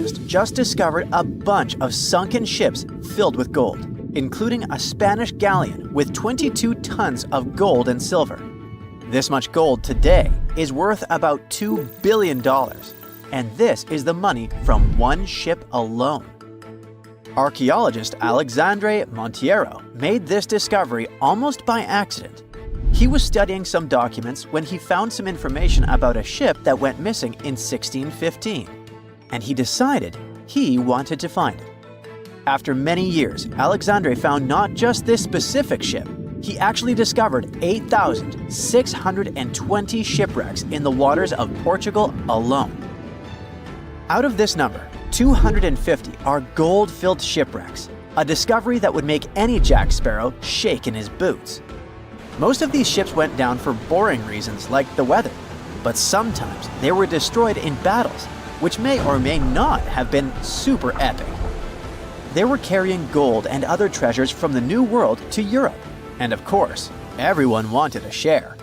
archaeologists just discovered a bunch of sunken ships filled with gold, including a Spanish galleon with 22 tons of gold and silver. This much gold today is worth about $2 billion, and this is the money from one ship alone. Archaeologist Alexandre Monteiro made this discovery almost by accident. He was studying some documents when he found some information about a ship that went missing in 1615, and he decided he wanted to find it. After many years, Alexandre found not just this specific ship, he actually discovered 8,620 shipwrecks in the waters of Portugal alone. Out of this number, 250 are gold-filled shipwrecks, a discovery that would make any Jack Sparrow shake in his boots. Most of these ships went down for boring reasons like the weather, but sometimes they were destroyed in battles, which may or may not have been super epic. They were carrying gold and other treasures from the New World to Europe, and of course, everyone wanted a share.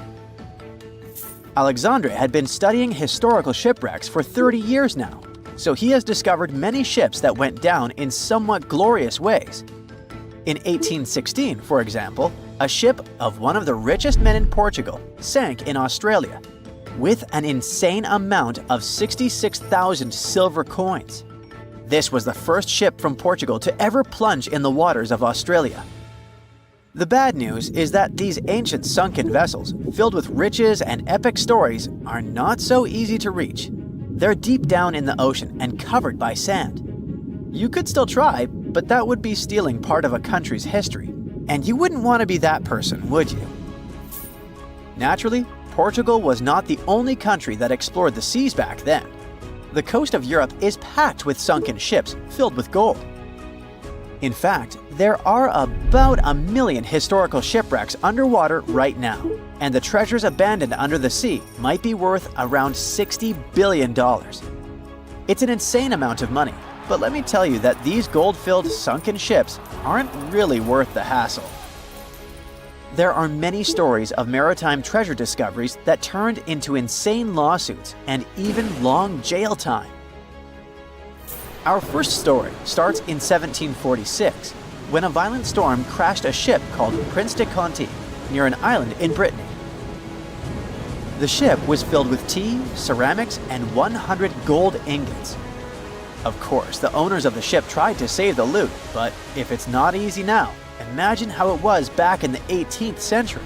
Alexandre had been studying historical shipwrecks for 30 years now, so he has discovered many ships that went down in somewhat glorious ways. In 1816, for example, a ship of one of the richest men in Portugal sank in Australia, with an insane amount of 66,000 silver coins. This was the first ship from Portugal to ever plunge in the waters of Australia. The bad news is that these ancient sunken vessels, filled with riches and epic stories, are not so easy to reach. They're deep down in the ocean and covered by sand. You could still try, but that would be stealing part of a country's history, and you wouldn't want to be that person, would you? Naturally, Portugal was not the only country that explored the seas back then. The coast of Europe is packed with sunken ships filled with gold. In fact, there are about 1 million historical shipwrecks underwater right now, and the treasures abandoned under the sea might be worth around $60 billion. It's an insane amount of money, but let me tell you that these gold-filled sunken ships aren't really worth the hassle. There are many stories of maritime treasure discoveries that turned into insane lawsuits and even long jail time. Our first story starts in 1746, when a violent storm crashed a ship called Prince de Conti near an island in Brittany. The ship was filled with tea, ceramics, and 100 gold ingots. Of course, the owners of the ship tried to save the loot, but if it's not easy now, imagine how it was back in the 18th century.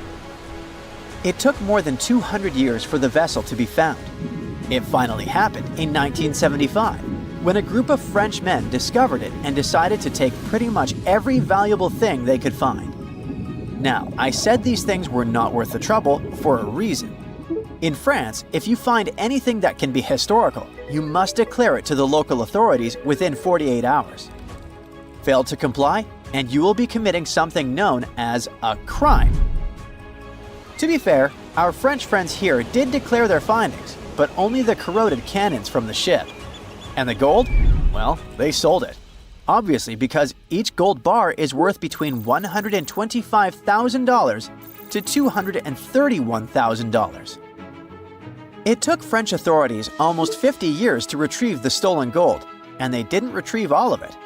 It took more than 200 years for the vessel to be found. It finally happened in 1975, when a group of French men discovered it and decided to take pretty much every valuable thing they could find. Now, I said these things were not worth the trouble for a reason. In France, if you find anything that can be historical, you must declare it to the local authorities within 48 hours. Fail to comply, and you will be committing something known as a crime. To be fair, our French friends here did declare their findings, but only the corroded cannons from the ship. And the gold? Well, they sold it. Obviously, because each gold bar is worth between $125,000 to $231,000. It took French authorities almost 50 years to retrieve the stolen gold, and they didn't retrieve all of it.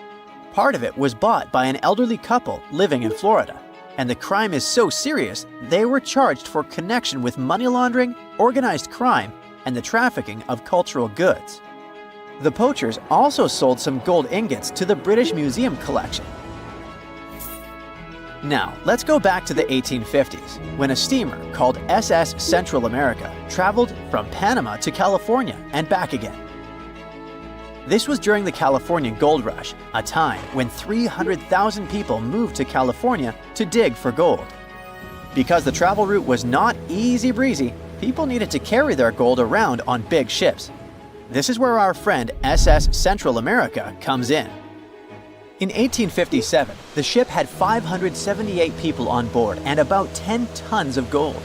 Part of it was bought by an elderly couple living in Florida, and the crime is so serious they were charged for connection with money laundering, organized crime, and the trafficking of cultural goods. The poachers also sold some gold ingots to the British Museum collection. Now, let's go back to the 1850s, when a steamer called SS Central America traveled from Panama to California and back again. This was during the California Gold Rush, a time when 300,000 people moved to California to dig for gold. Because the travel route was not easy breezy, people needed to carry their gold around on big ships. This is where our friend SS Central America comes in. In 1857, the ship had 578 people on board and about 10 tons of gold.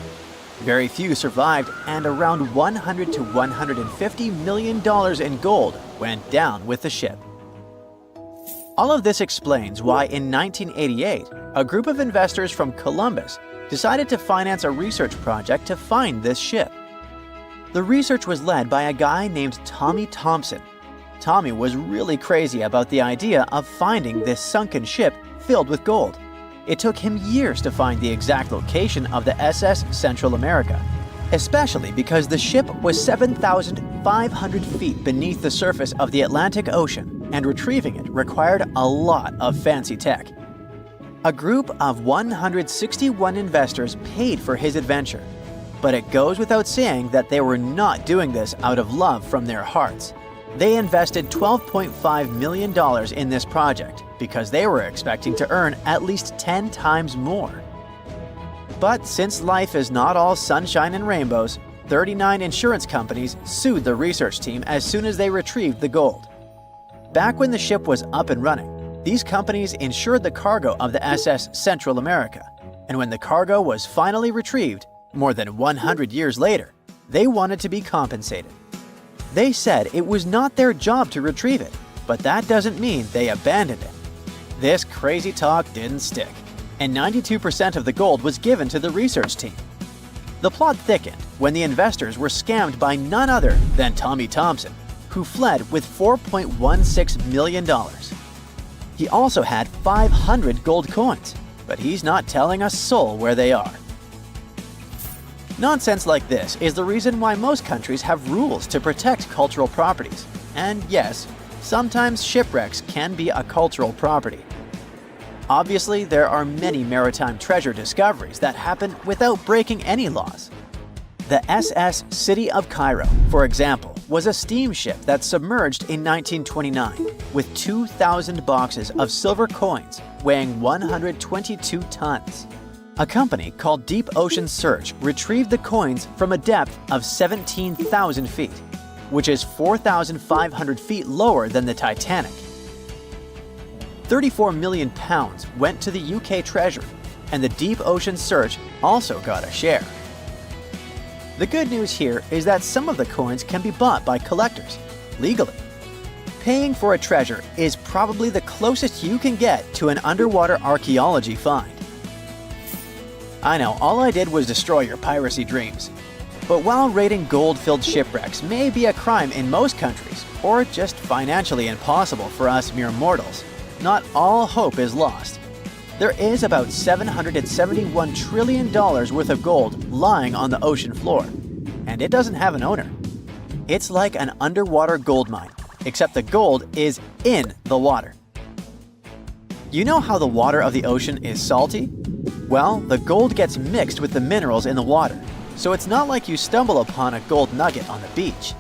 Very few survived, and around $100 to $150 million in gold went down with the ship. All of this explains why in 1988, a group of investors from Columbus decided to finance a research project to find this ship. The research was led by a guy named Tommy Thompson. Tommy was really crazy about the idea of finding this sunken ship filled with gold. It took him years to find the exact location of the SS Central America, especially because the ship was 7,500 feet beneath the surface of the Atlantic Ocean, and retrieving it required a lot of fancy tech. A group of 161 investors paid for his adventure, but it goes without saying that they were not doing this out of love from their hearts. They invested $12.5 million in this project because they were expecting to earn at least 10 times more. But since life is not all sunshine and rainbows, 39 insurance companies sued the research team as soon as they retrieved the gold. Back when the ship was up and running, these companies insured the cargo of the SS Central America, and when the cargo was finally retrieved, more than 100 years later, they wanted to be compensated. They said it was not their job to retrieve it, but that doesn't mean they abandoned it. This crazy talk didn't stick, and 92% of the gold was given to the research team. The plot thickened when the investors were scammed by none other than Tommy Thompson, who fled with $4.16 million. He also had 500 gold coins, but he's not telling a soul where they are. Nonsense like this is the reason why most countries have rules to protect cultural properties. And yes, sometimes shipwrecks can be a cultural property. Obviously, there are many maritime treasure discoveries that happen without breaking any laws. The SS City of Cairo, for example, was a steamship that submerged in 1929 with 2,000 boxes of silver coins weighing 122 tons. A company called Deep Ocean Search retrieved the coins from a depth of 17,000 feet, which is 4,500 feet lower than the Titanic. 34 million pounds went to the UK Treasury, and the Deep Ocean Search also got a share. The good news here is that some of the coins can be bought by collectors, legally. Paying for a treasure is probably the closest you can get to an underwater archaeology find. I know, all I did was destroy your piracy dreams. But while raiding gold-filled shipwrecks may be a crime in most countries, or just financially impossible for us mere mortals, not all hope is lost. There is about $771 trillion worth of gold lying on the ocean floor, and it doesn't have an owner. It's like an underwater gold mine, except the gold is in the water. You know how the water of the ocean is salty? Well, the gold gets mixed with the minerals in the water, so it's not like you stumble upon a gold nugget on the beach.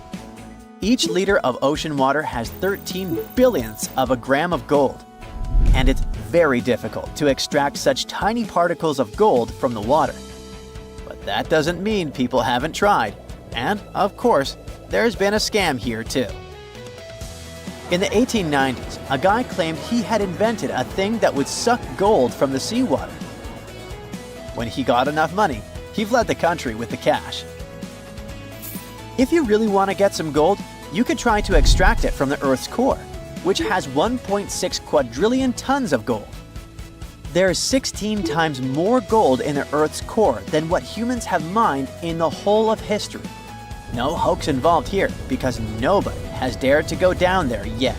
Each liter of ocean water has 13 billionths of a gram of gold, and it's very difficult to extract such tiny particles of gold from the water. But that doesn't mean people haven't tried, and of course, there's been a scam here too. In the 1890s, a guy claimed he had invented a thing that would suck gold from the seawater. When he got enough money, he fled the country with the cash. If you really want to get some gold, you could try to extract it from the Earth's core, which has 1.6 quadrillion tons of gold. There's 16 times more gold in the Earth's core than what humans have mined in the whole of history. No hoax involved here, because nobody has dared to go down there yet.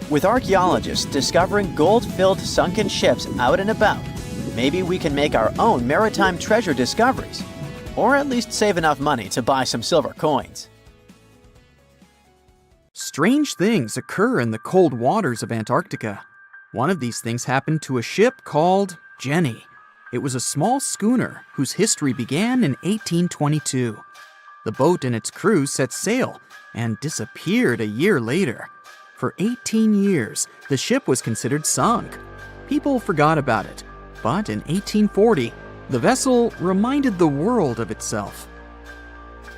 With archaeologists discovering gold-filled sunken ships out and about, maybe we can make our own maritime treasure discoveries, or at least save enough money to buy some silver coins. Strange things occur in the cold waters of Antarctica. One of these things happened to a ship called Jenny. It was a small schooner whose history began in 1822. The boat and its crew set sail and disappeared a year later. For 18 years, the ship was considered sunk. People forgot about it, but in 1840, the vessel reminded the world of itself.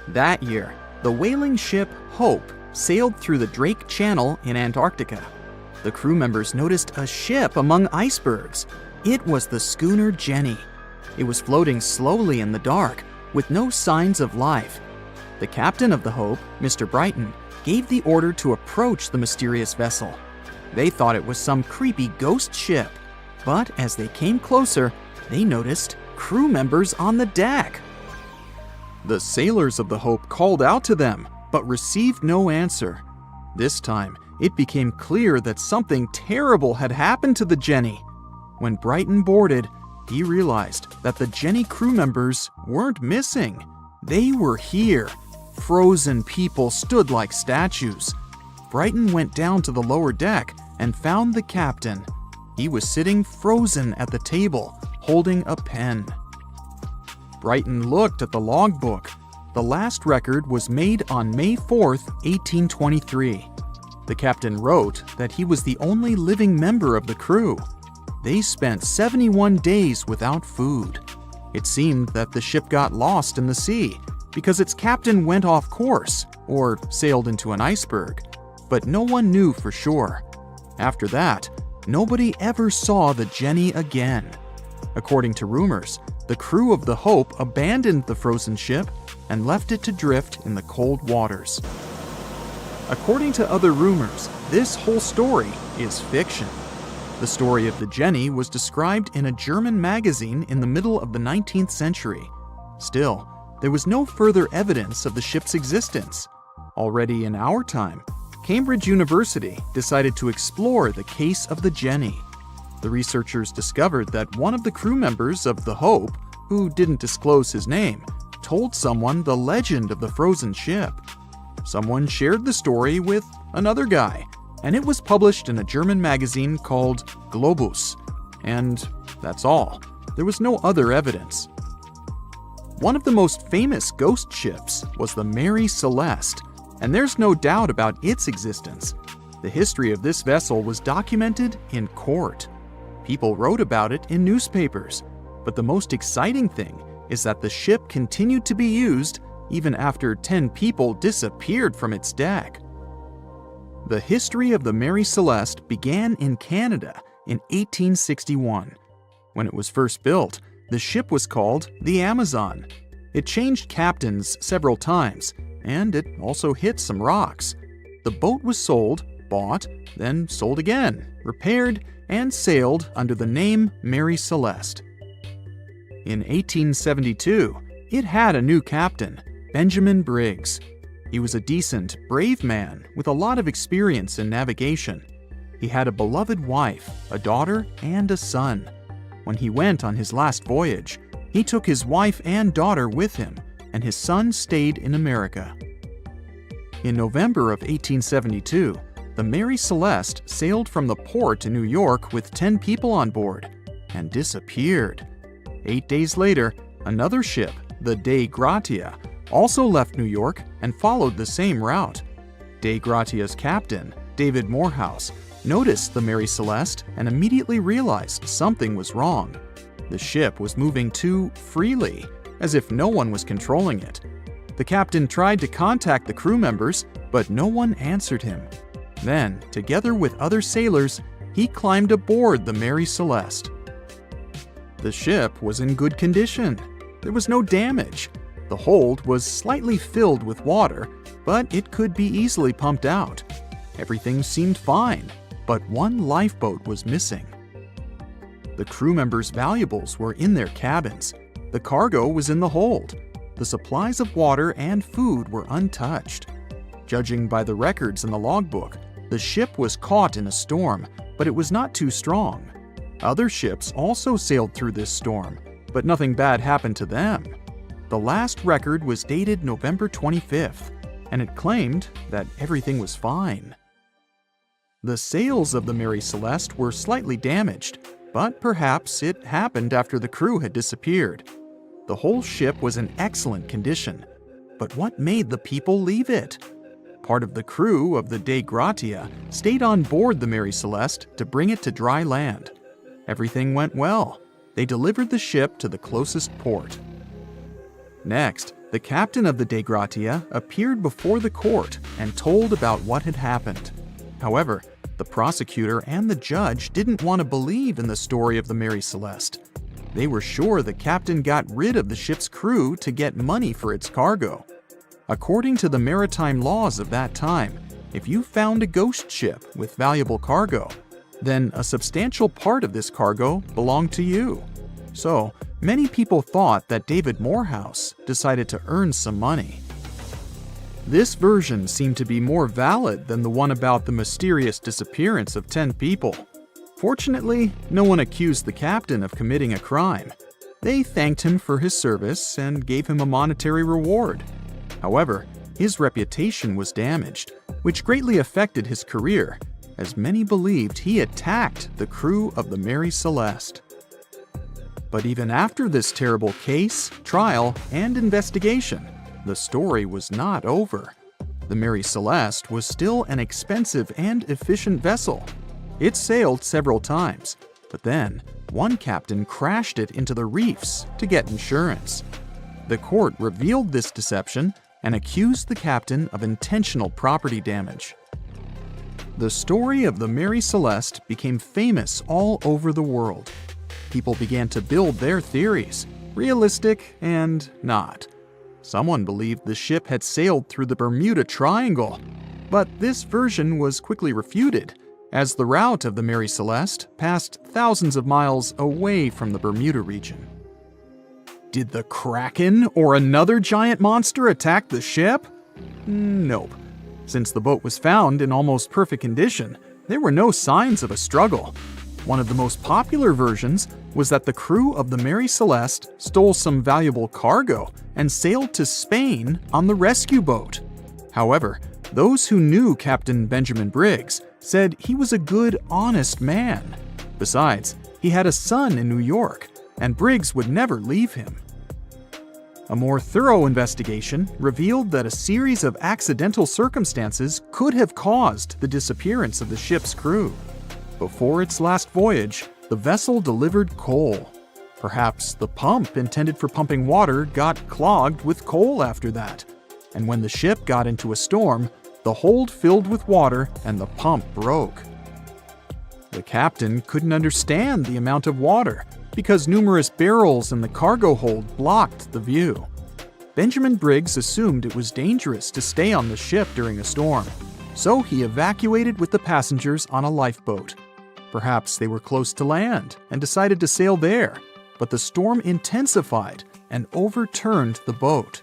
That year, the whaling ship Hope sailed through the Drake Channel in Antarctica. The crew members noticed a ship among icebergs. It was the schooner Jenny. It was floating slowly in the dark, with no signs of life. The captain of the Hope, Mr. Brighton, gave the order to approach the mysterious vessel. They thought it was some creepy ghost ship, but as they came closer, they noticed crew members on the deck. The sailors of the Hope called out to them, but received no answer. This time, it became clear that something terrible had happened to the Jenny. When Brighton boarded, he realized that the Jenny crew members weren't missing. They were here. Frozen people stood like statues. Brighton went down to the lower deck and found the captain. He was sitting frozen at the table, holding a pen. Brighton looked at the logbook. The last record was made on May 4th, 1823. The captain wrote that he was the only living member of the crew. They spent 71 days without food. It seemed that the ship got lost in the sea because its captain went off course or sailed into an iceberg, but no one knew for sure. After that, nobody ever saw the Jenny again. According to rumors, the crew of the Hope abandoned the frozen ship and left it to drift in the cold waters. According to other rumors, this whole story is fiction. The story of the Jenny was described in a German magazine in the middle of the 19th century. Still, there was no further evidence of the ship's existence. Already in our time, Cambridge University decided to explore the case of the Jenny. The researchers discovered that one of the crew members of the Hope, who didn't disclose his name, told someone the legend of the frozen ship. Someone shared the story with another guy, and it was published in a German magazine called Globus. And that's all. There was no other evidence. One of the most famous ghost ships was the Mary Celeste, and there's no doubt about its existence. The history of this vessel was documented in court. People wrote about it in newspapers, but the most exciting thing is that the ship continued to be used even after 10 people disappeared from its deck. The history of the Mary Celeste began in Canada in 1861. When it was first built, the ship was called the Amazon. It changed captains several times, and it also hit some rocks. The boat was sold, bought, then sold again, repaired, and sailed under the name Mary Celeste. In 1872, it had a new captain, Benjamin Briggs. He was a decent, brave man with a lot of experience in navigation. He had a beloved wife, a daughter, and a son. When he went on his last voyage, he took his wife and daughter with him, and his son stayed in America. In November of 1872, the Mary Celeste sailed from the port in New York with 10 people on board and disappeared. 8 days later, another ship, the Dei Gratia, also left New York and followed the same route. Dei Gratia's captain, David Morehouse, noticed the Mary Celeste and immediately realized something was wrong. The ship was moving too freely, as if no one was controlling it. The captain tried to contact the crew members, but no one answered him. Then, together with other sailors, he climbed aboard the Mary Celeste. The ship was in good condition. There was no damage. The hold was slightly filled with water, but it could be easily pumped out. Everything seemed fine, but one lifeboat was missing. The crew members' valuables were in their cabins. The cargo was in the hold. The supplies of water and food were untouched. Judging by the records in the logbook, the ship was caught in a storm, but it was not too strong. Other ships also sailed through this storm, but nothing bad happened to them. The last record was dated November 25th, and it claimed that everything was fine. The sails of the Mary Celeste were slightly damaged, but perhaps it happened after the crew had disappeared. The whole ship was in excellent condition, but what made the people leave it? Part of the crew of the Dei Gratia stayed on board the Mary Celeste to bring it to dry land. Everything went well. They delivered the ship to the closest port. Next, the captain of the Dei Gratia appeared before the court and told about what had happened. However, the prosecutor and the judge didn't want to believe in the story of the Mary Celeste. They were sure the captain got rid of the ship's crew to get money for its cargo. According to the maritime laws of that time, if you found a ghost ship with valuable cargo, then a substantial part of this cargo belonged to you. So, many people thought that David Morehouse decided to earn some money. This version seemed to be more valid than the one about the mysterious disappearance of 10 people. Fortunately, no one accused the captain of committing a crime. They thanked him for his service and gave him a monetary reward. However, his reputation was damaged, which greatly affected his career, as many believed he attacked the crew of the Mary Celeste. But even after this terrible case, trial, and investigation, the story was not over. The Mary Celeste was still an expensive and efficient vessel. It sailed several times, but then one captain crashed it into the reefs to get insurance. The court revealed this deception and accused the captain of intentional property damage. The story of the Mary Celeste became famous all over the world. People began to build their theories, realistic and not. Someone believed the ship had sailed through the Bermuda Triangle, but this version was quickly refuted, as the route of the Mary Celeste passed thousands of miles away from the Bermuda region. Did the Kraken or another giant monster attack the ship? Nope. Since the boat was found in almost perfect condition, there were no signs of a struggle. One of the most popular versions was that the crew of the Mary Celeste stole some valuable cargo and sailed to Spain on the rescue boat. However, those who knew Captain Benjamin Briggs said he was a good, honest man. Besides, he had a son in New York, and Briggs would never leave him. A more thorough investigation revealed that a series of accidental circumstances could have caused the disappearance of the ship's crew. Before its last voyage, the vessel delivered coal. Perhaps the pump intended for pumping water got clogged with coal after that, and when the ship got into a storm, the hold filled with water and the pump broke. The captain couldn't understand the amount of water because numerous barrels in the cargo hold blocked the view. Benjamin Briggs assumed it was dangerous to stay on the ship during a storm, so he evacuated with the passengers on a lifeboat. Perhaps they were close to land and decided to sail there, but the storm intensified and overturned the boat.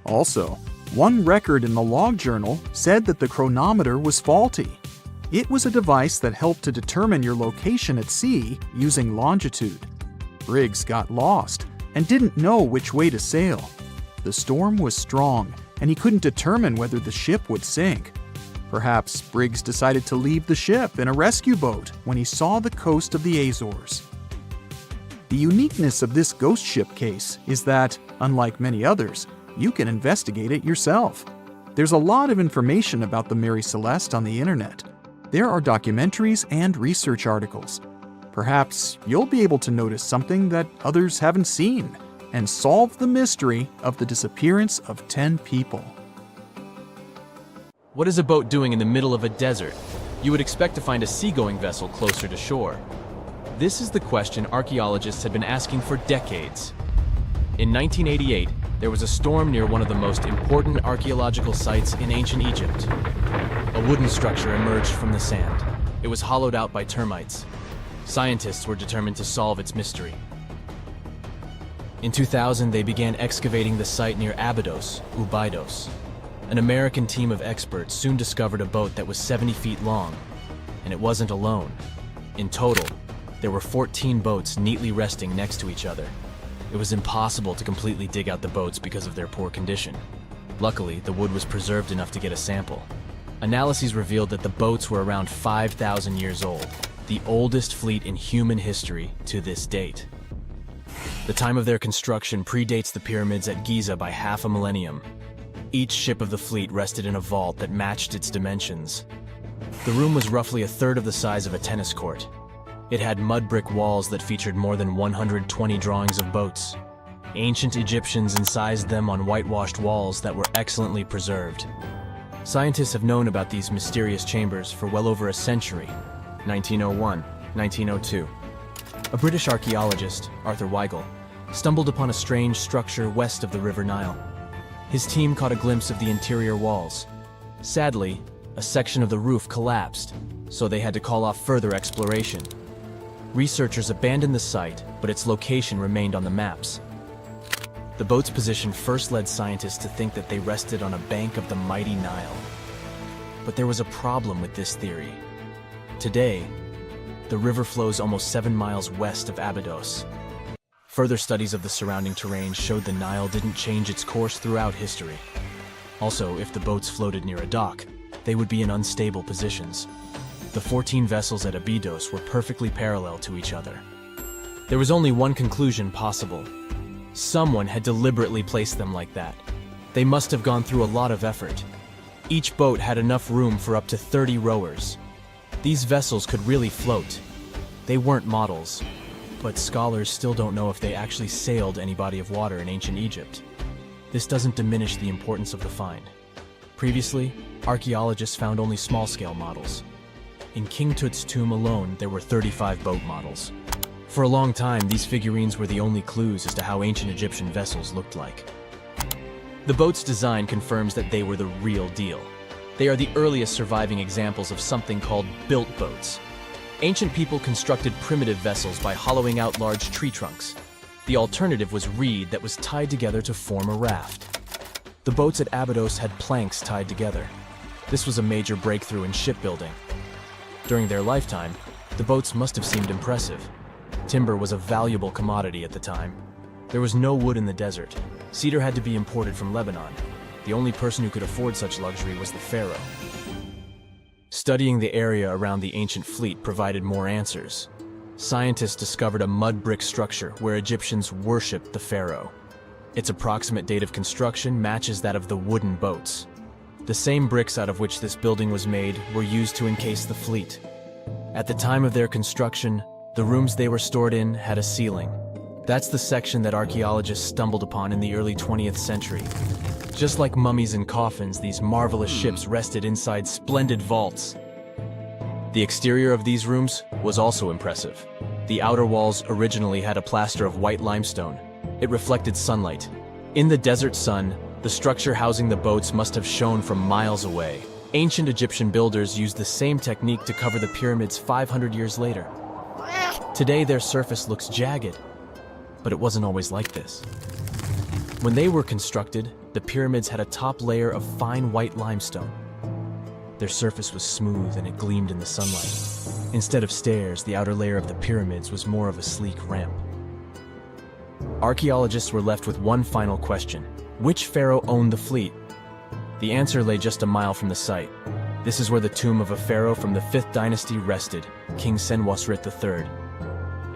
Also, one record in the log journal said that the chronometer was faulty. It was a device that helped to determine your location at sea using longitude. Briggs got lost and didn't know which way to sail. The storm was strong, and he couldn't determine whether the ship would sink. Perhaps Briggs decided to leave the ship in a rescue boat when he saw the coast of the Azores. The uniqueness of this ghost ship case is that, unlike many others, you can investigate it yourself. There's a lot of information about the Mary Celeste on the internet. There are documentaries and research articles. Perhaps you'll be able to notice something that others haven't seen and solve the mystery of the disappearance of 10 people. What is a boat doing in the middle of a desert? You would expect to find a seagoing vessel closer to shore. This is the question archaeologists had been asking for decades. In 1988, there was a storm near one of the most important archaeological sites in ancient Egypt. A wooden structure emerged from the sand. It was hollowed out by termites. Scientists were determined to solve its mystery. In 2000, they began excavating the site near Abydos, Ubidos. An American team of experts soon discovered a boat that was 70 feet long, and it wasn't alone. In total, there were 14 boats neatly resting next to each other. It was impossible to completely dig out the boats because of their poor condition. Luckily, the wood was preserved enough to get a sample. Analyses revealed that the boats were around 5,000 years old, the oldest fleet in human history to this date. The time of their construction predates the pyramids at Giza by half a millennium. Each ship of the fleet rested in a vault that matched its dimensions. The room was roughly a third of the size of a tennis court. It had mud brick walls that featured more than 120 drawings of boats. Ancient Egyptians incised them on whitewashed walls that were excellently preserved. Scientists have known about these mysterious chambers for well over a century. 1901, 1902. A British archaeologist, Arthur Weigel, stumbled upon a strange structure west of the River Nile. His team caught a glimpse of the interior walls. Sadly, a section of the roof collapsed, so they had to call off further exploration. Researchers abandoned the site, but its location remained on the maps. The boat's position first led scientists to think that they rested on a bank of the mighty Nile. But there was a problem with this theory. Today, the river flows almost 7 miles west of Abydos. Further studies of the surrounding terrain showed the Nile didn't change its course throughout history. Also, if the boats floated near a dock, they would be in unstable positions. The 14 vessels at Abydos were perfectly parallel to each other. There was only one conclusion possible. Someone had deliberately placed them like that. They must have gone through a lot of effort. Each boat had enough room for up to 30 rowers. These vessels could really float. They weren't models, but scholars still don't know if they actually sailed any body of water in ancient Egypt. This doesn't diminish the importance of the find. Previously, archaeologists found only small-scale models. In King Tut's tomb alone, there were 35 boat models. For a long time, these figurines were the only clues as to how ancient Egyptian vessels looked like. The boat's design confirms that they were the real deal. They are the earliest surviving examples of something called built boats. Ancient people constructed primitive vessels by hollowing out large tree trunks. The alternative was reed that was tied together to form a raft. The boats at Abydos had planks tied together. This was a major breakthrough in shipbuilding. During their lifetime, the boats must have seemed impressive. Timber was a valuable commodity at the time. There was no wood in the desert. Cedar had to be imported from Lebanon. The only person who could afford such luxury was the pharaoh. Studying the area around the ancient fleet provided more answers. Scientists discovered a mud brick structure where Egyptians worshipped the pharaoh. Its approximate date of construction matches that of the wooden boats. The same bricks out of which this building was made were used to encase the fleet. At the time of their construction, the rooms they were stored in had a ceiling. That's the section that archaeologists stumbled upon in the early 20th century. Just like mummies and coffins, these marvelous ships rested inside splendid vaults. The exterior of these rooms was also impressive. The outer walls originally had a plaster of white limestone. It reflected sunlight. In the desert sun, the structure housing the boats must have shone from miles away. Ancient Egyptian builders used the same technique to cover the pyramids 500 years later. Today, their surface looks jagged, but it wasn't always like this. When they were constructed, the pyramids had a top layer of fine white limestone. Their surface was smooth and it gleamed in the sunlight. Instead of stairs, the outer layer of the pyramids was more of a sleek ramp. Archaeologists were left with one final question. Which pharaoh owned the fleet? The answer lay just a mile from the site. This is where the tomb of a pharaoh from the 5th dynasty rested, King Senwosret III.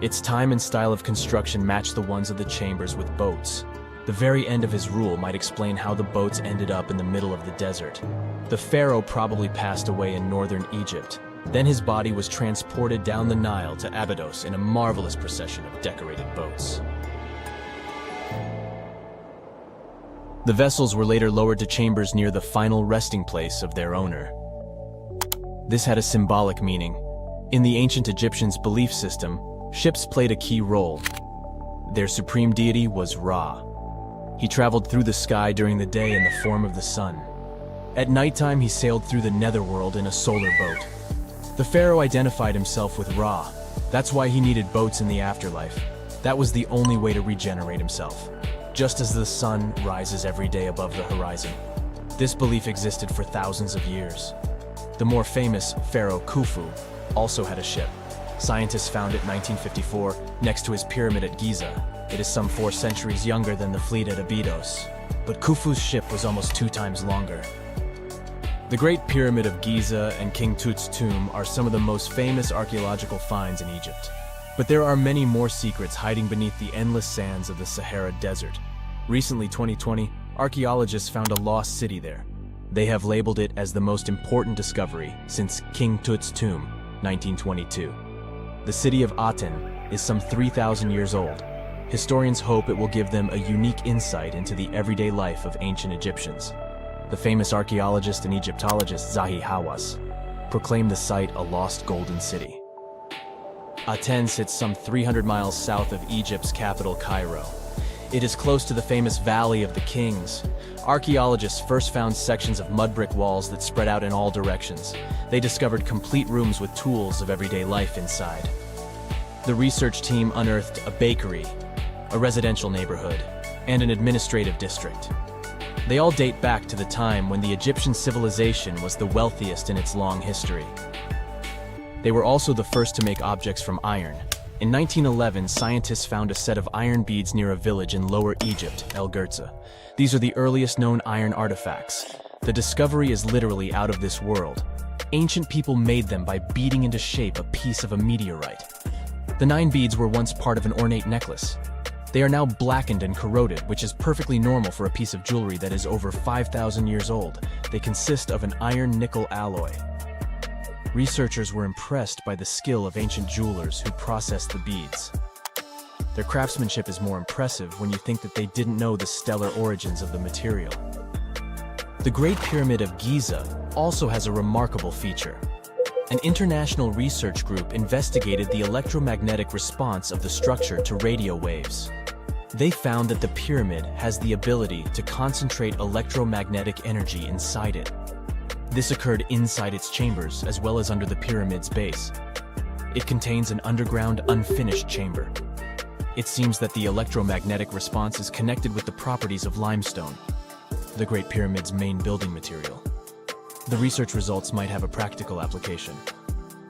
Its time and style of construction matched the ones of the chambers with boats. The very end of his rule might explain how the boats ended up in the middle of the desert. The pharaoh probably passed away in northern Egypt. Then his body was transported down the Nile to Abydos in a marvelous procession of decorated boats. The vessels were later lowered to chambers near the final resting place of their owner. This had a symbolic meaning. In the ancient Egyptians' belief system, ships played a key role. Their supreme deity was Ra. He traveled through the sky during the day in the form of the sun. At nighttime, he sailed through the netherworld in a solar boat. The pharaoh identified himself with Ra. That's why he needed boats in the afterlife. That was the only way to regenerate himself. Just as the sun rises every day above the horizon. This belief existed for thousands of years. The more famous Pharaoh Khufu also had a ship. Scientists found it in 1954 next to his pyramid at Giza. It is some 4 centuries younger than the fleet at Abydos, but Khufu's ship was almost 2 times longer. The Great Pyramid of Giza and King Tut's tomb are some of the most famous archaeological finds in Egypt. But there are many more secrets hiding beneath the endless sands of the Sahara Desert. Recently, 2020, archaeologists found a lost city there. They have labeled it as the most important discovery since King Tut's tomb, 1922. The city of Aten is some 3,000 years old. Historians hope it will give them a unique insight into the everyday life of ancient Egyptians. The famous archaeologist and Egyptologist Zahi Hawass proclaimed the site a lost golden city. Aten sits some 300 miles south of Egypt's capital, Cairo. It is close to the famous Valley of the Kings. Archaeologists first found sections of mud brick walls that spread out in all directions. They discovered complete rooms with tools of everyday life inside. The research team unearthed a bakery, a residential neighborhood, and an administrative district. They all date back to the time when the Egyptian civilization was the wealthiest in its long history. They were also the first to make objects from iron. In 1911, scientists found a set of iron beads near a village in Lower Egypt, El Girza. These are the earliest known iron artifacts. The discovery is literally out of this world. Ancient people made them by beating into shape a piece of a meteorite. The 9 beads were once part of an ornate necklace. They are now blackened and corroded, which is perfectly normal for a piece of jewelry that is over 5,000 years old. They consist of an iron-nickel alloy. Researchers were impressed by the skill of ancient jewelers who processed the beads. Their craftsmanship is more impressive when you think that they didn't know the stellar origins of the material. The Great Pyramid of Giza also has a remarkable feature. An international research group investigated the electromagnetic response of the structure to radio waves. They found that the pyramid has the ability to concentrate electromagnetic energy inside it. This occurred inside its chambers as well as under the pyramid's base. It contains an underground, unfinished chamber. It seems that the electromagnetic response is connected with the properties of limestone, the Great Pyramid's main building material. The research results might have a practical application.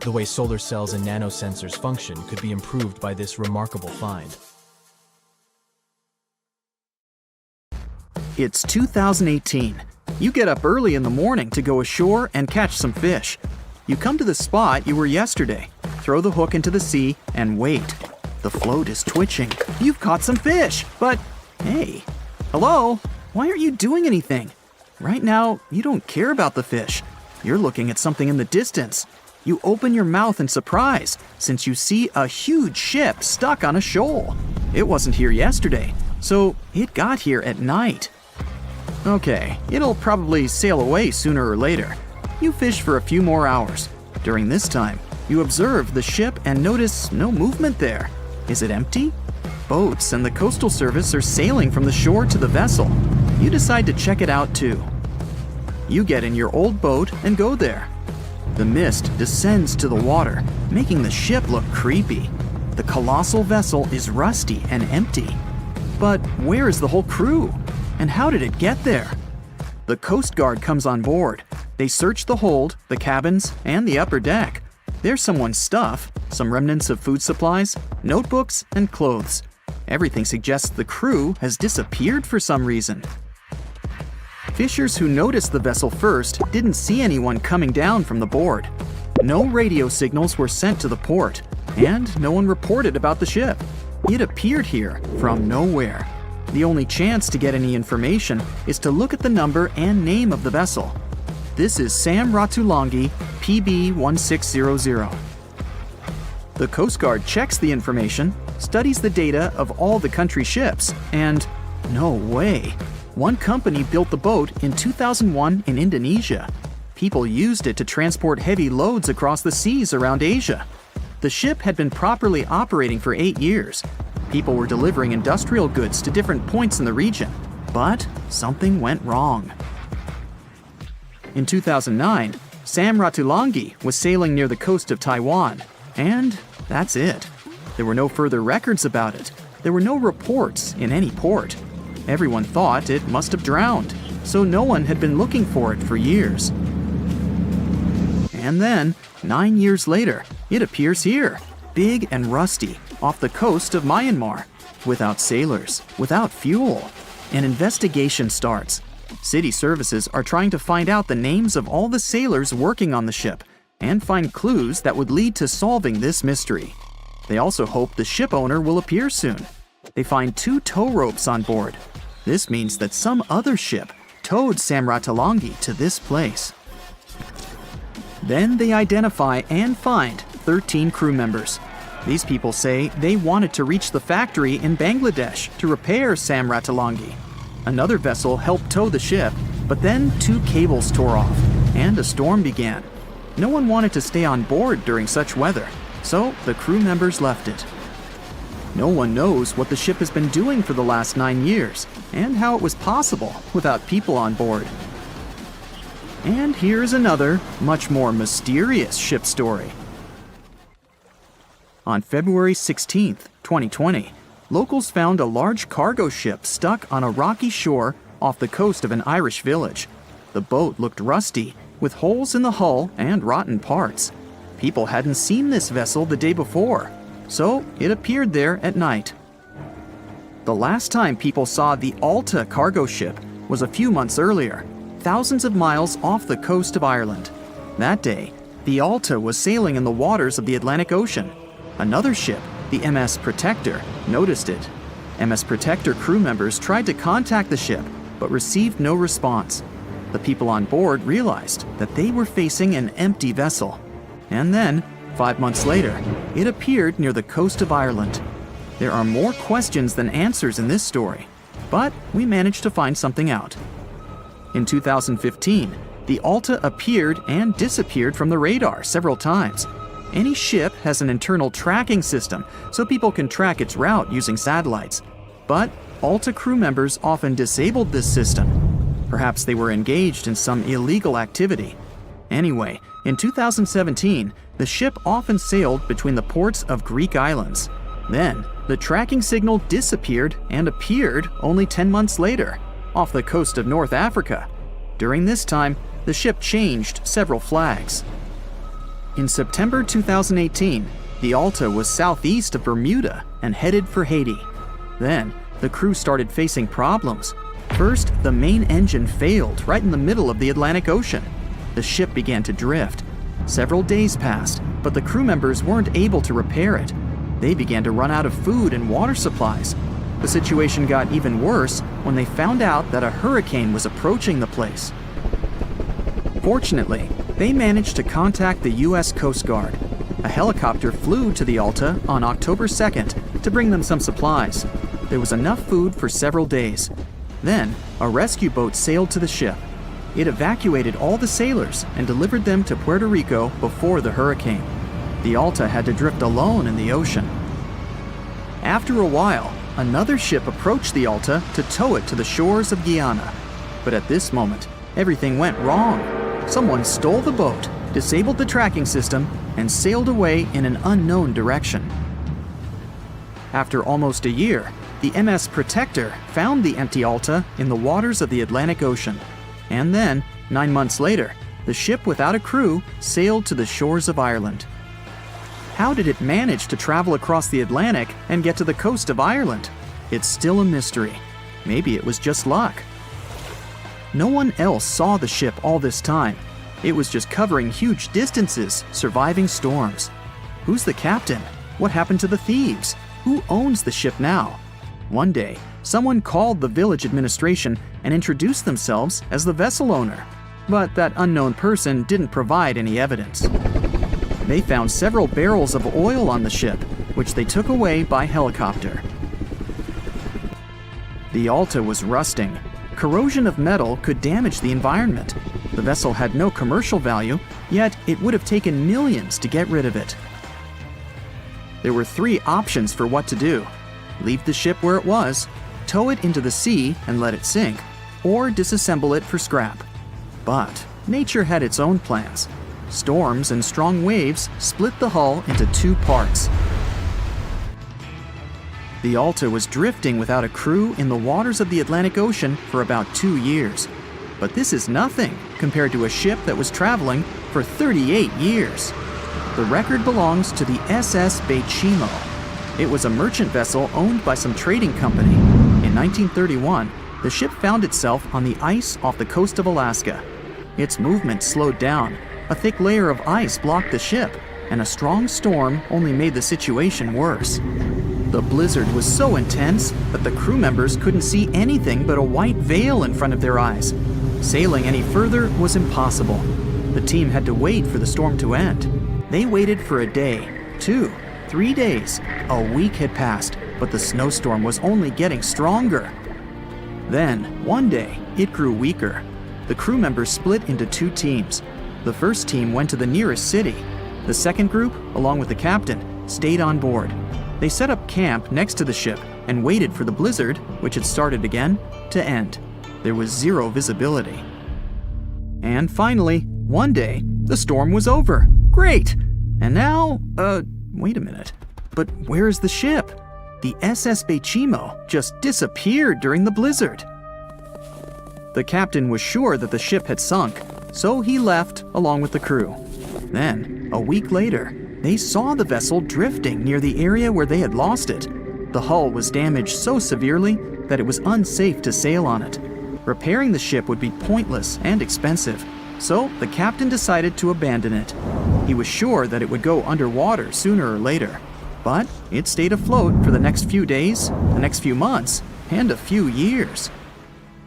The way solar cells and nanosensors function could be improved by this remarkable find. It's 2018. You get up early in the morning to go ashore and catch some fish. You come to the spot you were yesterday, throw the hook into the sea, and wait. The float is twitching. You've caught some fish, but hey, hello? Why aren't you doing anything? Right now, you don't care about the fish. You're looking at something in the distance. You open your mouth in surprise since you see a huge ship stuck on a shoal. It wasn't here yesterday, so it got here at night. Okay, it'll probably sail away sooner or later. You fish for a few more hours. During this time, you observe the ship and notice no movement there. Is it empty? Boats and the Coastal Service are sailing from the shore to the vessel. You decide to check it out too. You get in your old boat and go there. The mist descends to the water, making the ship look creepy. The colossal vessel is rusty and empty. But where is the whole crew? And how did it get there? The Coast Guard comes on board. They search the hold, the cabins, and the upper deck. There's someone's stuff, some remnants of food supplies, notebooks, and clothes. Everything suggests the crew has disappeared for some reason. Fishers who noticed the vessel first didn't see anyone coming down from the board. No radio signals were sent to the port, and no one reported about the ship. It appeared here from nowhere. The only chance to get any information is to look at the number and name of the vessel. This is Sam Ratulangi, PB 1600. The Coast Guard checks the information, studies the data of all the country ships, and no way. One company built the boat in 2001 in Indonesia. People used it to transport heavy loads across the seas around Asia. The ship had been properly operating for 8 years. People were delivering industrial goods to different points in the region, but something went wrong. In 2009, Sam Ratulangi was sailing near the coast of Taiwan, and that's it. There were no further records about it. There were no reports in any port. Everyone thought it must have drowned, so no one had been looking for it for years. And then, 9 years later, it appears here, big and rusty, off the coast of Myanmar, without sailors, without fuel. An investigation starts. City services are trying to find out the names of all the sailors working on the ship and find clues that would lead to solving this mystery. They also hope the ship owner will appear soon. They find 2 tow ropes on board. This means that some other ship towed Sam Ratulangi to this place. Then they identify and find 13 crew members. These people say they wanted to reach the factory in Bangladesh to repair Sam Ratulangi. Another vessel helped tow the ship, but then 2 cables tore off, and a storm began. No one wanted to stay on board during such weather, so the crew members left it. No one knows what the ship has been doing for the last 9 years, and how it was possible without people on board. And here's another, much more mysterious ship story. On February 16, 2020, locals found a large cargo ship stuck on a rocky shore off the coast of an Irish village. The boat looked rusty, with holes in the hull and rotten parts. People hadn't seen this vessel the day before, so it appeared there at night. The last time people saw the Alta cargo ship was a few months earlier, thousands of miles off the coast of Ireland. That day, the Alta was sailing in the waters of the Atlantic Ocean. Another ship, the MS Protector, noticed it. MS Protector crew members tried to contact the ship, but received no response. The people on board realized that they were facing an empty vessel. And then, 5 months later, it appeared near the coast of Ireland. There are more questions than answers in this story, but we managed to find something out. In 2015, the Alta appeared and disappeared from the radar several times. Any ship has an internal tracking system, so people can track its route using satellites. But Alta crew members often disabled this system. Perhaps they were engaged in some illegal activity. Anyway, in 2017, the ship often sailed between the ports of Greek islands. Then, the tracking signal disappeared and appeared only 10 months later, off the coast of North Africa. During this time, the ship changed several flags. In September 2018, the Alta was southeast of Bermuda and headed for Haiti. Then, the crew started facing problems. First, the main engine failed right in the middle of the Atlantic Ocean. The ship began to drift. Several days passed, but the crew members weren't able to repair it. They began to run out of food and water supplies. The situation got even worse when they found out that a hurricane was approaching the place. Fortunately, they managed to contact the U.S. Coast Guard. A helicopter flew to the Alta on October 2nd to bring them some supplies. There was enough food for several days. Then, a rescue boat sailed to the ship. It evacuated all the sailors and delivered them to Puerto Rico before the hurricane. The Alta had to drift alone in the ocean. After a while, another ship approached the Alta to tow it to the shores of Guyana. But at this moment, everything went wrong. Someone stole the boat, disabled the tracking system, and sailed away in an unknown direction. After almost a year, the MS Protector found the empty Alta in the waters of the Atlantic Ocean. And then, 9 months later, the ship without a crew sailed to the shores of Ireland. How did it manage to travel across the Atlantic and get to the coast of Ireland? It's still a mystery. Maybe it was just luck. No one else saw the ship all this time. It was just covering huge distances, surviving storms. Who's the captain? What happened to the thieves? Who owns the ship now? One day, someone called the village administration and introduced themselves as the vessel owner. But that unknown person didn't provide any evidence. They found several barrels of oil on the ship, which they took away by helicopter. The Alta was rusting. Corrosion of metal could damage the environment. The vessel had no commercial value, yet it would have taken millions to get rid of it. There were 3 options for what to do: leave the ship where it was, tow it into the sea and let it sink, or disassemble it for scrap. But nature had its own plans. Storms and strong waves split the hull into 2 parts. The Alta was drifting without a crew in the waters of the Atlantic Ocean for about 2 years. But this is nothing compared to a ship that was traveling for 38 years. The record belongs to the SS Bechimo. It was a merchant vessel owned by some trading company. In 1931, the ship found itself on the ice off the coast of Alaska. Its movement slowed down. A thick layer of ice blocked the ship, and a strong storm only made the situation worse. The blizzard was so intense that the crew members couldn't see anything but a white veil in front of their eyes. Sailing any further was impossible. The team had to wait for the storm to end. They waited for a day, 2, 3 days. A week had passed, but the snowstorm was only getting stronger. Then, one day, it grew weaker. The crew members split into 2 teams. The first team went to the nearest city. The second group, along with the captain, stayed on board. They set up camp next to the ship and waited for the blizzard, which had started again, to end. There was 0 visibility. And finally, one day, the storm was over. Great! And now, wait a minute. But where is the ship? the SS Bechimo just disappeared during the blizzard. The captain was sure that the ship had sunk, so he left along with the crew. Then, a week later, they saw the vessel drifting near the area where they had lost it. The hull was damaged so severely that it was unsafe to sail on it. Repairing the ship would be pointless and expensive, so the captain decided to abandon it. He was sure that it would go underwater sooner or later, but it stayed afloat for the next few days, the next few months, and a few years.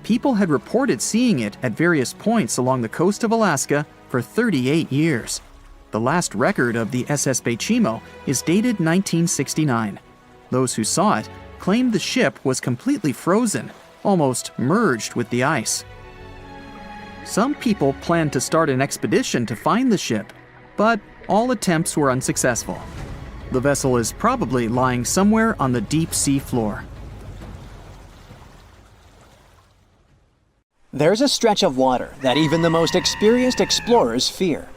People had reported seeing it at various points along the coast of Alaska for 38 years. The last record of the SS Bechimo is dated 1969. Those who saw it claimed the ship was completely frozen, almost merged with the ice. Some people planned to start an expedition to find the ship, but all attempts were unsuccessful. The vessel is probably lying somewhere on the deep sea floor. There's a stretch of water that even the most experienced explorers fear.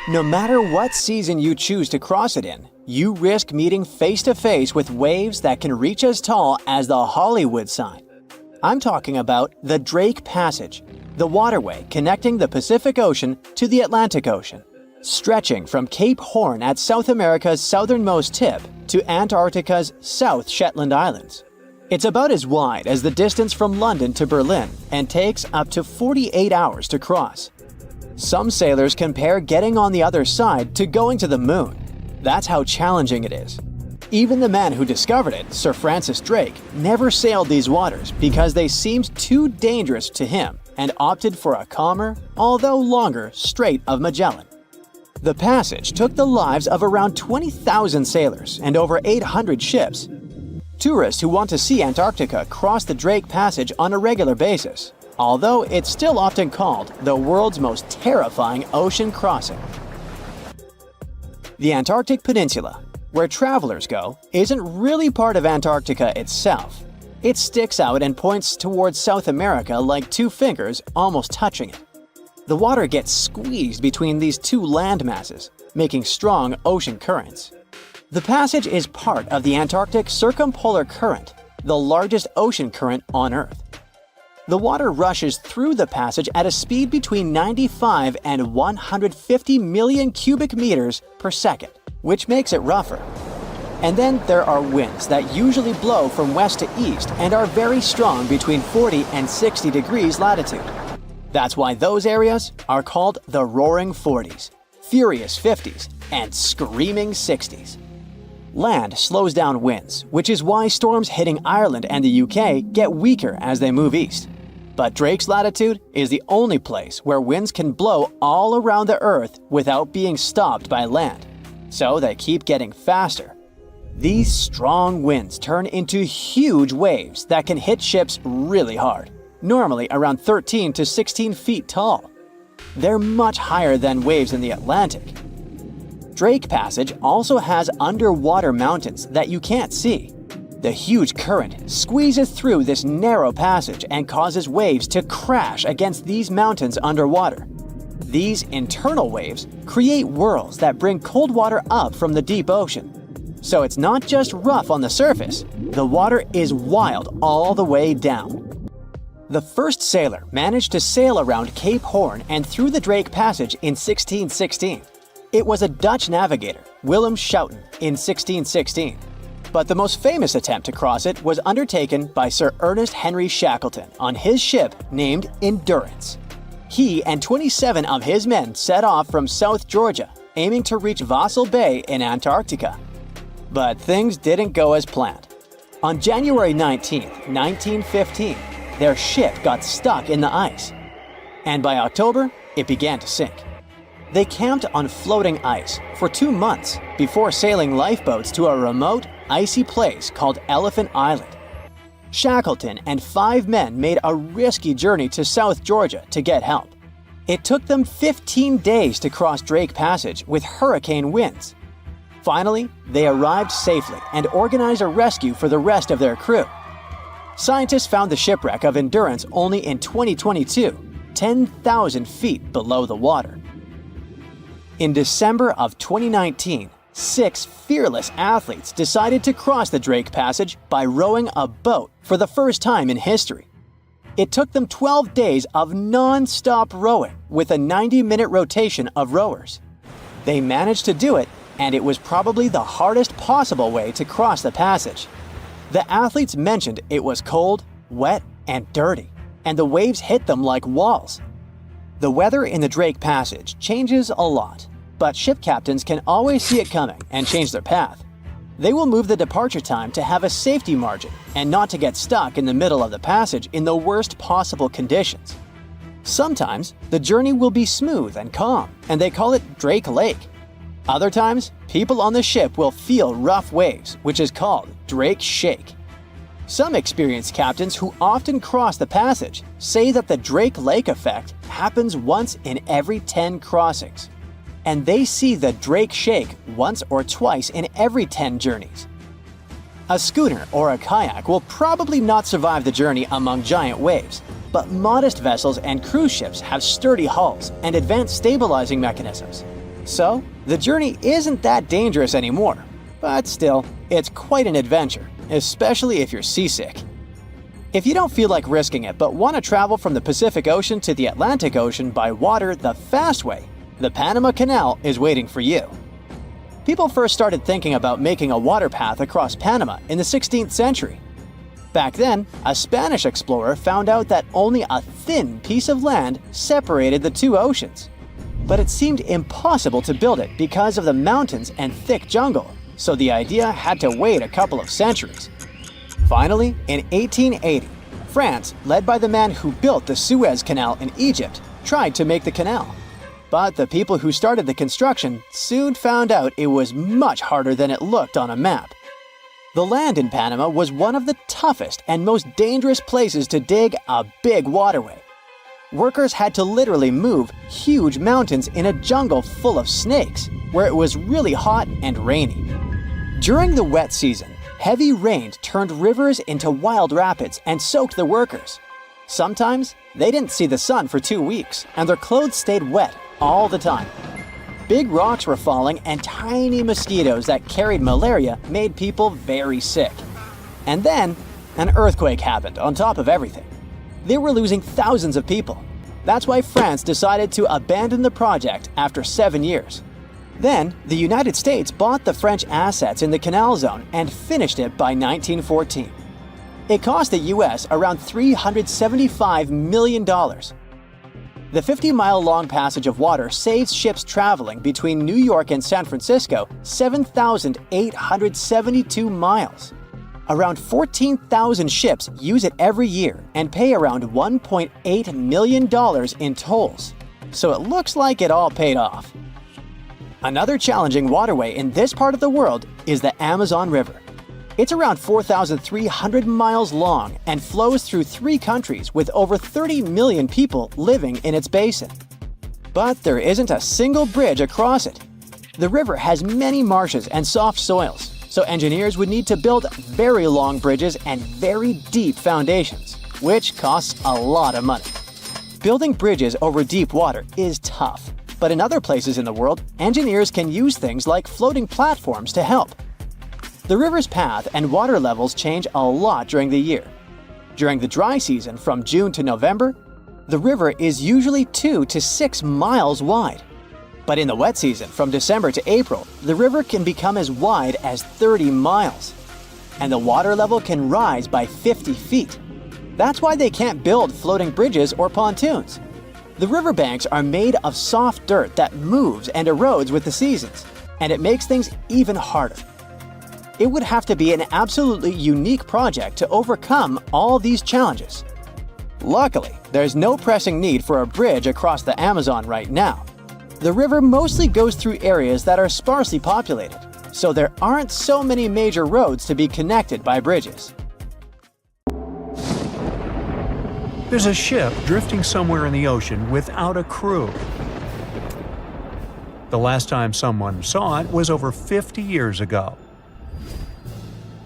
No matter what season you choose to cross it in, you risk meeting face-to-face with waves that can reach as tall as the Hollywood sign. I'm talking about the Drake Passage, the waterway connecting the Pacific Ocean to the Atlantic Ocean, stretching from Cape Horn at South America's southernmost tip to Antarctica's South Shetland Islands. It's about as wide as the distance from London to Berlin and takes up to 48 hours to cross. Some sailors compare getting on the other side to going to the moon. That's how challenging it is. Even the man who discovered it, Sir Francis Drake, never sailed these waters because they seemed too dangerous to him and opted for a calmer, although longer, Strait of Magellan. The passage took the lives of around 20,000 sailors and over 800 ships. Tourists who want to see Antarctica cross the Drake Passage on a regular basis, although it's still often called the world's most terrifying ocean crossing. The Antarctic Peninsula, where travelers go, isn't really part of Antarctica itself. It sticks out and points towards South America like two fingers almost touching it. The water gets squeezed between these two land masses, making strong ocean currents. The passage is part of the Antarctic Circumpolar Current, the largest ocean current on Earth. The water rushes through the passage at a speed between 95 and 150 million cubic meters per second, which makes it rougher. And then there are winds that usually blow from west to east and are very strong between 40 and 60 degrees latitude. That's why those areas are called the Roaring Forties, Furious 50s, and Screaming 60s. Land slows down winds, which is why storms hitting Ireland and the UK get weaker as they move east. But Drake's latitude is the only place where winds can blow all around the Earth without being stopped by land, so they keep getting faster. These strong winds turn into huge waves that can hit ships really hard, normally around 13 to 16 feet tall. They're much higher than waves in the Atlantic. Drake Passage also has underwater mountains that you can't see. The huge current squeezes through this narrow passage and causes waves to crash against these mountains underwater. These internal waves create whirls that bring cold water up from the deep ocean. So it's not just rough on the surface, the water is wild all the way down. The first sailor managed to sail around Cape Horn and through the Drake Passage in 1616. It was a Dutch navigator, Willem Schouten, in 1616. But the most famous attempt to cross it was undertaken by Sir Ernest Henry Shackleton on his ship named Endurance. He and 27 of his men set off from South Georgia, aiming to reach Vassal Bay in Antarctica. But things didn't go as planned. On January 19, 1915, their ship got stuck in the ice. And by October, it began to sink. They camped on floating ice for 2 months before sailing lifeboats to a remote, icy place called Elephant Island. Shackleton and 5 men made a risky journey to South Georgia to get help. It took them 15 days to cross Drake Passage with hurricane winds. Finally, they arrived safely and organized a rescue for the rest of their crew. Scientists found the shipwreck of Endurance only in 2022, 10,000 feet below the water. In December of 2019, 6 fearless athletes decided to cross the Drake Passage by rowing a boat for the first time in history. It took them 12 days of non-stop rowing with a 90-minute rotation of rowers. They managed to do it, and it was probably the hardest possible way to cross the passage. The athletes mentioned it was cold, wet, and dirty, and the waves hit them like walls. The weather in the Drake Passage changes a lot, but ship captains can always see it coming and change their path. They will move the departure time to have a safety margin and not to get stuck in the middle of the passage in the worst possible conditions. Sometimes, the journey will be smooth and calm, and they call it Drake Lake. Other times, people on the ship will feel rough waves, which is called Drake Shake. Some experienced captains who often cross the passage say that the Drake Lake effect happens once in every 10 crossings, and they see the Drake Shake once or twice in every 10 journeys. A schooner or a kayak will probably not survive the journey among giant waves, but modest vessels and cruise ships have sturdy hulls and advanced stabilizing mechanisms. So, the journey isn't that dangerous anymore, but still, it's quite an adventure, especially if you're seasick. If you don't feel like risking it but want to travel from the Pacific Ocean to the Atlantic Ocean by water the fast way, the Panama Canal is waiting for you. People first started thinking about making a water path across Panama in the 16th century. Back then, a Spanish explorer found out that only a thin piece of land separated the two oceans. But it seemed impossible to build it because of the mountains and thick jungle, so the idea had to wait a couple of centuries. Finally, in 1880, France, led by the man who built the Suez Canal in Egypt, tried to make the canal. But the people who started the construction soon found out it was much harder than it looked on a map. The land in Panama was one of the toughest and most dangerous places to dig a big waterway. Workers had to literally move huge mountains in a jungle full of snakes, where it was really hot and rainy. During the wet season, heavy rain turned rivers into wild rapids and soaked the workers. Sometimes, they didn't see the sun for 2 weeks, and their clothes stayed wet all the time. Big rocks were falling, and tiny mosquitoes that carried malaria made people very sick. And then, an earthquake happened on top of everything. They were losing thousands of people. That's why France decided to abandon the project after 7 years. Then, the United States bought the French assets in the canal zone and finished it by 1914. It cost the US around $375 million. The 50-mile-long passage of water saves ships traveling between New York and San Francisco 7,872 miles. Around 14,000 ships use it every year and pay around $1.8 million in tolls. So it looks like it all paid off. Another challenging waterway in this part of the world is the Amazon River. It's around 4,300 miles long and flows through 3 countries with over 30 million people living in its basin. But there isn't a single bridge across it. The river has many marshes and soft soils, so engineers would need to build very long bridges and very deep foundations, which costs a lot of money. Building bridges over deep water is tough, but in other places in the world, engineers can use things like floating platforms to help. The river's path and water levels change a lot during the year. During the dry season from June to November, the river is usually 2 to 6 miles wide. But in the wet season from December to April, the river can become as wide as 30 miles. And the water level can rise by 50 feet. That's why they can't build floating bridges or pontoons. The riverbanks are made of soft dirt that moves and erodes with the seasons, and it makes things even harder. It would have to be an absolutely unique project to overcome all these challenges. Luckily, there's no pressing need for a bridge across the Amazon right now. The river mostly goes through areas that are sparsely populated, so there aren't so many major roads to be connected by bridges. There's a ship drifting somewhere in the ocean without a crew. The last time someone saw it was over 50 years ago.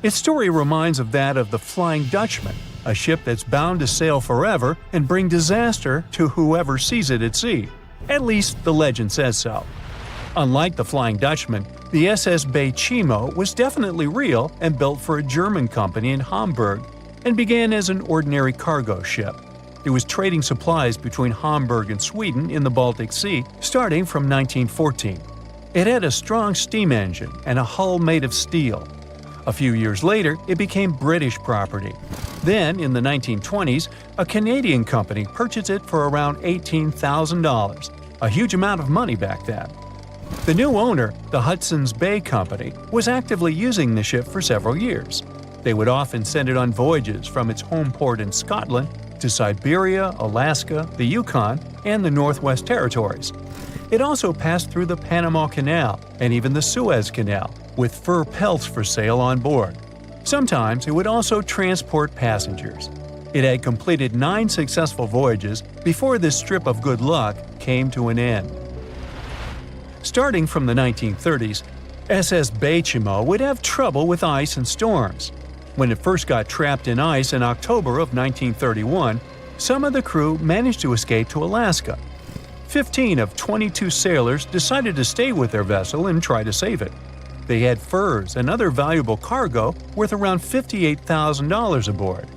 Its story reminds of that of the Flying Dutchman, a ship that's bound to sail forever and bring disaster to whoever sees it at sea. At least the legend says so. Unlike the Flying Dutchman, the SS Bay Chimo was definitely real and built for a German company in Hamburg and began as an ordinary cargo ship. It was trading supplies between Hamburg and Sweden in the Baltic Sea starting from 1914. It had a strong steam engine and a hull made of steel. A few years later, it became British property. Then, in the 1920s, a Canadian company purchased it for around $18,000, a huge amount of money back then. The new owner, the Hudson's Bay Company, was actively using the ship for several years. They would often send it on voyages from its home port in Scotland to Siberia, Alaska, the Yukon, and the Northwest Territories. It also passed through the Panama Canal and even the Suez Canal, with fur pelts for sale on board. Sometimes it would also transport passengers. It had completed 9 successful voyages before this strip of good luck came to an end. Starting from the 1930s, SS Bay Chimo would have trouble with ice and storms. When it first got trapped in ice in October of 1931, some of the crew managed to escape to Alaska. 15 of 22 sailors decided to stay with their vessel and try to save it. They had furs and other valuable cargo worth around $58,000 aboard.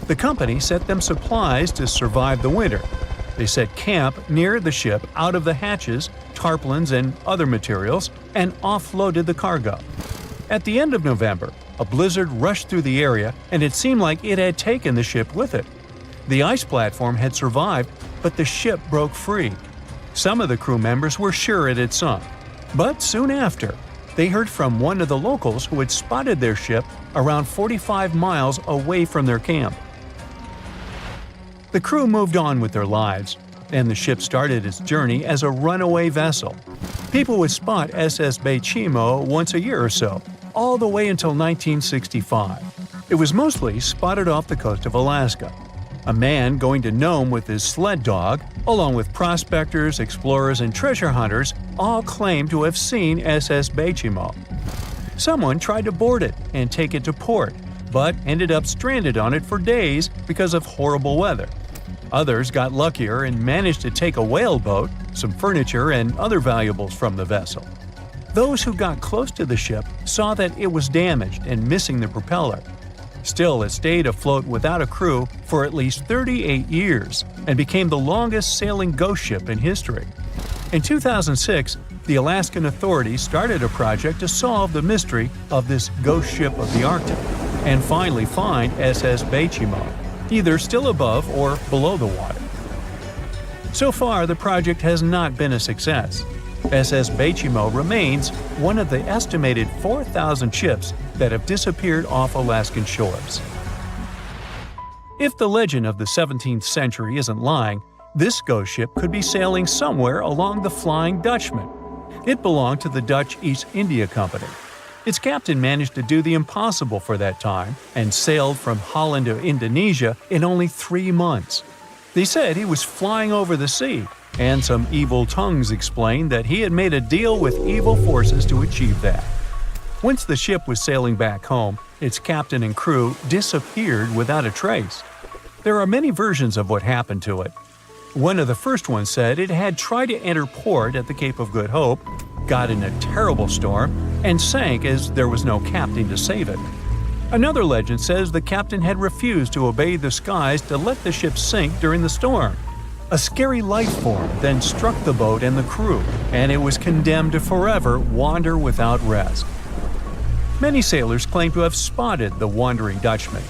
The company sent them supplies to survive the winter. They set camp near the ship out of the hatches, tarpaulins, and other materials, and offloaded the cargo. At the end of November, a blizzard rushed through the area, and it seemed like it had taken the ship with it. The ice platform had survived, but the ship broke free. Some of the crew members were sure it had sunk. But soon after, they heard from one of the locals who had spotted their ship around 45 miles away from their camp. The crew moved on with their lives, and the ship started its journey as a runaway vessel. People would spot SS Bay Chimo once a year or so, all the way until 1965. It was mostly spotted off the coast of Alaska. A man going to Nome with his sled dog, along with prospectors, explorers, and treasure hunters, all claimed to have seen SS Bay Chimo. Someone tried to board it and take it to port, but ended up stranded on it for days because of horrible weather. Others got luckier and managed to take a whaleboat, some furniture, and other valuables from the vessel. Those who got close to the ship saw that it was damaged and missing the propeller. Still, it stayed afloat without a crew for at least 38 years and became the longest sailing ghost ship in history. In 2006, the Alaskan authorities started a project to solve the mystery of this ghost ship of the Arctic and finally find SS Bay Chimo, either still above or below the water. So far, the project has not been a success. SS Bay Chimo remains one of the estimated 4,000 ships that have disappeared off Alaskan shores. If the legend of the 17th century isn't lying, this ghost ship could be sailing somewhere along the Flying Dutchman. It belonged to the Dutch East India Company. Its captain managed to do the impossible for that time and sailed from Holland to Indonesia in only 3 months. They said he was flying over the sea, and some evil tongues explained that he had made a deal with evil forces to achieve that. Once the ship was sailing back home, its captain and crew disappeared without a trace. There are many versions of what happened to it. One of the first ones said it had tried to enter port at the Cape of Good Hope, got in a terrible storm, and sank as there was no captain to save it. Another legend says the captain had refused to obey the skies to let the ship sink during the storm. A scary life form then struck the boat and the crew, and it was condemned to forever wander without rest. Many sailors claim to have spotted the Wandering Dutchman.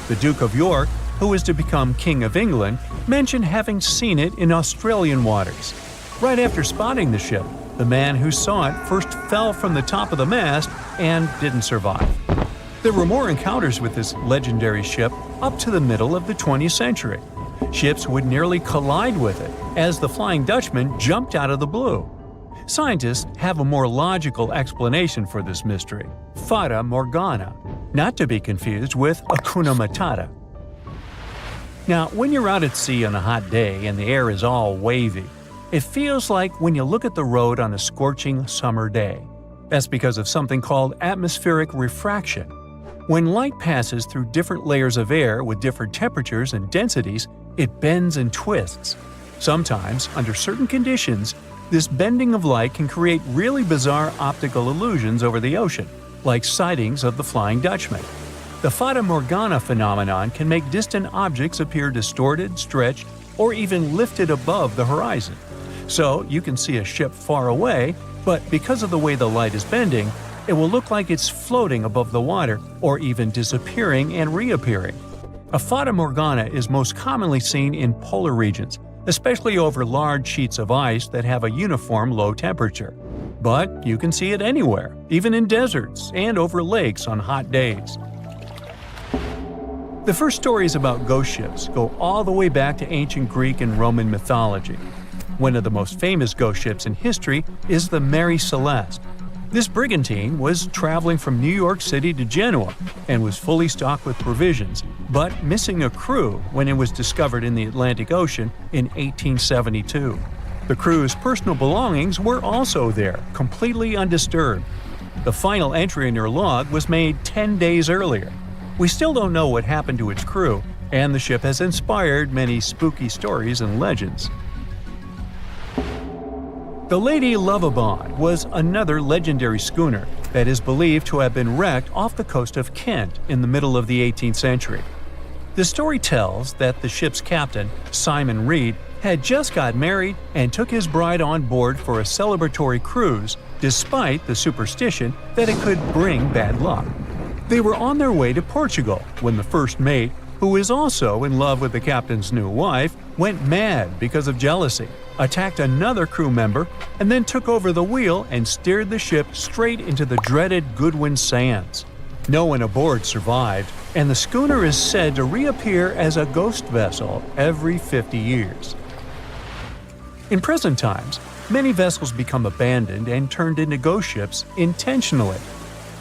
The Duke of York, who was to become King of England, mentioned having seen it in Australian waters. Right after spotting the ship, the man who saw it first fell from the top of the mast and didn't survive. There were more encounters with this legendary ship up to the middle of the 20th century. Ships would nearly collide with it as the Flying Dutchman jumped out of the blue. Scientists have a more logical explanation for this mystery: Fata Morgana, not to be confused with Hakuna Matata. Now, when you're out at sea on a hot day and the air is all wavy, it feels like when you look at the road on a scorching summer day. That's because of something called atmospheric refraction. When light passes through different layers of air with different temperatures and densities, it bends and twists. Sometimes, under certain conditions, This bending of light can create really bizarre optical illusions over the ocean, like sightings of the Flying Dutchman. The Fata Morgana phenomenon can make distant objects appear distorted, stretched, or even lifted above the horizon. So you can see a ship far away, but because of the way the light is bending, it will look like it's floating above the water or even disappearing and reappearing. A Fata Morgana is most commonly seen in polar regions, especially over large sheets of ice that have a uniform low temperature. But you can see it anywhere, even in deserts and over lakes on hot days. The first stories about ghost ships go all the way back to ancient Greek and Roman mythology. One of the most famous ghost ships in history is the Mary Celeste. This brigantine was traveling from New York City to Genoa and was fully stocked with provisions, but missing a crew when it was discovered in the Atlantic Ocean in 1872. The crew's personal belongings were also there, completely undisturbed. The final entry in her log was made 10 days earlier. We still don't know what happened to its crew, and the ship has inspired many spooky stories and legends. The Lady Lovibond was another legendary schooner that is believed to have been wrecked off the coast of Kent in the middle of the 18th century. The story tells that the ship's captain, Simon Reed, had just got married and took his bride on board for a celebratory cruise, despite the superstition that it could bring bad luck. They were on their way to Portugal when the first mate, who is also in love with the captain's new wife, went mad because of jealousy, attacked another crew member, and then took over the wheel and steered the ship straight into the dreaded Goodwin Sands. No one aboard survived, and the schooner is said to reappear as a ghost vessel every 50 years. In present times, many vessels become abandoned and turned into ghost ships intentionally.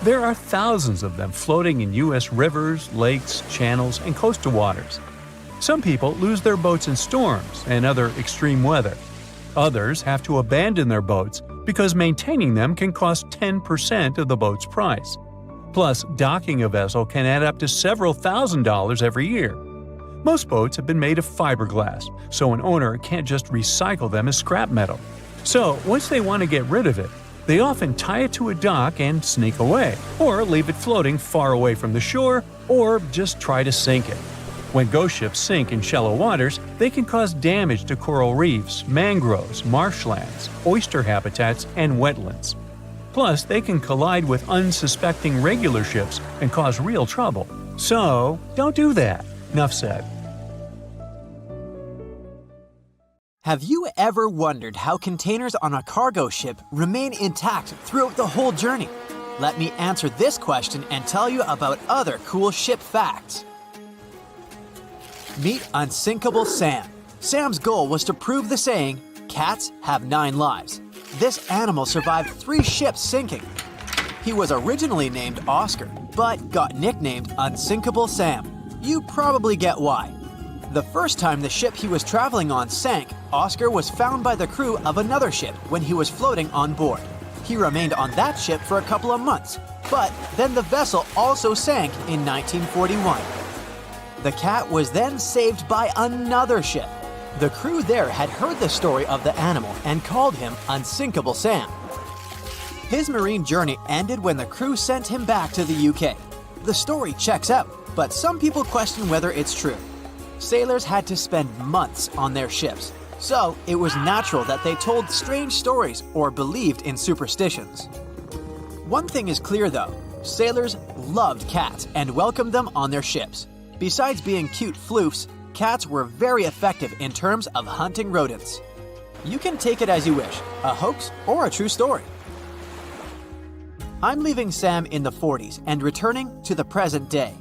There are thousands of them floating in U.S. rivers, lakes, channels, and coastal waters. Some people lose their boats in storms and other extreme weather. Others have to abandon their boats because maintaining them can cost 10% of the boat's price. Plus, docking a vessel can add up to several $1,000s every year. Most boats have been made of fiberglass, so an owner can't just recycle them as scrap metal. So, once they want to get rid of it, they often tie it to a dock and sneak away, or leave it floating far away from the shore, or just try to sink it. When ghost ships sink in shallow waters, they can cause damage to coral reefs, mangroves, marshlands, oyster habitats, and wetlands. Plus, they can collide with unsuspecting regular ships and cause real trouble. So, don't do that. Enough said. Have you ever wondered how containers on a cargo ship remain intact throughout the whole journey? Let me answer this question and tell you about other cool ship facts. Meet Unsinkable Sam. Sam's goal was to prove the saying, "Cats have 9 lives." This animal survived 3 ships sinking. He was originally named Oscar, but got nicknamed Unsinkable Sam. You probably get why. The first time the ship he was traveling on sank, Oscar was found by the crew of another ship when he was floating on board. He remained on that ship for a couple of months, but then the vessel also sank in 1941. The cat was then saved by another ship. The crew there had heard the story of the animal and called him Unsinkable Sam. His marine journey ended when the crew sent him back to the UK. The story checks out, but some people question whether it's true. Sailors had to spend months on their ships, so it was natural that they told strange stories or believed in superstitions. One thing is clear though, sailors loved cats and welcomed them on their ships. Besides being cute floofs, cats were very effective in terms of hunting rodents. You can take it as you wish, a hoax or a true story. I'm leaving Sam in the 40s and returning to the present day.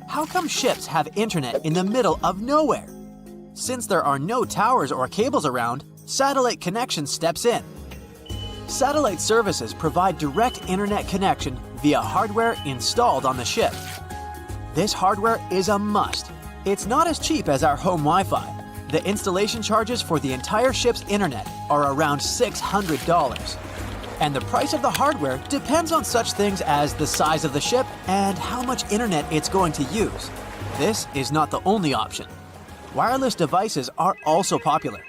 How come ships have internet in the middle of nowhere? Since there are no towers or cables around, satellite connection steps in. Satellite services provide direct internet connection via hardware installed on the ship. This hardware is a must. It's not as cheap as our home Wi-Fi. The installation charges for the entire ship's internet are around $600. And the price of the hardware depends on such things as the size of the ship and how much internet it's going to use. This is not the only option. Wireless devices are also popular.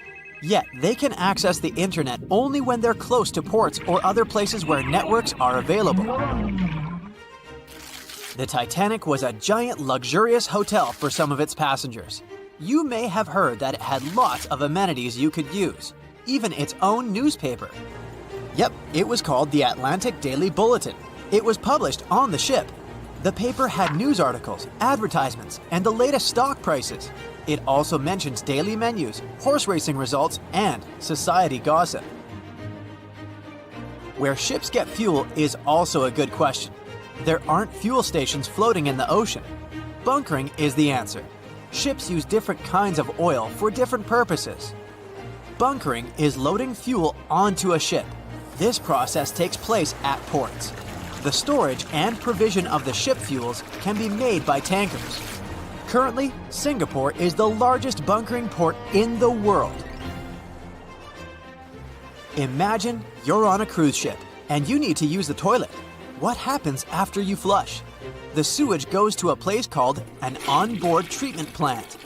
Yet they can access the internet only when they're close to ports or other places where networks are available. The Titanic was a giant luxurious hotel for some of its passengers. You may have heard that it had lots of amenities you could use, even its own newspaper. Yep, it was called the Atlantic Daily Bulletin. It was published on the ship. The paper had news articles, advertisements, and the latest stock prices. It also mentions daily menus, horse racing results, and society gossip. Where ships get fuel is also a good question. There aren't fuel stations floating in the ocean. Bunkering is the answer. Ships use different kinds of oil for different purposes. Bunkering is loading fuel onto a ship. This process takes place at ports. The storage and provision of the ship fuels can be made by tankers. Currently, Singapore is the largest bunkering port in the world. Imagine you're on a cruise ship and you need to use the toilet. What happens after you flush? The sewage goes to a place called an onboard treatment plant.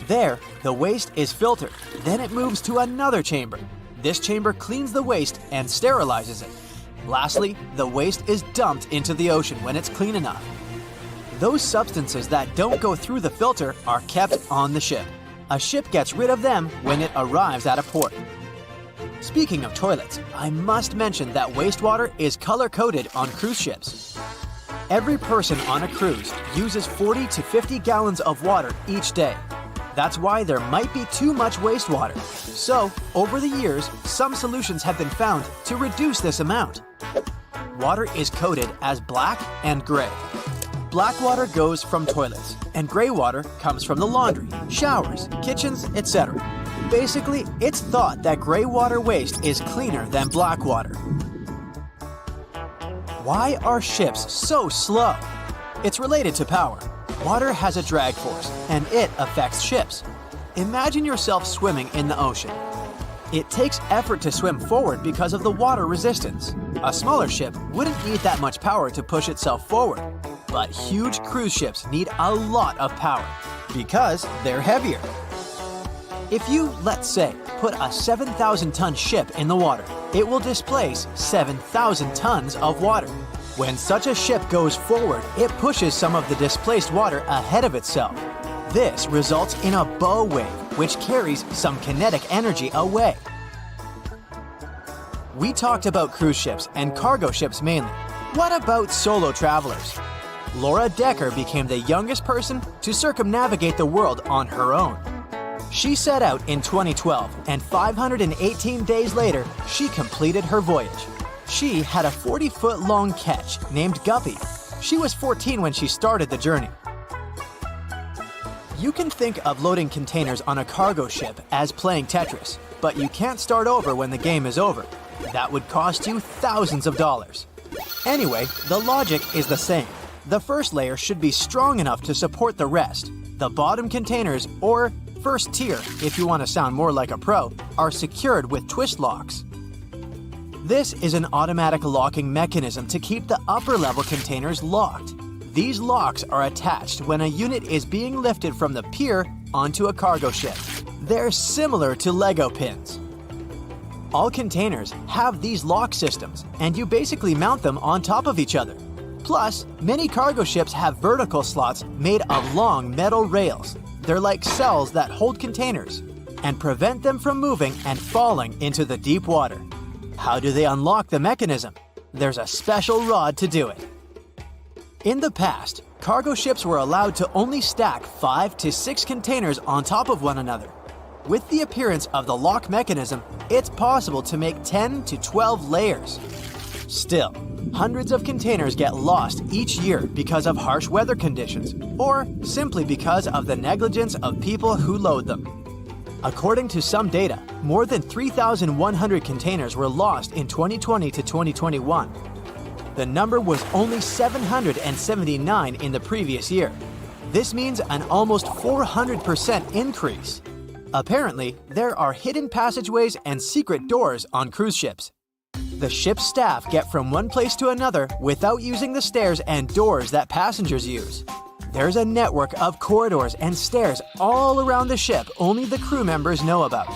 There, the waste is filtered. Then it moves to another chamber. This chamber cleans the waste and sterilizes it. Lastly, the waste is dumped into the ocean when it's clean enough. Those substances that don't go through the filter are kept on the ship. A ship gets rid of them when it arrives at a port. Speaking of toilets, I must mention that wastewater is color-coded on cruise ships. Every person on a cruise uses 40 to 50 gallons of water each day. That's why there might be too much wastewater. So, over the years, some solutions have been found to reduce this amount. Water is coded as black and gray. Black water goes from toilets, and gray water comes from the laundry, showers, kitchens, etc. Basically, it's thought that gray water waste is cleaner than black water. Why are ships so slow? It's related to power. Water has a drag force, and it affects ships. Imagine yourself swimming in the ocean. It takes effort to swim forward because of the water resistance. A smaller ship wouldn't need that much power to push itself forward. But huge cruise ships need a lot of power because they're heavier. If you, let's say, put a 7,000-ton ship in the water, it will displace 7,000 tons of water. When such a ship goes forward, it pushes some of the displaced water ahead of itself. This results in a bow wave, which carries some kinetic energy away. We talked about cruise ships and cargo ships mainly. What about solo travelers? Laura Decker became the youngest person to circumnavigate the world on her own. She set out in 2012, and 518 days later, she completed her voyage. She had a 40-foot-long ketch named Guppy. She was 14 when she started the journey. You can think of loading containers on a cargo ship as playing Tetris, but you can't start over when the game is over. That would cost you thousands of dollars. Anyway, the logic is the same. The first layer should be strong enough to support the rest. The bottom containers, or first tier, if you want to sound more like a pro, are secured with twist locks. This is an automatic locking mechanism to keep the upper level containers locked. These locks are attached when a unit is being lifted from the pier onto a cargo ship. They're similar to Lego pins. All containers have these lock systems, and you basically mount them on top of each other. Plus, many cargo ships have vertical slots made of long metal rails. They're like cells that hold containers and prevent them from moving and falling into the deep water. How do they unlock the mechanism? There's a special rod to do it. In the past, cargo ships were allowed to only stack 5 to 6 containers on top of one another. With the appearance of the lock mechanism, it's possible to make 10 to 12 layers. Still, hundreds of containers get lost each year because of harsh weather conditions, or simply because of the negligence of people who load them. According to some data, more than 3,100 containers were lost in 2020 to 2021. The number was only 779 in the previous year. This means an almost 400% increase. Apparently, there are hidden passageways and secret doors on cruise ships. The ship's staff get from one place to another without using the stairs and doors that passengers use. There's a network of corridors and stairs all around the ship only the crew members know about.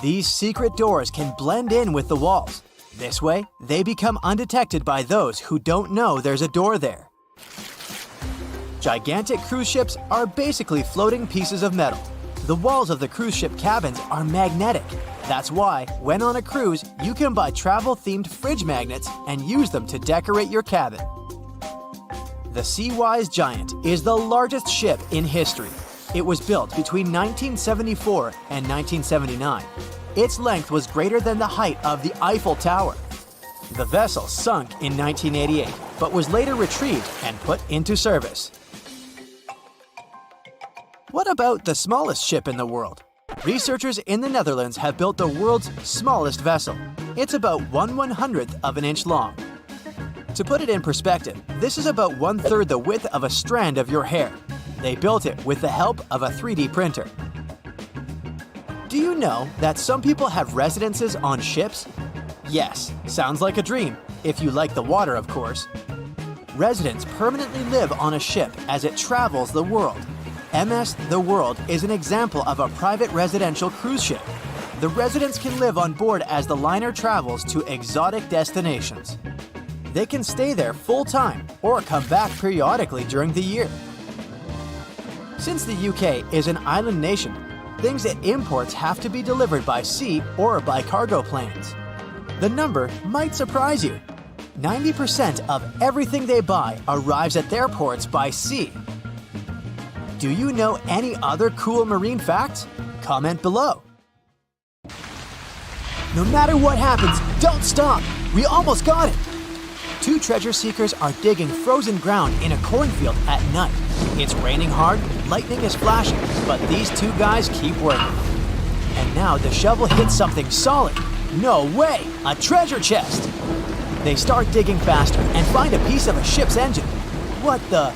These secret doors can blend in with the walls. This way, they become undetected by those who don't know there's a door there. Gigantic cruise ships are basically floating pieces of metal. The walls of the cruise ship cabins are magnetic. That's why, when on a cruise, you can buy travel-themed fridge magnets and use them to decorate your cabin. The Seawise Giant is the largest ship in history. It was built between 1974 and 1979. Its length was greater than the height of the Eiffel Tower. The vessel sunk in 1988, but was later retrieved and put into service. What about the smallest ship in the world? Researchers in the Netherlands have built the world's smallest vessel. It's about 1/100th of an inch long. To put it in perspective, this is about 1/3 the width of a strand of your hair. They built it with the help of a 3D printer. Do you know that some people have residences on ships? Yes, sounds like a dream, if you like the water, of course. Residents permanently live on a ship as it travels the world. MS The World is an example of a private residential cruise ship. The residents can live on board as the liner travels to exotic destinations. They can stay there full-time or come back periodically during the year. Since the UK is an island nation, things it imports have to be delivered by sea or by cargo planes. The number might surprise you. 90% of everything they buy arrives at their ports by sea. Do you know any other cool marine facts? Comment below. No matter what happens, don't stop! We almost got it! Two treasure seekers are digging frozen ground in a cornfield at night. It's raining hard, lightning is flashing, but these two guys keep working. And now the shovel hits something solid. No way! A treasure chest! They start digging faster and find a piece of a ship's engine. What the?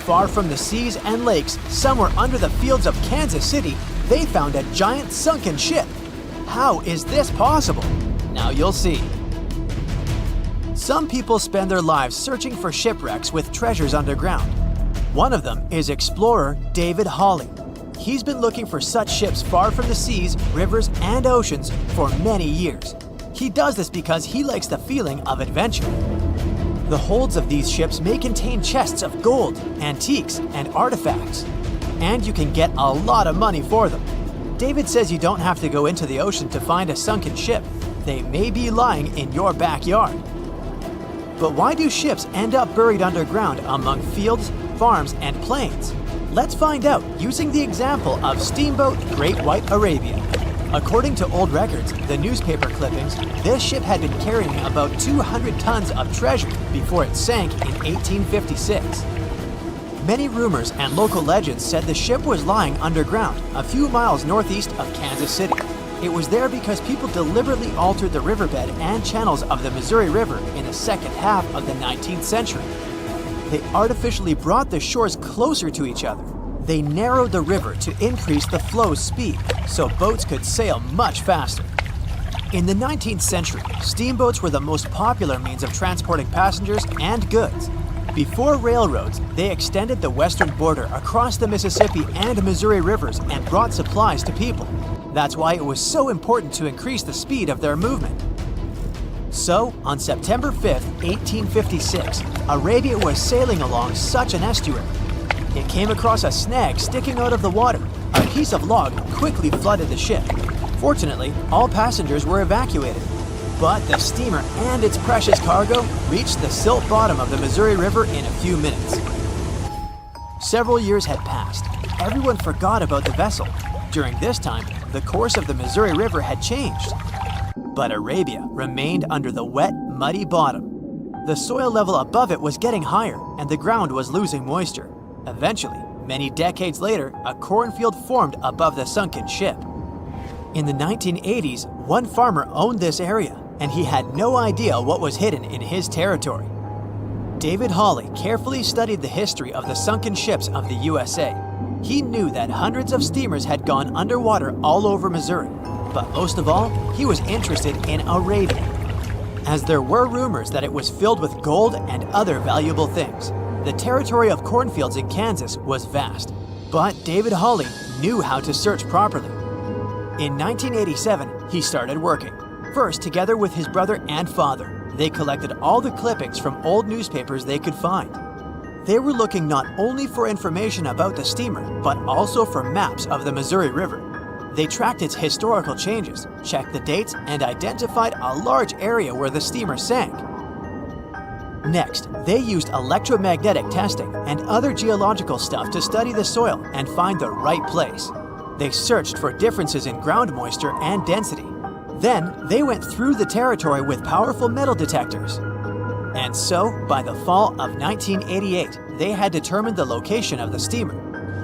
Far from the seas and lakes, somewhere under the fields of Kansas City, they found a giant sunken ship. How is this possible? Now you'll see. Some people spend their lives searching for shipwrecks with treasures underground. One of them is explorer David Hawley. He's been looking for such ships far from the seas, rivers, and oceans for many years. He does this because he likes the feeling of adventure. The holds of these ships may contain chests of gold, antiques, and artifacts. And you can get a lot of money for them. David says you don't have to go into the ocean to find a sunken ship. They may be lying in your backyard. But why do ships end up buried underground among fields, farms, and plains? Let's find out using the example of steamboat Great White Arabia. According to old records, the newspaper clippings, this ship had been carrying about 200 tons of treasure before it sank in 1856. Many rumors and local legends said the ship was lying underground, a few miles northeast of Kansas City. It was there because people deliberately altered the riverbed and channels of the Missouri River in the second half of the 19th century. They artificially brought the shores closer to each other. They narrowed the river to increase the flow's speed, so boats could sail much faster. In the 19th century, steamboats were the most popular means of transporting passengers and goods. Before railroads, they extended the western border across the Mississippi and Missouri rivers and brought supplies to people. That's why it was so important to increase the speed of their movement. So, on September 5, 1856, Arabia was sailing along such an estuary. It came across a snag sticking out of the water. A piece of log quickly flooded the ship. Fortunately, all passengers were evacuated. But the steamer and its precious cargo reached the silt bottom of the Missouri River in a few minutes. Several years had passed. Everyone forgot about the vessel. During this time, the course of the Missouri River had changed. But Arabia remained under the wet, muddy bottom. The soil level above it was getting higher, and the ground was losing moisture. Eventually, many decades later, a cornfield formed above the sunken ship. In the 1980s, one farmer owned this area, and he had no idea what was hidden in his territory. David Hawley carefully studied the history of the sunken ships of the USA. He knew that hundreds of steamers had gone underwater all over Missouri, but most of all, he was interested in Arabia, as there were rumors that it was filled with gold and other valuable things. The territory of cornfields in Kansas was vast, but David Hawley knew how to search properly. In 1987, He started working, first together with his brother and father. They collected all the clippings from old newspapers they could find. They were looking not only for information about the steamer, but also for maps of the Missouri River. They tracked its historical changes, checked the dates, and identified a large area where the steamer sank. Next, they used electromagnetic testing and other geological stuff to study the soil and find the right place. They searched for differences in ground moisture and density. Then, they went through the territory with powerful metal detectors. And so, by the fall of 1988, they had determined the location of the steamer.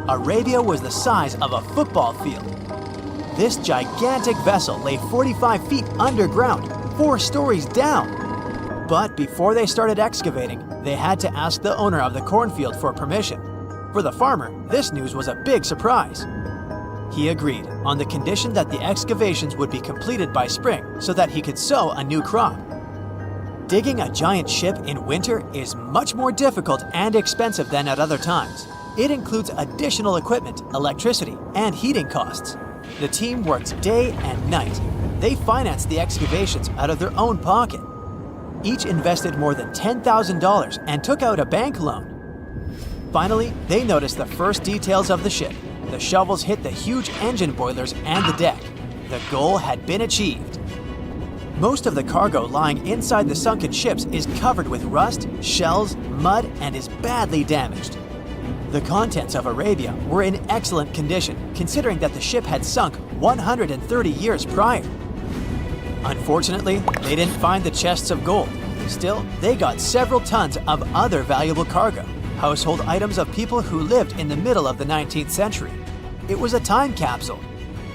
Arabia was the size of a football field. This gigantic vessel lay 45 feet underground, 4 stories down. But before they started excavating, they had to ask the owner of the cornfield for permission. For the farmer, this news was a big surprise. He agreed, on the condition that the excavations would be completed by spring so that he could sow a new crop. Digging a giant ship in winter is much more difficult and expensive than at other times. It includes additional equipment, electricity, and heating costs. The team worked day and night. They financed the excavations out of their own pocket. Each invested more than $10,000 and took out a bank loan. Finally, they noticed the first details of the ship. The shovels hit the huge engine boilers and the deck. The goal had been achieved. Most of the cargo lying inside the sunken ships is covered with rust, shells, mud, and is badly damaged. The contents of Arabia were in excellent condition, considering that the ship had sunk 130 years prior. Unfortunately, they didn't find the chests of gold. Still, they got several tons of other valuable cargo, household items of people who lived in the middle of the 19th century. It was a time capsule.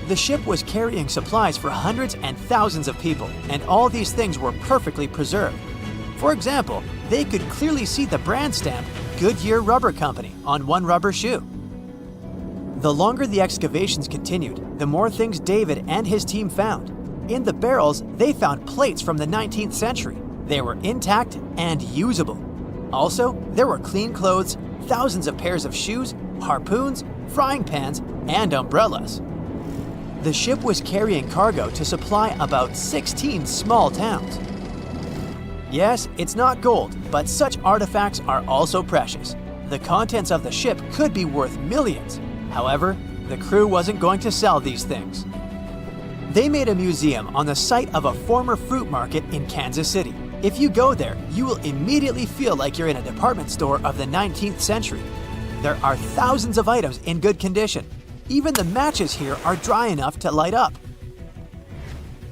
The ship was carrying supplies for hundreds and thousands of people, and all these things were perfectly preserved. For example, they could clearly see the brand stamp Goodyear Rubber Company on one rubber shoe. The longer the excavations continued, the more things David and his team found. In the barrels, they found plates from the 19th century. They were intact and usable. Also, there were clean clothes, thousands of pairs of shoes, harpoons, frying pans, and umbrellas. The ship was carrying cargo to supply about 16 small towns. Yes, it's not gold, but such artifacts are also precious. The contents of the ship could be worth millions. However, the crew wasn't going to sell these things. They made a museum on the site of a former fruit market in Kansas City. If you go there, you will immediately feel like you're in a department store of the 19th century. There are thousands of items in good condition. Even the matches here are dry enough to light up.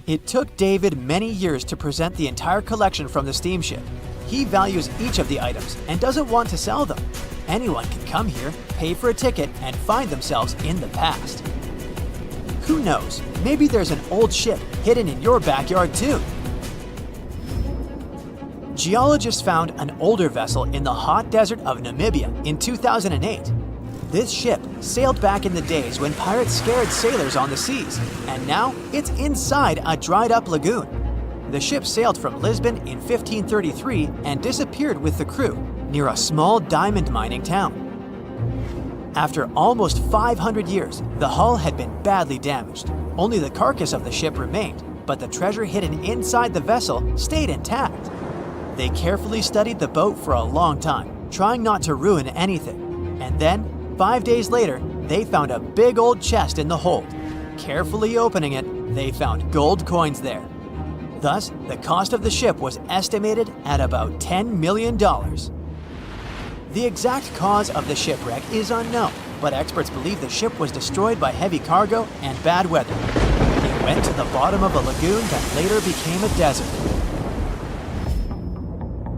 It took David many years to present the entire collection from the steamship. He values each of the items and doesn't want to sell them. Anyone can come here, pay for a ticket, and find themselves in the past. Who knows, maybe there's an old ship hidden in your backyard too. Geologists found an older vessel in the hot desert of Namibia in 2008. This ship sailed back in the days when pirates scared sailors on the seas, and now it's inside a dried-up lagoon. The ship sailed from Lisbon in 1533 and disappeared with the crew near a small diamond mining town. After almost 500 years, the hull had been badly damaged. Only the carcass of the ship remained, but the treasure hidden inside the vessel stayed intact. They carefully studied the boat for a long time, trying not to ruin anything. And then, 5 days later, they found a big old chest in the hold. Carefully opening it, they found gold coins there. Thus, the cost of the ship was estimated at about $10 million. The exact cause of the shipwreck is unknown, but experts believe the ship was destroyed by heavy cargo and bad weather. It went to the bottom of a lagoon that later became a desert.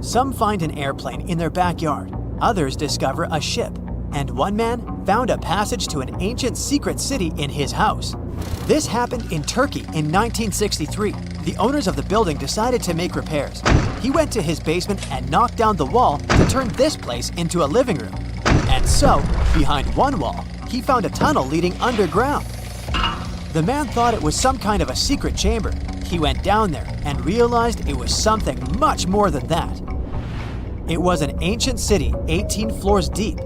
Some find an airplane in their backyard, others discover a ship, and one man found a passage to an ancient secret city in his house. This happened in Turkey in 1963. The owners of the building decided to make repairs. He went to his basement and knocked down the wall to turn this place into a living room. And so, behind one wall, he found a tunnel leading underground. The man thought it was some kind of a secret chamber. He went down there and realized it was something much more than that. It was an ancient city 18 floors deep.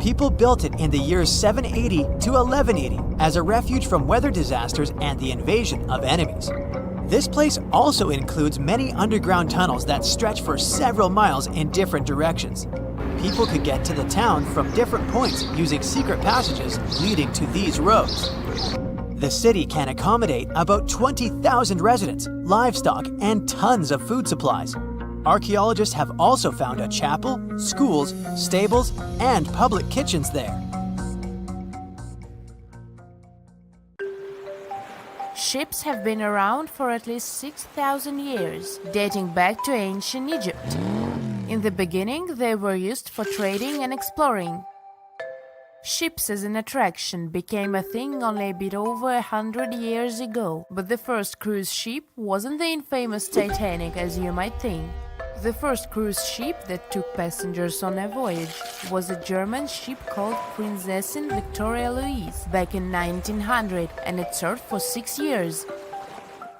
People built it in the years 780 to 1180 as a refuge from weather disasters and the invasion of enemies. This place also includes many underground tunnels that stretch for several miles in different directions. People could get to the town from different points using secret passages leading to these roads. The city can accommodate about 20,000 residents, livestock, and tons of food supplies. Archaeologists have also found a chapel, schools, stables, and public kitchens there. Ships have been around for at least 6,000 years, dating back to ancient Egypt. In the beginning, they were used for trading and exploring. Ships as an attraction became a thing only a bit over 100 years ago, but the first cruise ship wasn't the infamous Titanic as you might think. The first cruise ship that took passengers on a voyage was a German ship called Prinzessin Victoria Louise back in 1900, and it served for 6 years.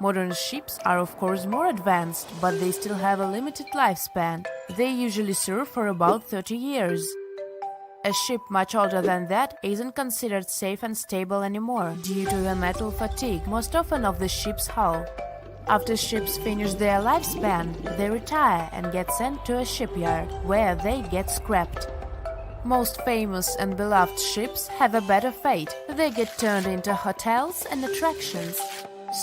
Modern ships are of course more advanced, but they still have a limited lifespan. They usually serve for about 30 years. A ship much older than that isn't considered safe and stable anymore due to the metal fatigue, most often of the ship's hull. After ships finish their lifespan, they retire and get sent to a shipyard, where they get scrapped. Most famous and beloved ships have a better fate. They get turned into hotels and attractions.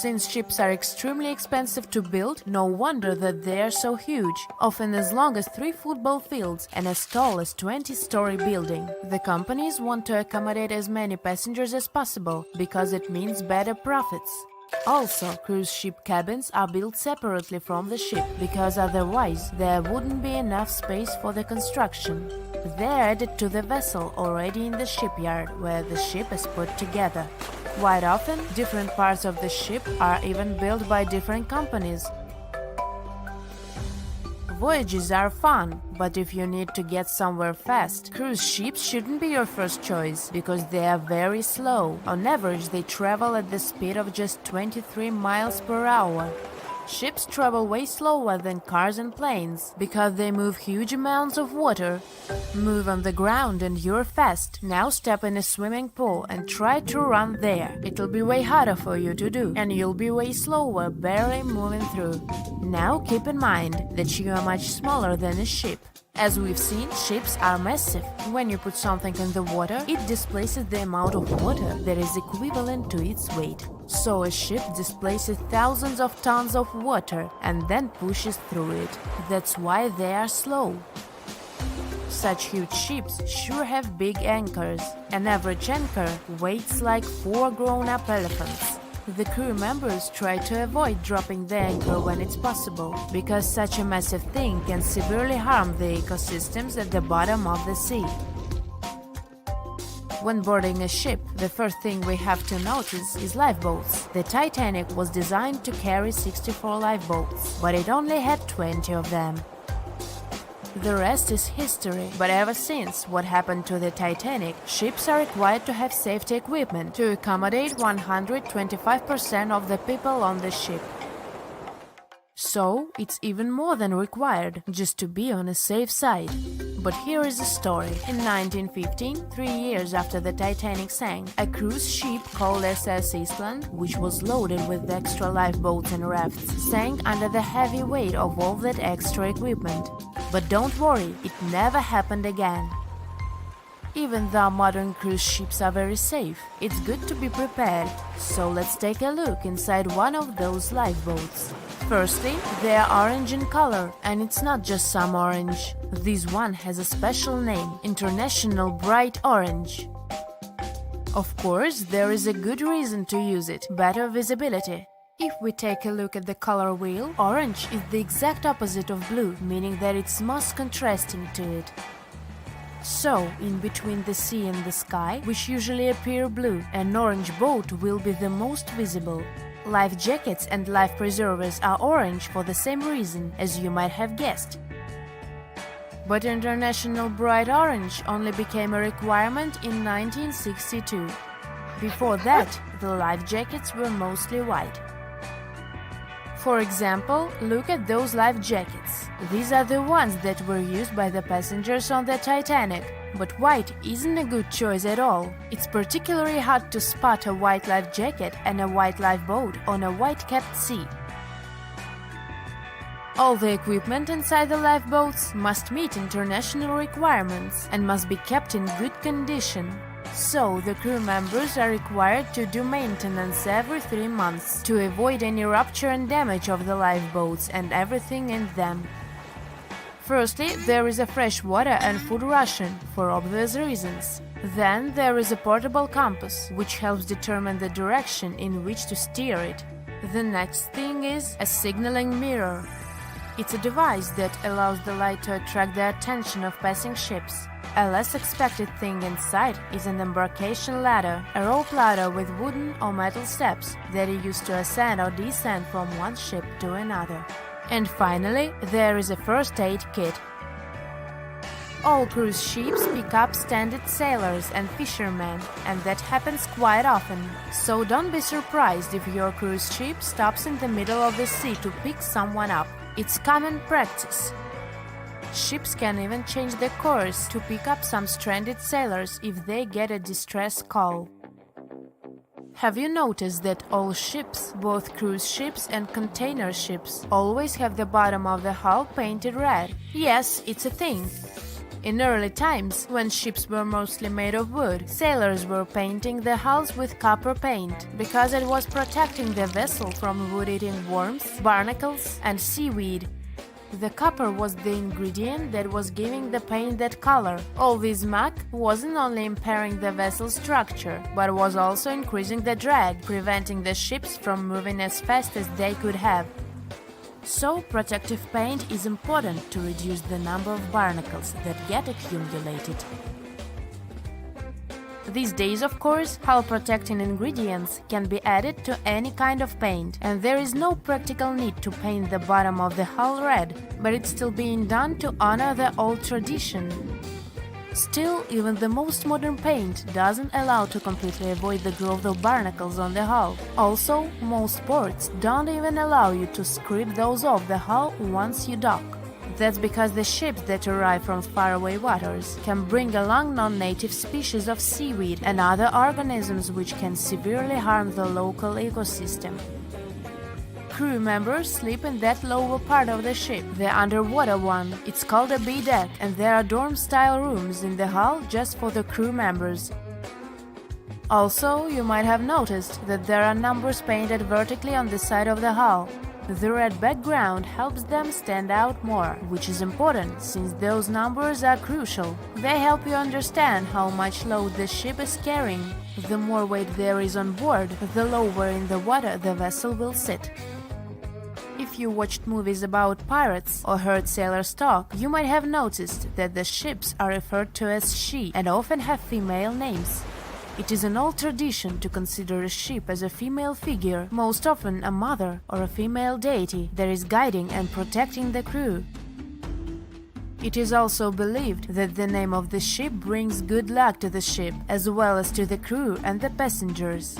Since ships are extremely expensive to build, no wonder that they are so huge, often as long as 3 football fields and as tall as 20-story building. The companies want to accommodate as many passengers as possible, because it means better profits. Also, cruise ship cabins are built separately from the ship, because otherwise there wouldn't be enough space for the construction. They're added to the vessel already in the shipyard, where the ship is put together. Quite often, different parts of the ship are even built by different companies. Voyages are fun, but if you need to get somewhere fast, cruise ships shouldn't be your first choice, because they are very slow. On average, they travel at the speed of just 23 miles per hour. Ships travel way slower than cars and planes, because they move huge amounts of water. Move on the ground and you're fast. Now step in a swimming pool and try to run there. It'll be way harder for you to do, and you'll be way slower, barely moving through. Now keep in mind that you are much smaller than a ship. As we've seen, ships are massive. When you put something in the water, it displaces the amount of water that is equivalent to its weight. So a ship displaces thousands of tons of water and then pushes through it. That's why they are slow. Such huge ships sure have big anchors. An average anchor weighs like 4 grown-up elephants. The crew members try to avoid dropping the anchor when it's possible, because such a massive thing can severely harm the ecosystems at the bottom of the sea. When boarding a ship, the first thing we have to notice is lifeboats. The Titanic was designed to carry 64 lifeboats, but it only had 20 of them. The rest is history, but ever since what happened to the Titanic, ships are required to have safety equipment to accommodate 125% of the people on the ship. So, it's even more than required, just to be on a safe side. But here is the story. In 1915, 3 years after the Titanic sank, a cruise ship called SS Eastland, which was loaded with extra lifeboats and rafts, sank under the heavy weight of all that extra equipment. But don't worry, it never happened again. Even though modern cruise ships are very safe, it's good to be prepared. So let's take a look inside one of those lifeboats. Firstly, they are orange in color, and it's not just some orange. This one has a special name, International Bright Orange. Of course, there is a good reason to use it, better visibility. If we take a look at the color wheel, orange is the exact opposite of blue, meaning that it's most contrasting to it. So, in between the sea and the sky, which usually appear blue, an orange boat will be the most visible. Life jackets and life preservers are orange for the same reason, as you might have guessed. But International Bright Orange only became a requirement in 1962. Before that, the life jackets were mostly white. For example, look at those life jackets. These are the ones that were used by the passengers on the Titanic. But white isn't a good choice at all. It's particularly hard to spot a white life jacket and a white lifeboat on a white-capped sea. All the equipment inside the lifeboats must meet international requirements and must be kept in good condition. So, the crew members are required to do maintenance every 3 months to avoid any rupture and damage of the lifeboats and everything in them. Firstly, there is a fresh water and food ration, for obvious reasons. Then there is a portable compass, which helps determine the direction in which to steer it. The next thing is a signaling mirror. It's a device that allows the light to attract the attention of passing ships. A less expected thing inside is an embarkation ladder, a rope ladder with wooden or metal steps that are used to ascend or descend from one ship to another. And finally, there is a first aid kit. All cruise ships pick up stranded sailors and fishermen, and that happens quite often. So don't be surprised if your cruise ship stops in the middle of the sea to pick someone up. It's common practice. Ships can even change their course to pick up some stranded sailors if they get a distress call. Have you noticed that all ships, both cruise ships and container ships, always have the bottom of the hull painted red? Yes, it's a thing. In early times, when ships were mostly made of wood, sailors were painting the hulls with copper paint, because it was protecting the vessel from wood-eating worms, barnacles, and seaweed. The copper was the ingredient that was giving the paint that color. All this muck wasn't only impairing the vessel's structure, but was also increasing the drag, preventing the ships from moving as fast as they could have. So, protective paint is important to reduce the number of barnacles that get accumulated. These days, of course, hull-protecting ingredients can be added to any kind of paint, and there is no practical need to paint the bottom of the hull red, but it's still being done to honor the old tradition. Still, even the most modern paint doesn't allow to completely avoid the growth of barnacles on the hull. Also, most ports don't even allow you to scrape those off the hull once you dock. That's because the ships that arrive from faraway waters can bring along non-native species of seaweed and other organisms which can severely harm the local ecosystem. Crew members sleep in that lower part of the ship, the underwater one. It's called a B-deck, and there are dorm-style rooms in the hull just for the crew members. Also, you might have noticed that there are numbers painted vertically on the side of the hull. The red background helps them stand out more, which is important since those numbers are crucial. They help you understand how much load the ship is carrying. The more weight there is on board, the lower in the water the vessel will sit. If you watched movies about pirates or heard sailors talk, you might have noticed that the ships are referred to as she and often have female names. It is an old tradition to consider a ship as a female figure, most often a mother or a female deity that is guiding and protecting the crew. It is also believed that the name of the ship brings good luck to the ship, as well as to the crew and the passengers.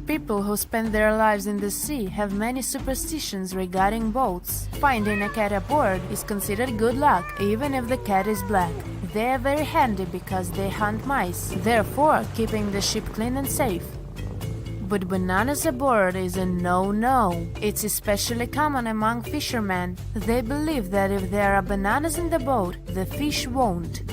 People who spend their lives in the sea have many superstitions regarding boats. Finding a cat aboard is considered good luck, even if the cat is black. They are very handy because they hunt mice, therefore keeping the ship clean and safe. But bananas aboard is a no-no. It's especially common among fishermen. They believe that if there are bananas in the boat, the fish won't.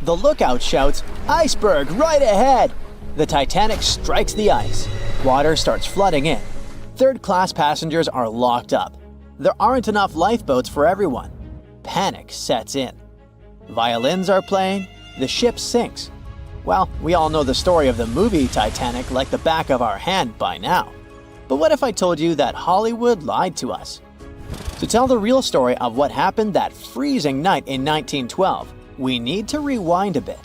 The lookout shouts, "Iceberg right ahead!" The Titanic strikes the ice. Water starts flooding in. Third-class passengers are locked up. There aren't enough lifeboats for everyone. Panic sets in. Violins are playing. The ship sinks. Well, we all know the story of the movie Titanic like the back of our hand by now. But what if I told you that Hollywood lied to us? To tell the real story of what happened that freezing night in 1912, we need to rewind a bit.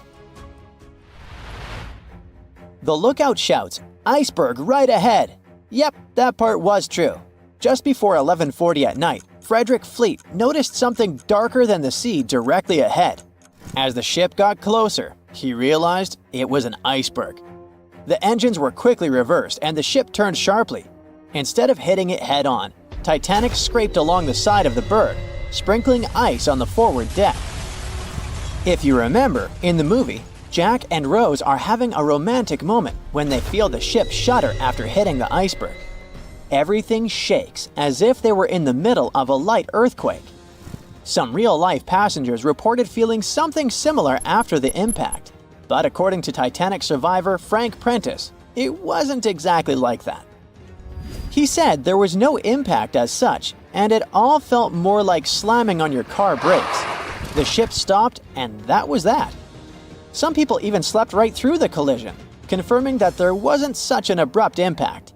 The lookout shouts, "Iceberg right ahead!" Yep, that part was true. Just before 11:40 at night, Frederick Fleet noticed something darker than the sea directly ahead. As the ship got closer, He realized it was an iceberg. The engines were quickly reversed and the ship turned sharply. Instead of hitting it head-on, Titanic scraped along the side of the berg, sprinkling ice on the forward deck. If you remember, in the movie, Jack and Rose are having a romantic moment when they feel the ship shudder after hitting the iceberg. Everything shakes as if they were in the middle of a light earthquake. Some real-life passengers reported feeling something similar after the impact, but according to Titanic survivor Frank Prentice, it wasn't exactly like that. He said there was no impact as such, and it all felt more like slamming on your car brakes. The ship stopped, and that was that. Some people even slept right through the collision, confirming that there wasn't such an abrupt impact.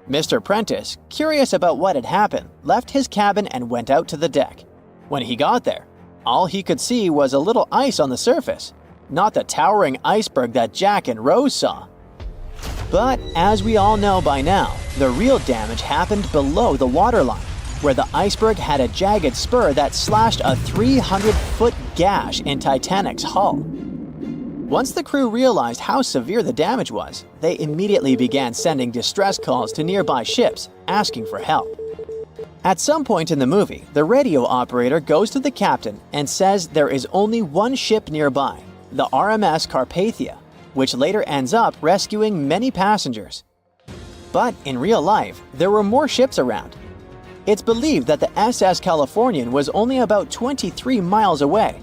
Mr. Prentice, curious about what had happened, left his cabin and went out to the deck. When he got there, all he could see was a little ice on the surface, not the towering iceberg that Jack and Rose saw. But as we all know by now, the real damage happened below the waterline, where the iceberg had a jagged spur that slashed a 300-foot gash in Titanic's hull. Once the crew realized how severe the damage was, they immediately began sending distress calls to nearby ships, asking for help. At some point in the movie, the radio operator goes to the captain and says there is only one ship nearby, the RMS Carpathia, which later ends up rescuing many passengers. But in real life, there were more ships around. It's believed that the SS Californian was only about 23 miles away.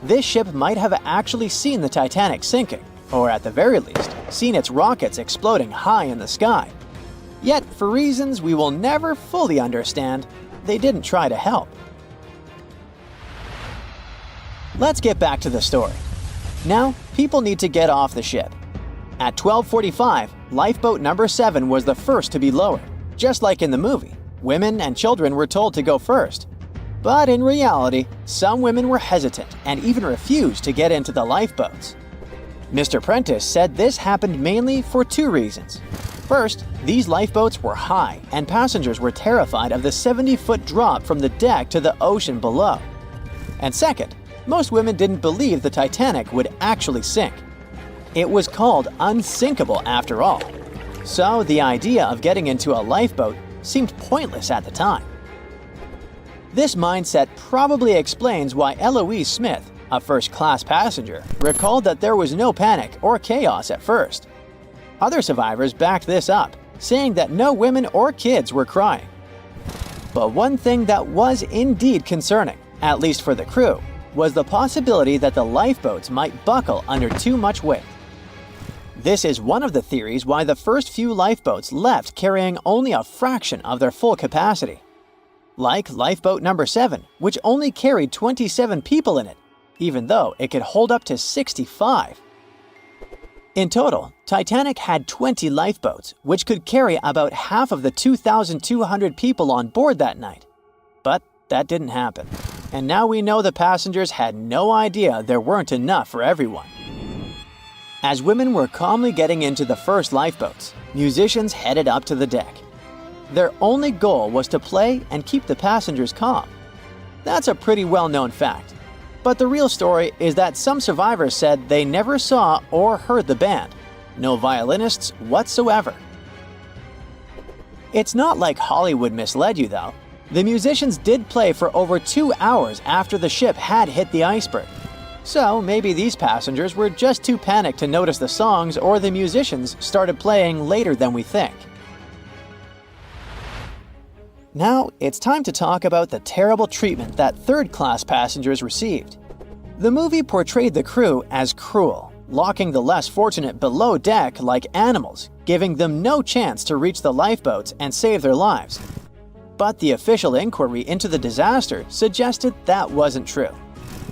This ship might have actually seen the Titanic sinking, or at the very least, seen its rockets exploding high in the sky. Yet, for reasons we will never fully understand, they didn't try to help. Let's get back to the story. Now, people need to get off the ship. At 12:45, lifeboat number 7 was the first to be lowered. Just like in the movie, women and children were told to go first. But in reality, some women were hesitant and even refused to get into the lifeboats. Mr. Prentice said this happened mainly for two reasons. First, these lifeboats were high and passengers were terrified of the 70-foot drop from the deck to the ocean below. And second, most women didn't believe the Titanic would actually sink. It was called unsinkable after all. So the idea of getting into a lifeboat seemed pointless at the time. This mindset probably explains why Eloise Smith, a first-class passenger, recalled that there was no panic or chaos at first. Other survivors backed this up, saying that no women or kids were crying. But one thing that was indeed concerning, at least for the crew, was the possibility that the lifeboats might buckle under too much weight. This is one of the theories why the first few lifeboats left carrying only a fraction of their full capacity. Like lifeboat number 7, which only carried 27 people in it, even though it could hold up to 65. In total, Titanic had 20 lifeboats, which could carry about half of the 2,200 people on board that night. But that didn't happen. And now we know the passengers had no idea there weren't enough for everyone. As women were calmly getting into the first lifeboats, musicians headed up to the deck. Their only goal was to play and keep the passengers calm. That's a pretty well-known fact. But the real story is that some survivors said they never saw or heard the band. No violinists whatsoever. It's not like Hollywood misled you though. The musicians did play for over 2 hours after the ship had hit the iceberg. So maybe these passengers were just too panicked to notice the songs, or the musicians started playing later than we think. Now, it's time to talk about the terrible treatment that third-class passengers received. The movie portrayed the crew as cruel, locking the less fortunate below deck like animals, giving them no chance to reach the lifeboats and save their lives. But the official inquiry into the disaster suggested that wasn't true.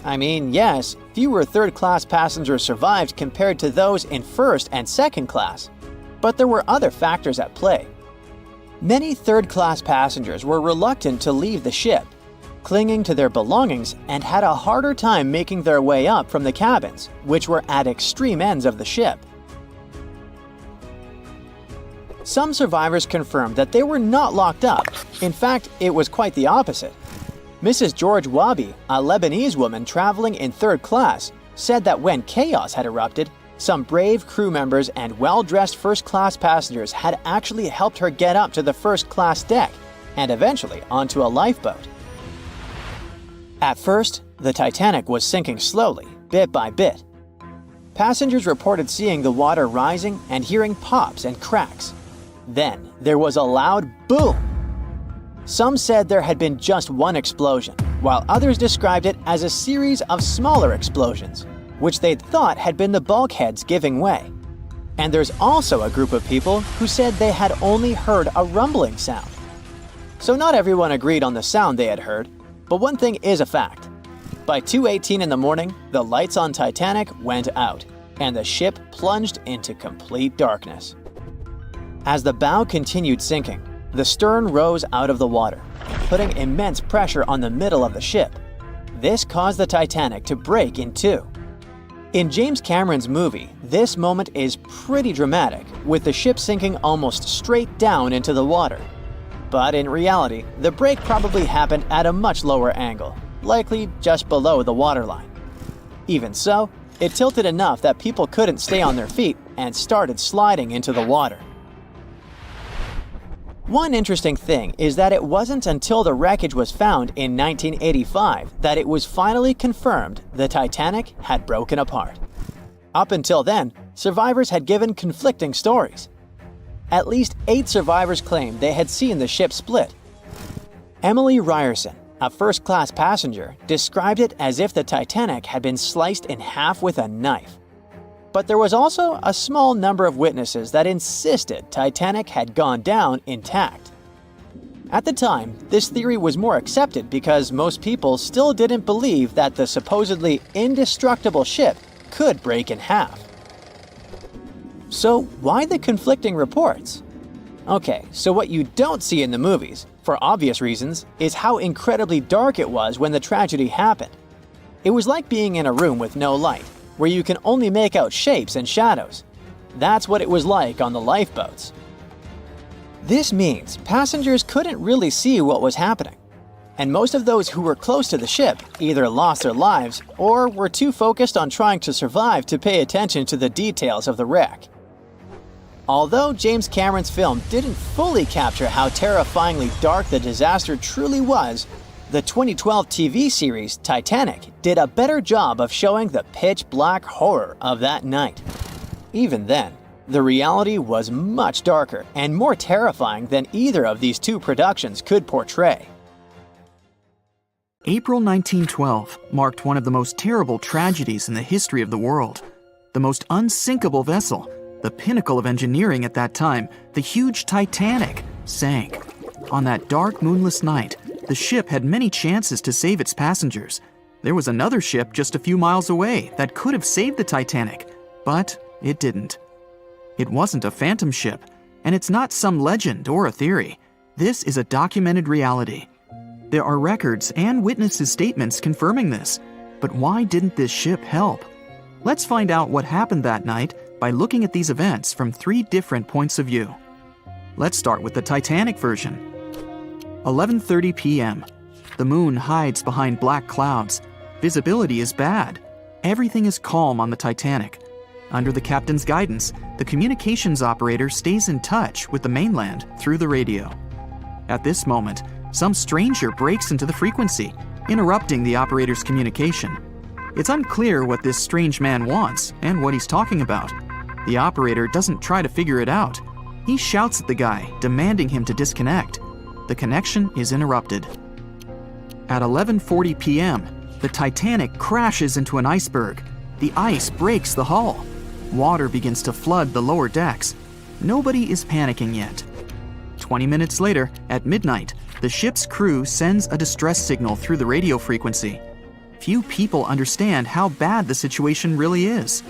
I mean, yes, fewer third-class passengers survived compared to those in first and second class, but there were other factors at play. Many third-class passengers were reluctant to leave the ship, clinging to their belongings, and had a harder time making their way up from the cabins, which were at extreme ends of the ship. Some survivors confirmed that they were not locked up. In fact, it was quite the opposite. Mrs. George Wabi, a Lebanese woman traveling in third class, said that when chaos had erupted, some brave crew members and well-dressed first-class passengers had actually helped her get up to the first-class deck and eventually onto a lifeboat. At first, the Titanic was sinking slowly, bit by bit. Passengers reported seeing the water rising and hearing pops and cracks. Then, there was a loud boom. Some said there had been just one explosion, while others described it as a series of smaller explosions, which they'd thought had been the bulkheads giving way. And there's also a group of people who said they had only heard a rumbling sound. So not everyone agreed on the sound they had heard, but one thing is a fact. By 2:18 in the morning, the lights on Titanic went out, and the ship plunged into complete darkness. As the bow continued sinking, the stern rose out of the water, putting immense pressure on the middle of the ship. This caused the Titanic to break in two. In James Cameron's movie, this moment is pretty dramatic, with the ship sinking almost straight down into the water. But in reality, the break probably happened at a much lower angle, likely just below the waterline. Even so, it tilted enough that people couldn't stay on their feet and started sliding into the water. One interesting thing is that it wasn't until the wreckage was found in 1985 that it was finally confirmed the Titanic had broken apart. Up until then, survivors had given conflicting stories. At least 8 survivors claimed they had seen the ship split. Emily Ryerson, a first-class passenger, described it as if the Titanic had been sliced in half with a knife. But there was also a small number of witnesses that insisted Titanic had gone down intact. At the time, this theory was more accepted because most people still didn't believe that the supposedly indestructible ship could break in half. So why the conflicting reports? Okay, so what you don't see in the movies, for obvious reasons, is how incredibly dark it was when the tragedy happened. It was like being in a room with no light, where you can only make out shapes and shadows. That's what it was like on the lifeboats. This means passengers couldn't really see what was happening, and most of those who were close to the ship either lost their lives or were too focused on trying to survive to pay attention to the details of the wreck. Although James Cameron's film didn't fully capture how terrifyingly dark the disaster truly was, the 2012 TV series Titanic did a better job of showing the pitch-black horror of that night. Even then, the reality was much darker and more terrifying than either of these two productions could portray. April 1912 marked one of the most terrible tragedies in the history of the world. The most unsinkable vessel, the pinnacle of engineering at that time, the huge Titanic, sank. On that dark, moonless night, the ship had many chances to save its passengers. There was another ship just a few miles away that could have saved the Titanic, but it didn't. It wasn't a phantom ship, and it's not some legend or a theory. This is a documented reality. There are records and witnesses' statements confirming this. But why didn't this ship help? Let's find out what happened that night by looking at these events from 3 different points of view. Let's start with the Titanic version. 11:30 p.m. The moon hides behind black clouds. Visibility is bad. Everything is calm on the Titanic. Under the captain's guidance, the communications operator stays in touch with the mainland through the radio. At this moment, some stranger breaks into the frequency, interrupting the operator's communication. It's unclear what this strange man wants and what he's talking about. The operator doesn't try to figure it out. He shouts at the guy, demanding him to disconnect. The connection is interrupted. At 11:40 p.m., the Titanic crashes into an iceberg. The ice breaks the hull. Water begins to flood the lower decks. Nobody is panicking yet. 20 minutes later, at midnight, the ship's crew sends a distress signal through the radio frequency. Few people understand how bad the situation really is.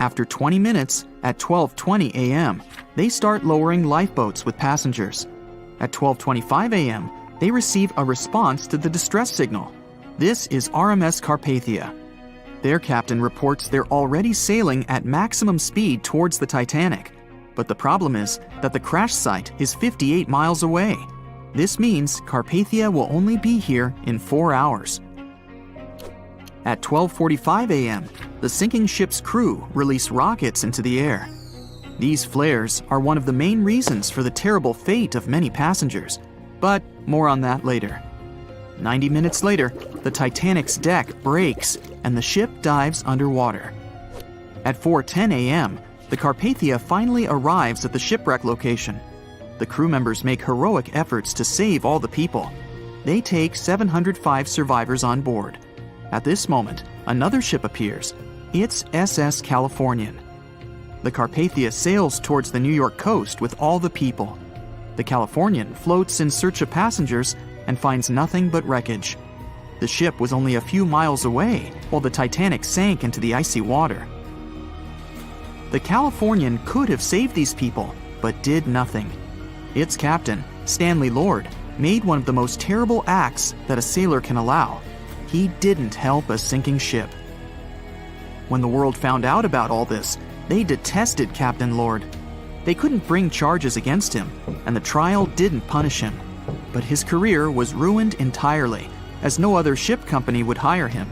After 20 minutes, at 12:20 a.m., they start lowering lifeboats with passengers. At 12:25 a.m., they receive a response to the distress signal. This is RMS Carpathia. Their captain reports they're already sailing at maximum speed towards the Titanic. But the problem is that the crash site is 58 miles away. This means Carpathia will only be here in 4 hours. At 12:45 a.m., the sinking ship's crew release rockets into the air. These flares are one of the main reasons for the terrible fate of many passengers, but more on that later. 90 minutes later, the Titanic's deck breaks and the ship dives underwater. At 4:10 a.m., the Carpathia finally arrives at the shipwreck location. The crew members make heroic efforts to save all the people. They take 705 survivors on board. At this moment, another ship appears. It's SS Californian. The Carpathia sails towards the New York coast with all the people. The Californian floats in search of passengers and finds nothing but wreckage. The ship was only a few miles away while the Titanic sank into the icy water. The Californian could have saved these people, but did nothing. Its captain, Stanley Lord, made one of the most terrible acts that a sailor can allow. He didn't help a sinking ship. When the world found out about all this, they detested Captain Lord. They couldn't bring charges against him, and the trial didn't punish him. But his career was ruined entirely, as no other ship company would hire him.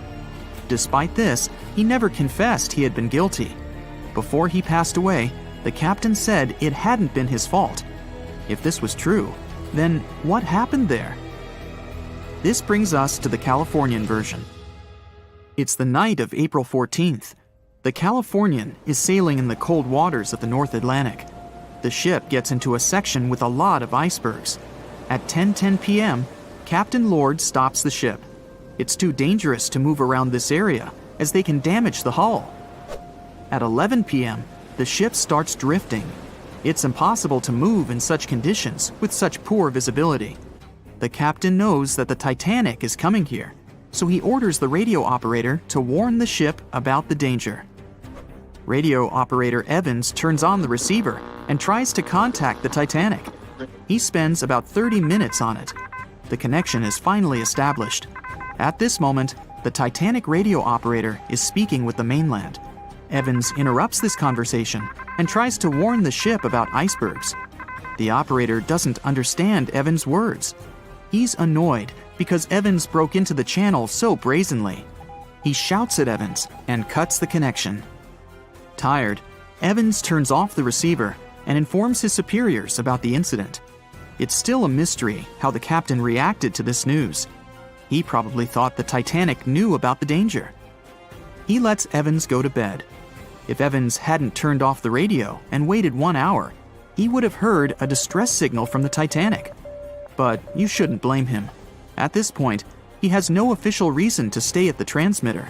Despite this, he never confessed he had been guilty. Before he passed away, the captain said it hadn't been his fault. If this was true, then what happened there? This brings us to the Californian version. It's the night of April 14th. The Californian is sailing in the cold waters of the North Atlantic. The ship gets into a section with a lot of icebergs. At 10:10 p.m., Captain Lord stops the ship. It's too dangerous to move around this area, as they can damage the hull. At 11 p.m., the ship starts drifting. It's impossible to move in such conditions with such poor visibility. The captain knows that the Titanic is coming here, so he orders the radio operator to warn the ship about the danger. Radio operator Evans turns on the receiver and tries to contact the Titanic. He spends about 30 minutes on it. The connection is finally established. At this moment, the Titanic radio operator is speaking with the mainland. Evans interrupts this conversation and tries to warn the ship about icebergs. The operator doesn't understand Evans' words. He's annoyed because Evans broke into the channel so brazenly. He shouts at Evans and cuts the connection. Tired, Evans turns off the receiver and informs his superiors about the incident. It's still a mystery how the captain reacted to this news. He probably thought the Titanic knew about the danger. He lets Evans go to bed. If Evans hadn't turned off the radio and waited 1 hour, he would have heard a distress signal from the Titanic. But you shouldn't blame him. At this point, he has no official reason to stay at the transmitter.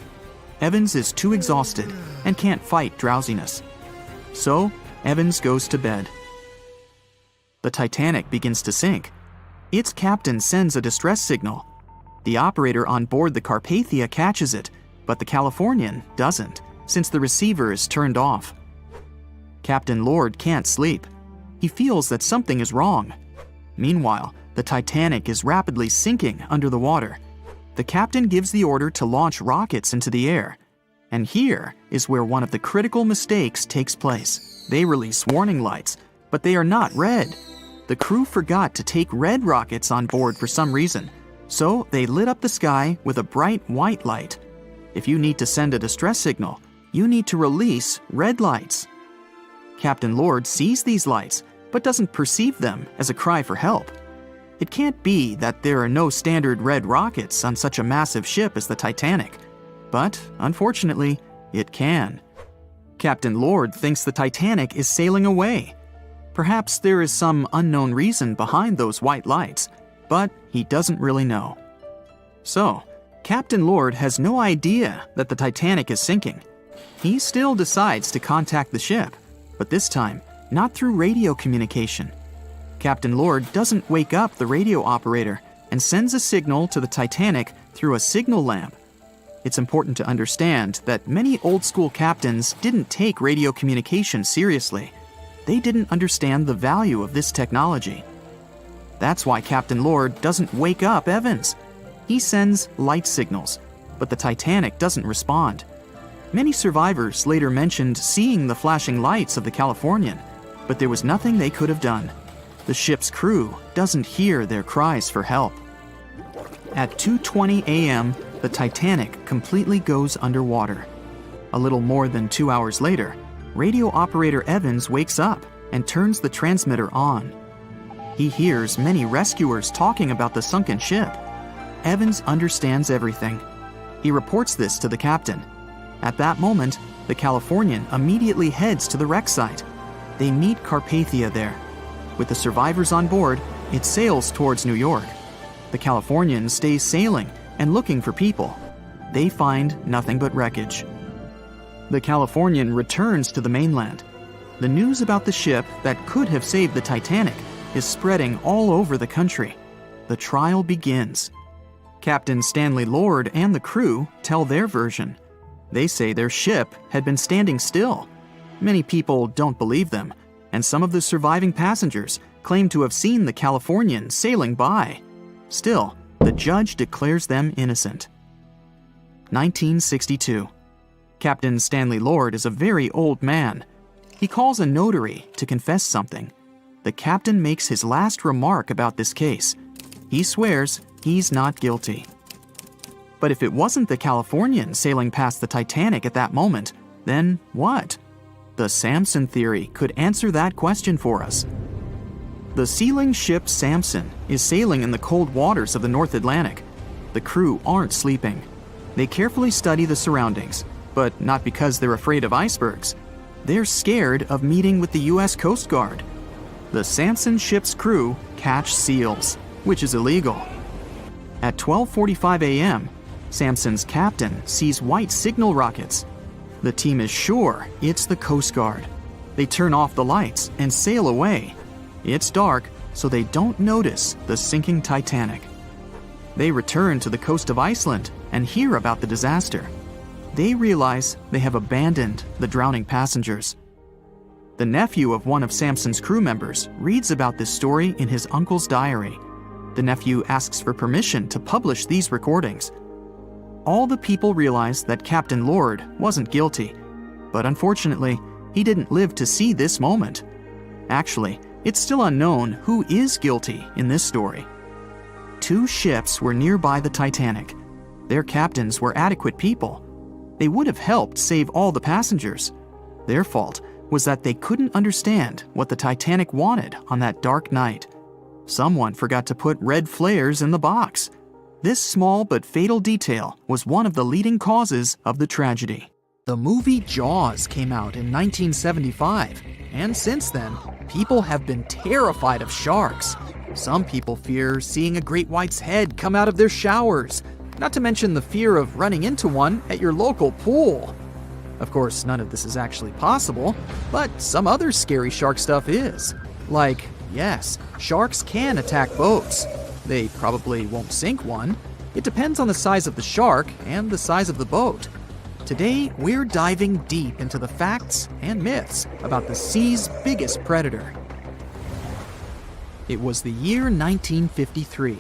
Evans is too exhausted and can't fight drowsiness. So, Evans goes to bed. The Titanic begins to sink. Its captain sends a distress signal. The operator on board the Carpathia catches it, but the Californian doesn't, since the receiver is turned off. Captain Lord can't sleep. He feels that something is wrong. Meanwhile, the Titanic is rapidly sinking under the water. The captain gives the order to launch rockets into the air. And here is where one of the critical mistakes takes place. They release warning lights, but they are not red. The crew forgot to take red rockets on board for some reason, so they lit up the sky with a bright white light. If you need to send a distress signal, you need to release red lights. Captain Lord sees these lights, but doesn't perceive them as a cry for help. It can't be that there are no standard red rockets on such a massive ship as the Titanic. But, unfortunately, it can. Captain Lord thinks the Titanic is sailing away. Perhaps there is some unknown reason behind those white lights, but he doesn't really know. So, Captain Lord has no idea that the Titanic is sinking. He still decides to contact the ship, but this time, not through radio communication. Captain Lord doesn't wake up the radio operator and sends a signal to the Titanic through a signal lamp. It's important to understand that many old-school captains didn't take radio communication seriously. They didn't understand the value of this technology. That's why Captain Lord doesn't wake up Evans. He sends light signals, but the Titanic doesn't respond. Many survivors later mentioned seeing the flashing lights of the Californian, but there was nothing they could have done. The ship's crew doesn't hear their cries for help. At 2:20 a.m., the Titanic completely goes underwater. A little more than 2 hours later, radio operator Evans wakes up and turns the transmitter on. He hears many rescuers talking about the sunken ship. Evans understands everything. He reports this to the captain. At that moment, the Californian immediately heads to the wreck site. They meet Carpathia there. With the survivors on board, it sails towards New York. The Californian stays sailing and looking for people. They find nothing but wreckage. The Californian returns to the mainland. The news about the ship that could have saved the Titanic is spreading all over the country. The trial begins. Captain Stanley Lord and the crew tell their version. They say their ship had been standing still. Many people don't believe them, and some of the surviving passengers claim to have seen the Californian sailing by. Still, the judge declares them innocent. 1962. Captain Stanley Lord is a very old man. He calls a notary to confess something. The captain makes his last remark about this case. He swears he's not guilty. But if it wasn't the Californian sailing past the Titanic at that moment, then what? The Samson theory could answer that question for us. The sealing ship Samson is sailing in the cold waters of the North Atlantic. The crew aren't sleeping. They carefully study the surroundings, but not because they're afraid of icebergs. They're scared of meeting with the U.S. Coast Guard. The Samson ship's crew catch seals, which is illegal. At 12:45 a.m., Samson's captain sees white signal rockets. The team is sure it's the Coast Guard. They turn off the lights and sail away. It's dark, so they don't notice the sinking Titanic. They return to the coast of Iceland and hear about the disaster. They realize they have abandoned the drowning passengers. The nephew of one of Samson's crew members reads about this story in his uncle's diary. The nephew asks for permission to publish these recordings. All the people realize that Captain Lord wasn't guilty, but unfortunately, he didn't live to see this moment. Actually, it's still unknown who is guilty in this story. 2 ships were nearby the Titanic. Their captains were adequate people. They would have helped save all the passengers. Their fault was that they couldn't understand what the Titanic wanted on that dark night. Someone forgot to put red flares in the box. This small but fatal detail was one of the leading causes of the tragedy. The movie Jaws came out in 1975, and since then, people have been terrified of sharks. Some people fear seeing a great white's head come out of their showers, not to mention the fear of running into one at your local pool. Of course, none of this is actually possible, but some other scary shark stuff is. Like, yes, sharks can attack boats. They probably won't sink one. It depends on the size of the shark and the size of the boat. Today, we're diving deep into the facts and myths about the sea's biggest predator. It was the year 1953.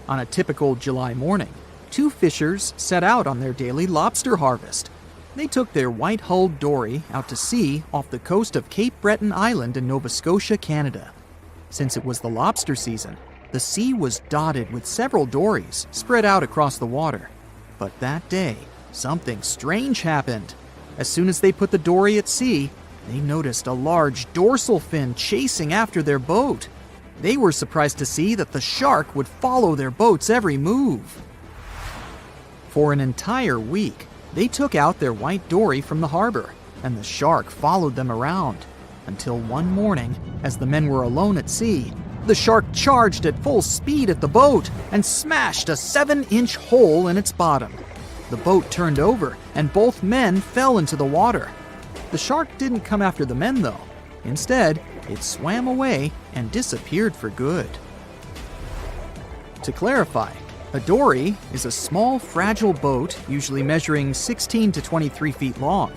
On a typical July morning, 2 fishers set out on their daily lobster harvest. They took their white-hulled dory out to sea off the coast of Cape Breton Island in Nova Scotia, Canada. Since it was the lobster season, the sea was dotted with several dories spread out across the water. But that day, something strange happened. As soon as they put the dory at sea, they noticed a large dorsal fin chasing after their boat. They were surprised to see that the shark would follow their boat's every move. For an entire week, they took out their white dory from the harbor, and the shark followed them around. Until one morning, as the men were alone at sea, the shark charged at full speed at the boat and smashed a 7-inch hole in its bottom. The boat turned over, and both men fell into the water. The shark didn't come after the men, though. Instead, it swam away and disappeared for good. To clarify, a dory is a small, fragile boat usually measuring 16 to 23 feet long.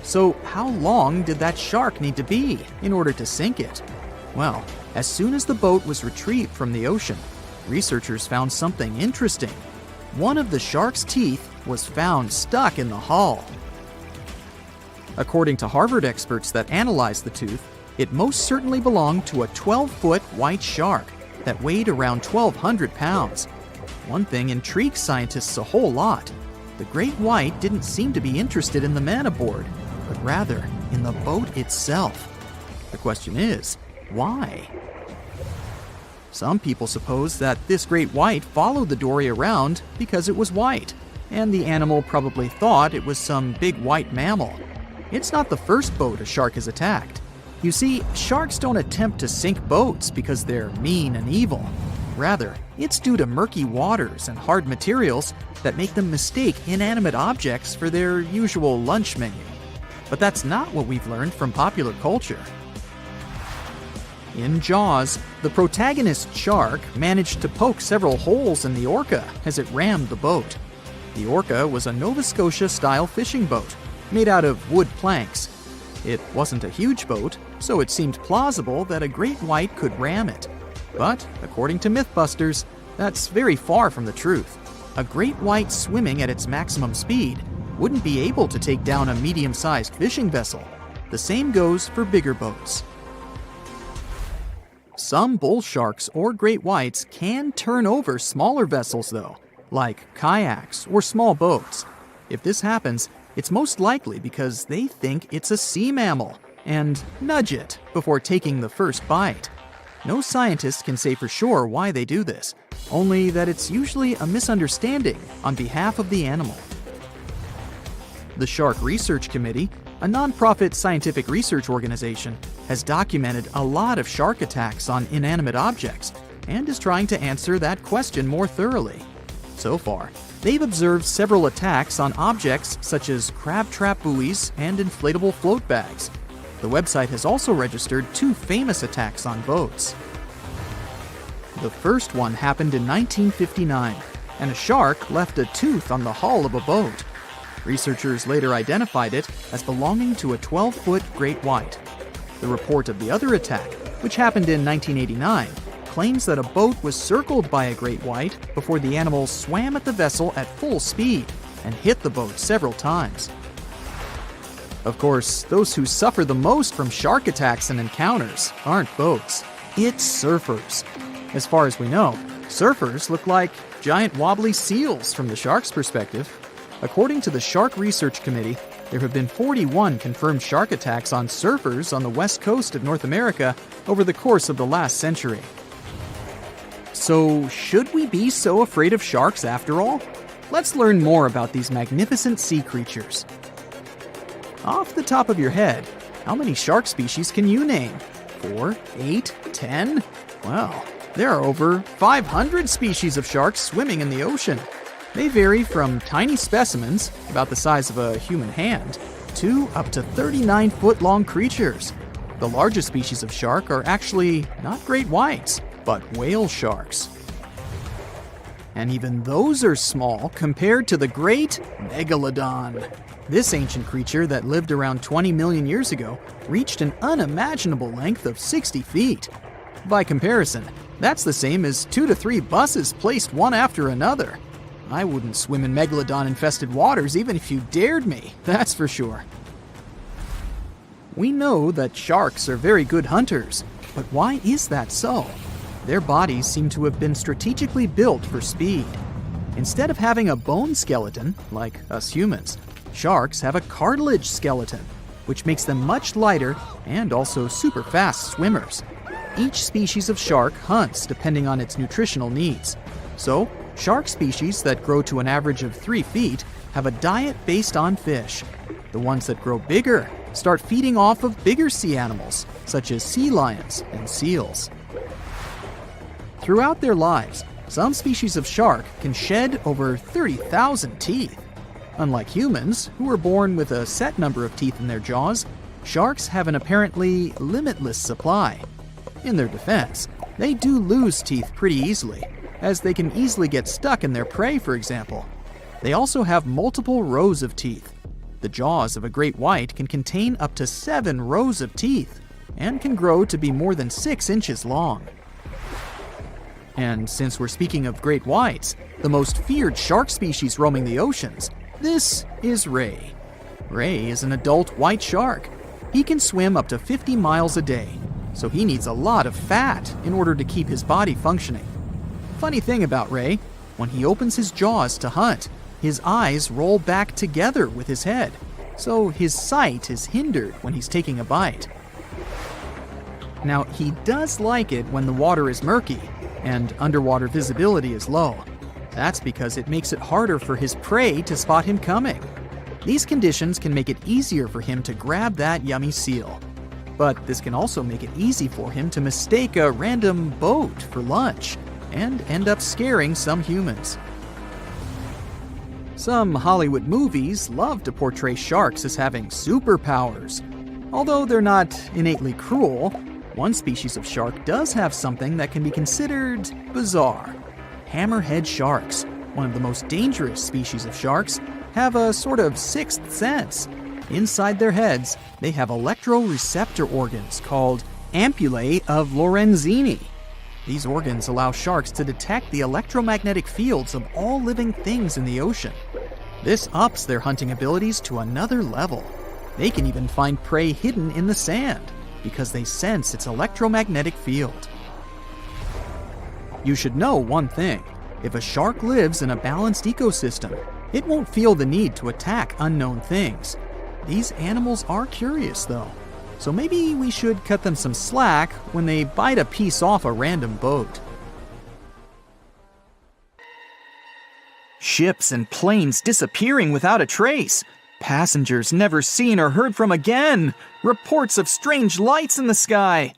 So how long did that shark need to be in order to sink it? Well, as soon as the boat was retrieved from the ocean, researchers found something interesting. One of the shark's teeth was found stuck in the hull. According to Harvard experts that analyzed the tooth, it most certainly belonged to a 12-foot white shark that weighed around 1,200 pounds. One thing intrigues scientists a whole lot. the great white didn't seem to be interested in the man aboard, but rather in the boat itself. The question is, why? Some people suppose that this great white followed the dory around because it was white, and the animal probably thought it was some big white mammal. It's not the first boat a shark has attacked. You see, sharks don't attempt to sink boats because they're mean and evil. Rather, it's due to murky waters and hard materials that make them mistake inanimate objects for their usual lunch menu. But that's not what we've learned from popular culture. In Jaws, the protagonist shark managed to poke several holes in the orca as it rammed the boat. The orca was a Nova Scotia-style fishing boat, made out of wood planks. It wasn't a huge boat, so it seemed plausible that a great white could ram it. But, according to Mythbusters, that's very far from the truth. A great white swimming at its maximum speed wouldn't be able to take down a medium-sized fishing vessel. The same goes for bigger boats. Some bull sharks or great whites can turn over smaller vessels though, like kayaks or small boats. If this happens, it's most likely because they think it's a sea mammal and nudge it before taking the first bite. No scientist can say for sure why they do this, only that it's usually a misunderstanding on behalf of the animal. The Shark Research Committee, a nonprofit scientific research organization, has documented a lot of shark attacks on inanimate objects and is trying to answer that question more thoroughly. So far, they've observed several attacks on objects such as crab trap buoys and inflatable float bags. The website has also registered 2 famous attacks on boats. The first one happened in 1959, and a shark left a tooth on the hull of a boat. Researchers later identified it as belonging to a 12-foot great white. The report of the other attack, which happened in 1989, claims that a boat was circled by a great white before the animal swam at the vessel at full speed and hit the boat several times. Of course, those who suffer the most from shark attacks and encounters aren't boats, it's surfers. As far as we know, surfers look like giant wobbly seals from the shark's perspective. According to the Shark Research Committee, there have been 41 confirmed shark attacks on surfers on the west coast of North America over the course of the last century. So, should we be so afraid of sharks after all? Let's learn more about these magnificent sea creatures. Off the top of your head, how many shark species can you name? 4, 8, 10? Well, there are over 500 species of sharks swimming in the ocean. They vary from tiny specimens, about the size of a human hand, to up to 39-foot-long creatures. The largest species of shark are actually not great whites, but whale sharks. And even those are small compared to the great megalodon. This ancient creature that lived around 20 million years ago reached an unimaginable length of 60 feet. By comparison, that's the same as 2 to 3 buses placed one after another. I wouldn't swim in megalodon-infested waters even if you dared me, that's for sure. We know that sharks are very good hunters, but why is that so? Their bodies seem to have been strategically built for speed. Instead of having a bone skeleton, like us humans, sharks have a cartilage skeleton, which makes them much lighter and also super fast swimmers. Each species of shark hunts depending on its nutritional needs. So, shark species that grow to an average of 3 feet have a diet based on fish. The ones that grow bigger start feeding off of bigger sea animals, such as sea lions and seals. Throughout their lives, some species of shark can shed over 30,000 teeth. Unlike humans, who are born with a set number of teeth in their jaws, sharks have an apparently limitless supply. In their defense, they do lose teeth pretty easily, as they can easily get stuck in their prey, for example. They also have multiple rows of teeth. The jaws of a great white can contain up to 7 rows of teeth, and can grow to be more than 6 inches long. And since we're speaking of great whites, the most feared shark species roaming the oceans, this is ray. Ray is an adult white shark. He can swim up to 50 miles a day, so he needs a lot of fat in order to keep his body functioning. Funny thing about Ray, when he opens his jaws to hunt, his eyes roll back together with his head, so his sight is hindered when he's taking a bite. Now, he does like it when the water is murky and underwater visibility is low. That's because it makes it harder for his prey to spot him coming. These conditions can make it easier for him to grab that yummy seal. But this can also make it easy for him to mistake a random boat for lunch and end up scaring some humans. Some Hollywood movies love to portray sharks as having superpowers. Although they're not innately cruel, one species of shark does have something that can be considered bizarre. Hammerhead sharks, one of the most dangerous species of sharks, have a sort of sixth sense. Inside their heads, they have electroreceptor organs called ampullae of Lorenzini. These organs allow sharks to detect the electromagnetic fields of all living things in the ocean. This ups their hunting abilities to another level. They can even find prey hidden in the sand because they sense its electromagnetic field. You should know one thing. If a shark lives in a balanced ecosystem, it won't feel the need to attack unknown things. These animals are curious, though, so maybe we should cut them some slack when they bite a piece off a random boat. Ships and planes disappearing without a trace. Passengers never seen or heard from again. Reports of strange lights in the sky.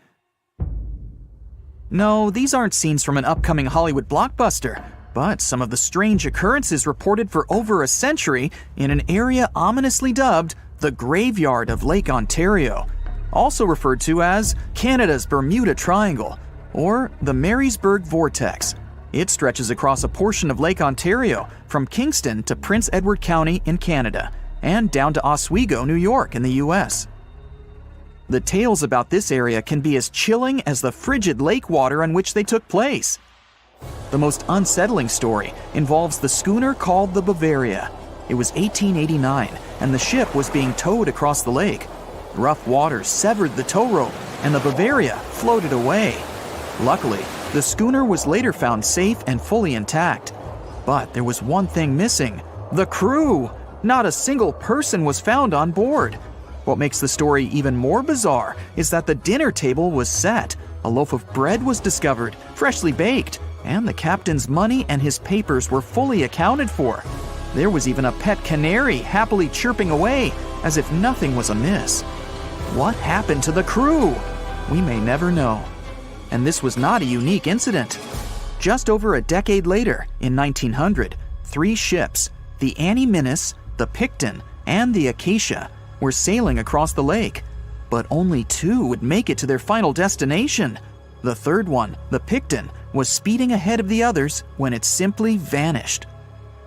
No, these aren't scenes from an upcoming Hollywood blockbuster, but some of the strange occurrences reported for over a century in an area ominously dubbed the Graveyard of Lake Ontario, also referred to as Canada's Bermuda Triangle, or the Marysburg Vortex. It stretches across a portion of Lake Ontario from Kingston to Prince Edward County in Canada, and down to Oswego, New York in the US. The tales about this area can be as chilling as the frigid lake water on which they took place. The most unsettling story involves the schooner called the Bavaria. It was 1889, and the ship was being towed across the lake. Rough waters severed the tow rope, and the Bavaria floated away. Luckily, the schooner was later found safe and fully intact. But there was one thing missing: the crew. Not a single person was found on board. What makes the story even more bizarre is that the dinner table was set, a loaf of bread was discovered, freshly baked, and the captain's money and his papers were fully accounted for. There was even a pet canary happily chirping away, as if nothing was amiss. What happened to the crew? We may never know. And this was not a unique incident. Just over a decade later, in 1900, 3 ships, the Annie Minnis, the Picton, and the Acacia, were sailing across the lake, but only 2 would make it to their final destination. The third one, the Picton, was speeding ahead of the others when it simply vanished.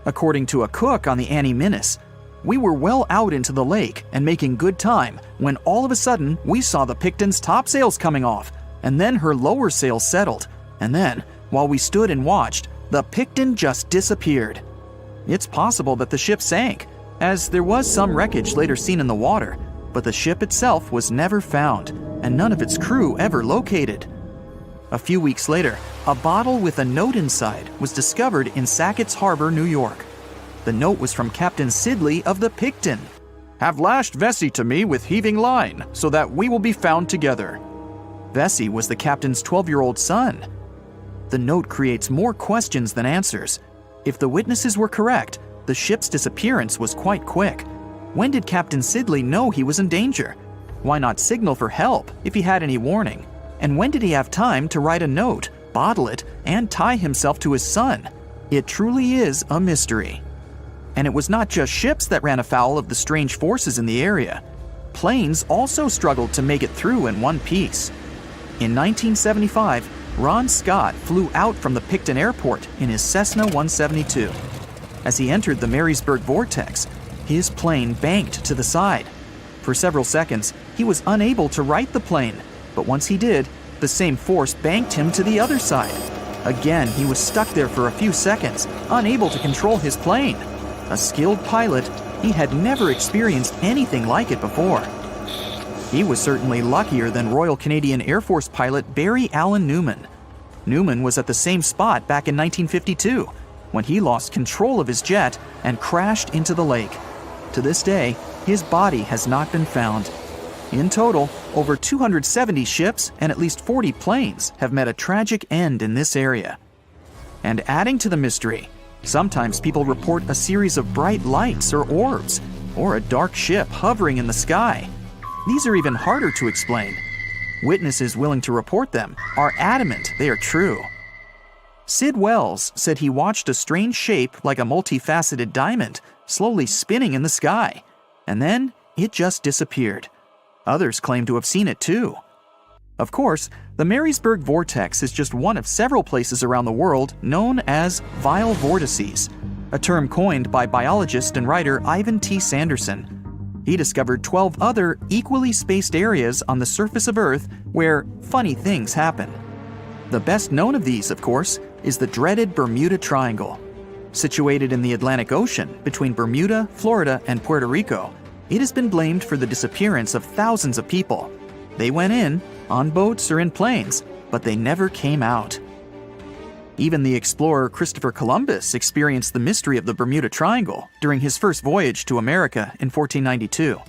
According to a cook on the Annie Minnis, we were well out into the lake and making good time when all of a sudden we saw the Picton's topsails coming off, and then her lower sails settled, and then, while we stood and watched, the Picton just disappeared. It's possible that the ship sank, as there was some wreckage later seen in the water, but the ship itself was never found, and none of its crew ever located. A few weeks later, a bottle with a note inside was discovered in Sackett's Harbor, New York. The note was from Captain Sidley of the Picton. "Have lashed Vesey to me with heaving line, so that we will be found together." Vesey was the captain's 12-year-old son. The note creates more questions than answers. If the witnesses were correct, the ship's disappearance was quite quick. When did Captain Sidley know he was in danger? Why not signal for help if he had any warning? And when did he have time to write a note, bottle it, and tie himself to his son? It truly is a mystery. And it was not just ships that ran afoul of the strange forces in the area. Planes also struggled to make it through in one piece. In 1975, Ron Scott flew out from the Picton Airport in his Cessna 172. As he entered the Marysburg Vortex, his plane banked to the side. For several seconds, he was unable to right the plane, but once he did, the same force banked him to the other side. Again, he was stuck there for a few seconds, unable to control his plane. A skilled pilot, he had never experienced anything like it before. He was certainly luckier than Royal Canadian Air Force pilot Barry Allen Newman. Newman was at the same spot back in 1952. when he lost control of his jet and crashed into the lake. To this day, his body has not been found. In total, over 270 ships and at least 40 planes have met a tragic end in this area. And adding to the mystery, sometimes people report a series of bright lights or orbs, or a dark ship hovering in the sky. These are even harder to explain. Witnesses willing to report them are adamant they are true. Sid Wells said he watched a strange shape like a multifaceted diamond slowly spinning in the sky, and then it just disappeared. Others claim to have seen it too. Of course, the Marysburg Vortex is just one of several places around the world known as vile vortices, a term coined by biologist and writer Ivan T. Sanderson. He discovered 12 other equally spaced areas on the surface of Earth where funny things happen. The best known of these, of course, is the dreaded Bermuda Triangle. Situated in the Atlantic Ocean between Bermuda, Florida, and Puerto Rico, it has been blamed for the disappearance of thousands of people. They went in, on boats or in planes, but they never came out. Even the explorer Christopher Columbus experienced the mystery of the Bermuda Triangle during his first voyage to America in 1492.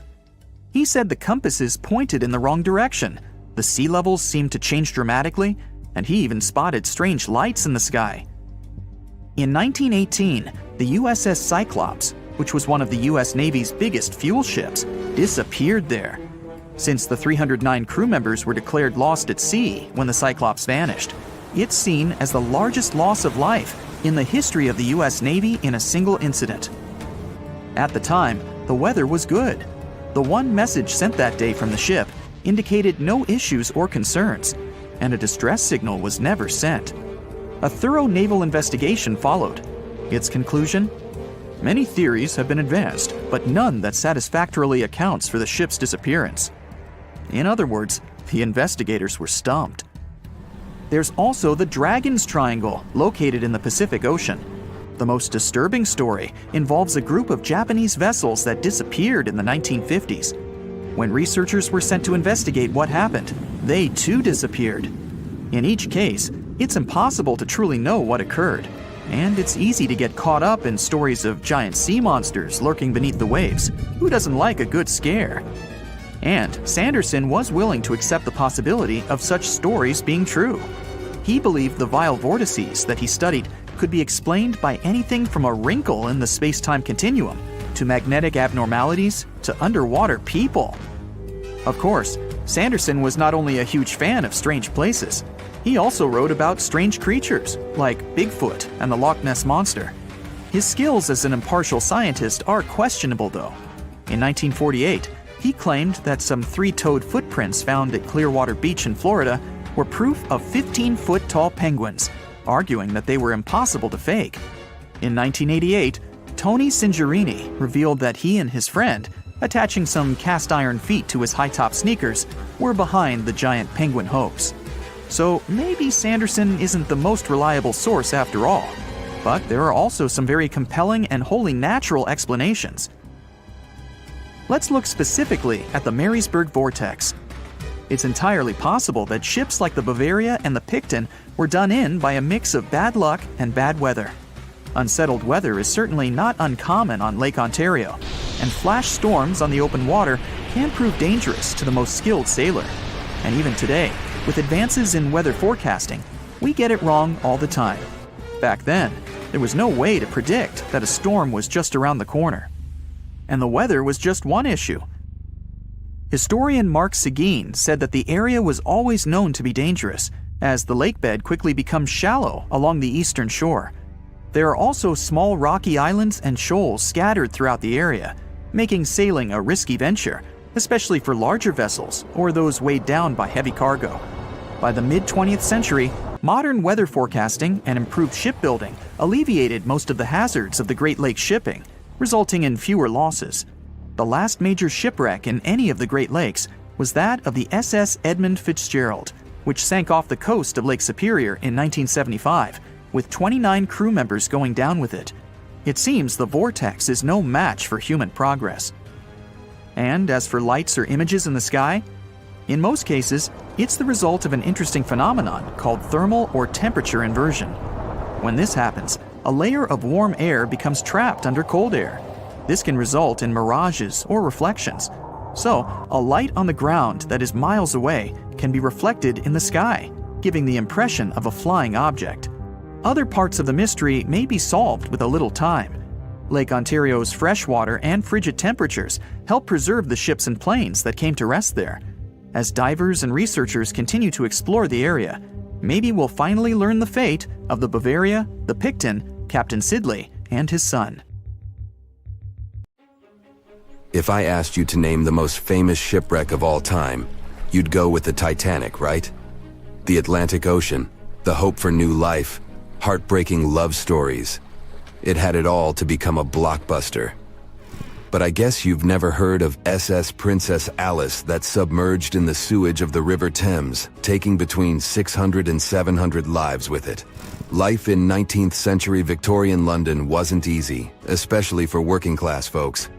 He said the compasses pointed in the wrong direction, the sea levels seemed to change dramatically, and he even spotted strange lights in the sky. In 1918, the USS Cyclops, which was one of the US Navy's biggest fuel ships, disappeared there. Since the 309 crew members were declared lost at sea when the Cyclops vanished, it's seen as the largest loss of life in the history of the US Navy in a single incident. At the time, the weather was good. The one message sent that day from the ship indicated no issues or concerns, and a distress signal was never sent. A thorough naval investigation followed. Its conclusion? Many theories have been advanced, but none that satisfactorily accounts for the ship's disappearance. In other words, the investigators were stumped. There's also the Dragon's Triangle, located in the Pacific Ocean. The most disturbing story involves a group of Japanese vessels that disappeared in the 1950s. When researchers were sent to investigate what happened, they too disappeared. In each case, it's impossible to truly know what occurred, and it's easy to get caught up in stories of giant sea monsters lurking beneath the waves. Who doesn't like a good scare? And Sanderson was willing to accept the possibility of such stories being true. He believed the vile vortices that he studied could be explained by anything from a wrinkle in the space-time continuum to magnetic abnormalities to underwater people. Of course, Sanderson was not only a huge fan of strange places, he also wrote about strange creatures like Bigfoot and the Loch Ness Monster. His skills as an impartial scientist are questionable, though. In 1948, he claimed that some three-toed footprints found at Clearwater Beach in Florida were proof of 15-foot-tall penguins, arguing that they were impossible to fake. In 1988, Tony Singerini revealed that he and his friend, attaching some cast-iron feet to his high-top sneakers, were behind the giant penguin hoax. So maybe Sanderson isn't the most reliable source after all, but there are also some very compelling and wholly natural explanations. Let's look specifically at the Marysburg Vortex. It's entirely possible that ships like the Bavaria and the Picton were done in by a mix of bad luck and bad weather. Unsettled weather is certainly not uncommon on Lake Ontario, and flash storms on the open water can prove dangerous to the most skilled sailor. And even today, with advances in weather forecasting, we get it wrong all the time. Back then, there was no way to predict that a storm was just around the corner. And the weather was just one issue. Historian Mark Seguin said that the area was always known to be dangerous, as the lake bed quickly becomes shallow along the eastern shore. There are also small rocky islands and shoals scattered throughout the area, making sailing a risky venture, especially for larger vessels or those weighed down by heavy cargo. By the mid-20th century, modern weather forecasting and improved shipbuilding alleviated most of the hazards of the Great Lakes shipping, resulting in fewer losses. The last major shipwreck in any of the Great Lakes was that of the SS Edmund Fitzgerald, which sank off the coast of Lake Superior in 1975, with 29 crew members going down with it. It seems the vortex is no match for human progress. And as for lights or images in the sky, in most cases, it's the result of an interesting phenomenon called thermal or temperature inversion. When this happens, a layer of warm air becomes trapped under cold air. This can result in mirages or reflections. So, a light on the ground that is miles away can be reflected in the sky, giving the impression of a flying object. Other parts of the mystery may be solved with a little time. Lake Ontario's freshwater and frigid temperatures help preserve the ships and planes that came to rest there. As divers and researchers continue to explore the area, maybe we'll finally learn the fate of the Bavaria, the Picton, Captain Sidley, and his son. If I asked you to name the most famous shipwreck of all time, you'd go with the Titanic, right? The Atlantic Ocean, the hope for new life, heartbreaking love stories. It had it all to become a blockbuster. But I guess you've never heard of SS Princess Alice that submerged in the sewage of the River Thames, taking between 600 and 700 lives with it. Life in 19th century Victorian London wasn't easy, especially for working class folks.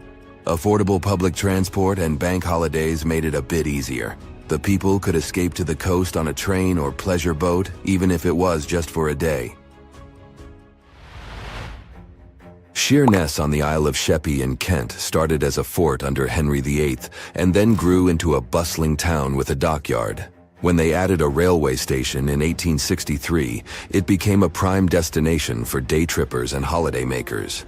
Affordable public transport and bank holidays made it a bit easier. The people could escape to the coast on a train or pleasure boat, even if it was just for a day. Sheerness on the Isle of Sheppey in Kent started as a fort under Henry VIII and then grew into a bustling town with a dockyard. When they added a railway station in 1863, it became a prime destination for day trippers and holidaymakers.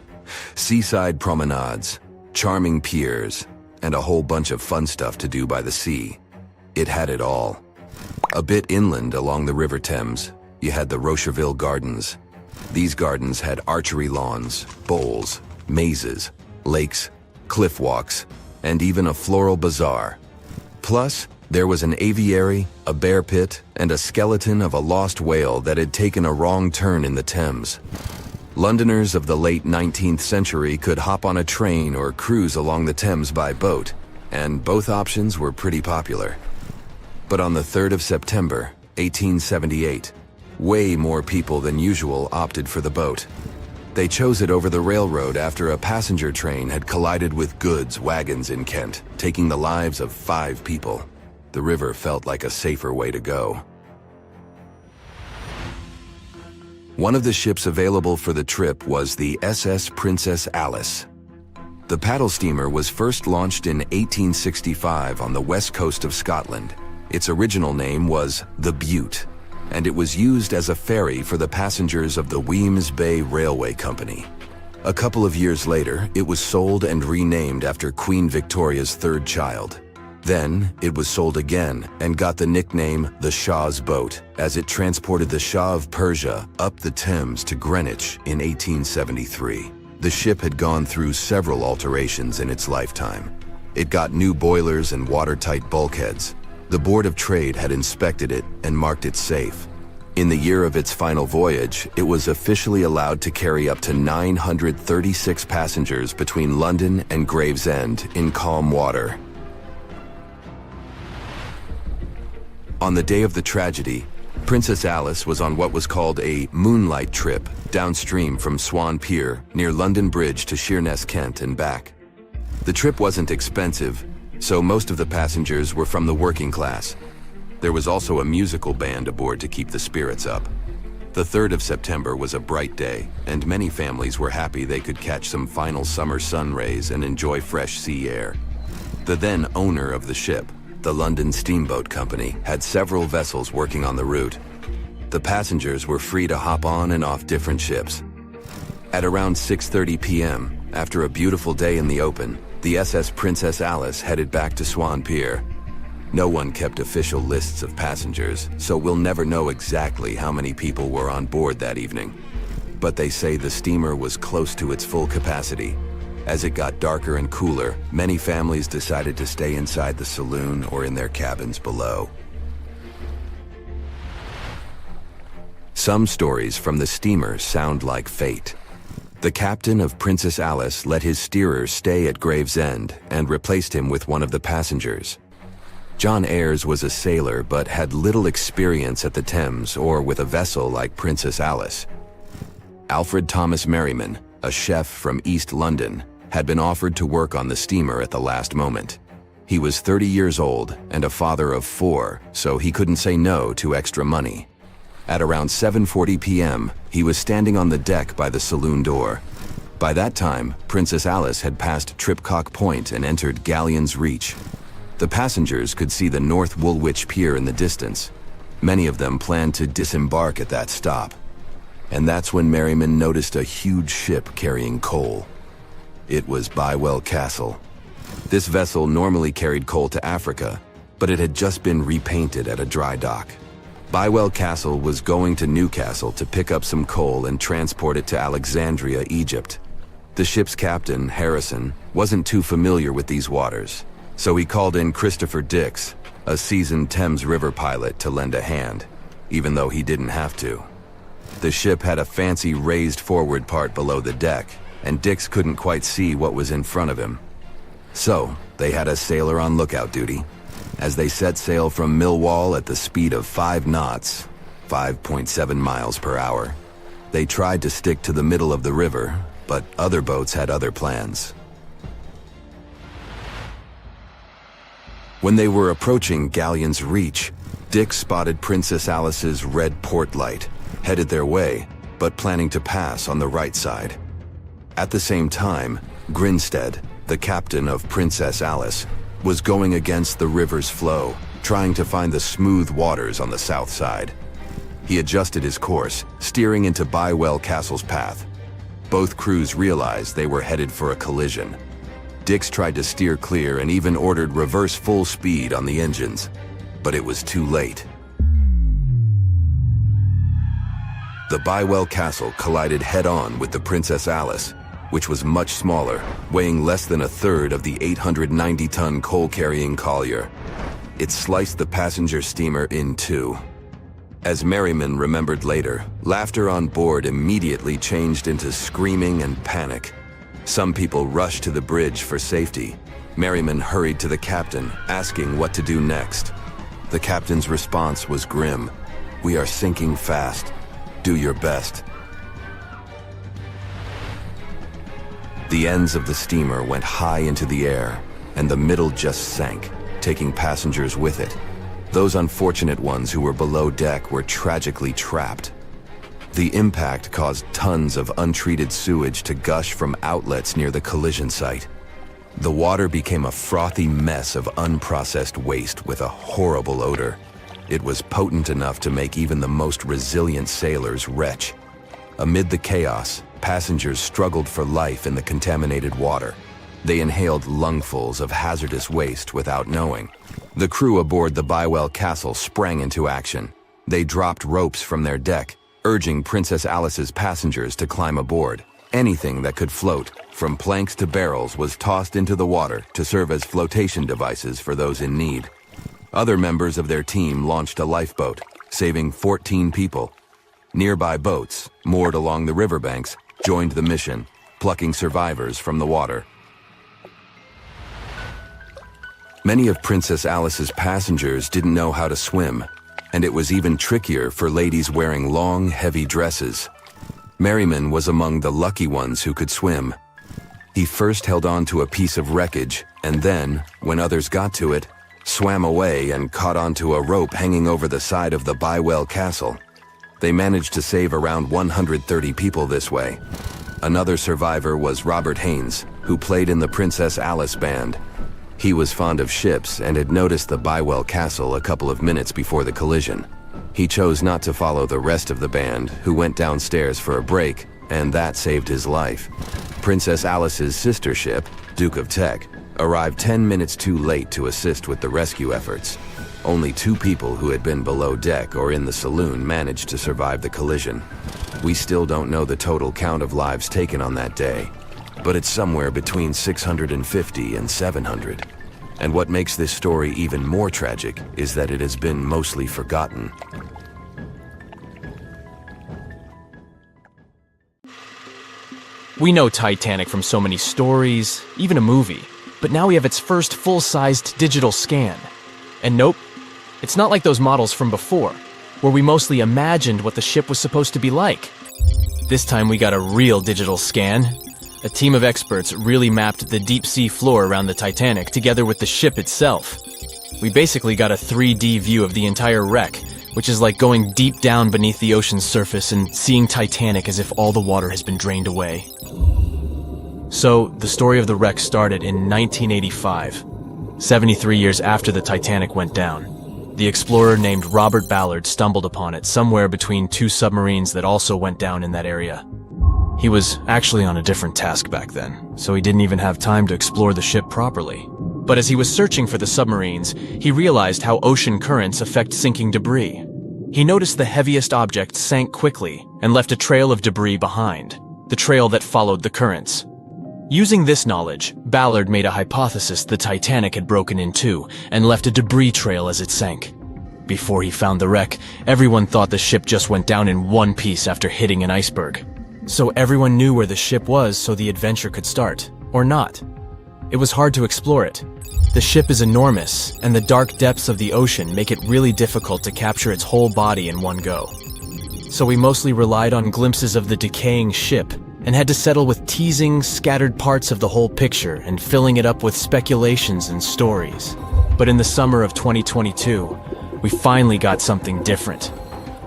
Seaside promenades, charming piers, and a whole bunch of fun stuff to do by the sea. It had it all. A bit inland along the River Thames, you had the Rocherville Gardens. These gardens had archery lawns, bowls, mazes, lakes, cliff walks, and even a floral bazaar. Plus, there was an aviary, a bear pit, and a skeleton of a lost whale that had taken a wrong turn in the Thames. Londoners of the late 19th century could hop on a train or cruise along the Thames by boat, and both options were pretty popular. But on the 3rd of September, 1878, way more people than usual opted for the boat. They chose it over the railroad after a passenger train had collided with goods wagons in Kent, taking the lives of 5 people. The river felt like a safer way to go. One of the ships available for the trip was the SS Princess Alice. The paddle steamer was first launched in 1865 on the west coast of Scotland. Its original name was the Bute, and it was used as a ferry for the passengers of the Wemyss Bay Railway Company. A couple of years later, it was sold and renamed after Queen Victoria's 3rd child. Then, it was sold again and got the nickname the Shah's Boat, as it transported the Shah of Persia up the Thames to Greenwich in 1873. The ship had gone through several alterations in its lifetime. It got new boilers and watertight bulkheads. The Board of Trade had inspected it and marked it safe. In the year of its final voyage, it was officially allowed to carry up to 936 passengers between London and Gravesend in calm water. On the day of the tragedy, Princess Alice was on what was called a moonlight trip downstream from Swan Pier near London Bridge to Sheerness, Kent and back. The trip wasn't expensive, so most of the passengers were from the working class. There was also a musical band aboard to keep the spirits up. The 3rd of September was a bright day, and many families were happy they could catch some final summer sun rays and enjoy fresh sea air. The then owner of the ship, the London Steamboat Company, had several vessels working on the route. The passengers were free to hop on and off different ships. At around 6:30 p.m., after a beautiful day in the open, the SS Princess Alice headed back to Swan Pier. No one kept official lists of passengers, so we'll never know exactly how many people were on board that evening. But they say the steamer was close to its full capacity. As it got darker and cooler, many families decided to stay inside the saloon or in their cabins below. Some stories from the steamer sound like fate. The captain of Princess Alice let his steerer stay at Gravesend and replaced him with one of the passengers. John Ayres was a sailor but had little experience at the Thames or with a vessel like Princess Alice. Alfred Thomas Merriman, a chef from East London, had been offered to work on the steamer at the last moment. He was 30 years old and a father of 4, so he couldn't say no to extra money. At around 7:40 p.m., he was standing on the deck by the saloon door. By that time, Princess Alice had passed Tripcock Point and entered Galleon's Reach. The passengers could see the North Woolwich Pier in the distance. Many of them planned to disembark at that stop. And that's when Merriman noticed a huge ship carrying coal. It was Bywell Castle. This vessel normally carried coal to Africa, but it had just been repainted at a dry dock. Bywell Castle was going to Newcastle to pick up some coal and transport it to Alexandria, Egypt. The ship's captain, Harrison, wasn't too familiar with these waters, so he called in Christopher Dix, a seasoned Thames River pilot, to lend a hand, even though he didn't have to. The ship had a fancy raised forward part below the deck, and Dix couldn't quite see what was in front of him. So, they had a sailor on lookout duty. As they set sail from Millwall at the speed of 5 knots, 5.7 miles per hour, they tried to stick to the middle of the river, but other boats had other plans. When they were approaching Galleon's Reach, Dick spotted Princess Alice's red port light, headed their way, but planning to pass on the right side. At the same time, Grinstead, the captain of Princess Alice, was going against the river's flow, trying to find the smooth waters on the south side. He adjusted his course, steering into Bywell Castle's path. Both crews realized they were headed for a collision. Dix tried to steer clear and even ordered reverse full speed on the engines, but it was too late. The Bywell Castle collided head-on with the Princess Alice, which was much smaller, weighing less than a third of the 890-ton coal-carrying collier. It sliced the passenger steamer in two. As Merriman remembered later, laughter on board immediately changed into screaming and panic. Some people rushed to the bridge for safety. Merriman hurried to the captain, asking what to do next. The captain's response was grim. "We are sinking fast. Do your best." The ends of the steamer went high into the air, and the middle just sank, taking passengers with it. Those unfortunate ones who were below deck were tragically trapped. The impact caused tons of untreated sewage to gush from outlets near the collision site. The water became a frothy mess of unprocessed waste with a horrible odor. It was potent enough to make even the most resilient sailors retch. Amid the chaos, passengers struggled for life in the contaminated water. They inhaled lungfuls of hazardous waste without knowing. The crew aboard the Bywell Castle sprang into action. They dropped ropes from their deck, urging Princess Alice's passengers to climb aboard. Anything that could float, from planks to barrels, was tossed into the water to serve as flotation devices for those in need. Other members of their team launched a lifeboat, saving 14 people. Nearby boats, moored along the riverbanks, joined the mission, plucking survivors from the water. Many of Princess Alice's passengers didn't know how to swim, and it was even trickier for ladies wearing long, heavy dresses. Merriman was among the lucky ones who could swim. He first held on to a piece of wreckage, and then, when others got to it, swam away and caught onto a rope hanging over the side of the Bywell Castle. They managed to save around 130 people this way. Another survivor was Robert Haynes, who played in the Princess Alice band. He was fond of ships and had noticed the Bywell Castle a couple of minutes before the collision. He chose not to follow the rest of the band, who went downstairs for a break, and that saved his life. Princess Alice's sister ship, Duke of Teck, arrived 10 minutes too late to assist with the rescue efforts. Only 2 people who had been below deck or in the saloon managed to survive the collision. We still don't know the total count of lives taken on that day, but it's somewhere between 650 and 700. And what makes this story even more tragic is that it has been mostly forgotten. We know Titanic from so many stories, even a movie, but now we have its first full-sized digital scan. And nope, it's not like those models from before, where we mostly imagined what the ship was supposed to be like. This time we got a real digital scan. A team of experts really mapped the deep-sea floor around the Titanic together with the ship itself. We basically got a 3D view of the entire wreck, which is like going deep down beneath the ocean's surface and seeing Titanic as if all the water has been drained away. So, the story of the wreck started in 1985, 73 years after the Titanic went down. The explorer named Robert Ballard stumbled upon it somewhere between two submarines that also went down in that area. He was actually on a different task back then, so he didn't even have time to explore the ship properly. But as he was searching for the submarines, he realized how ocean currents affect sinking debris. He noticed the heaviest object sank quickly and left a trail of debris behind, the trail that followed the currents. Using this knowledge, Ballard made a hypothesis the Titanic had broken in two and left a debris trail as it sank. Before he found the wreck, everyone thought the ship just went down in one piece after hitting an iceberg. So everyone knew where the ship was so the adventure could start, or not. It was hard to explore it. The ship is enormous, and the dark depths of the ocean make it really difficult to capture its whole body in one go. So we mostly relied on glimpses of the decaying ship, and had to settle with teasing scattered parts of the whole picture and filling it up with speculations and stories. But in the summer of 2022, we finally got something different.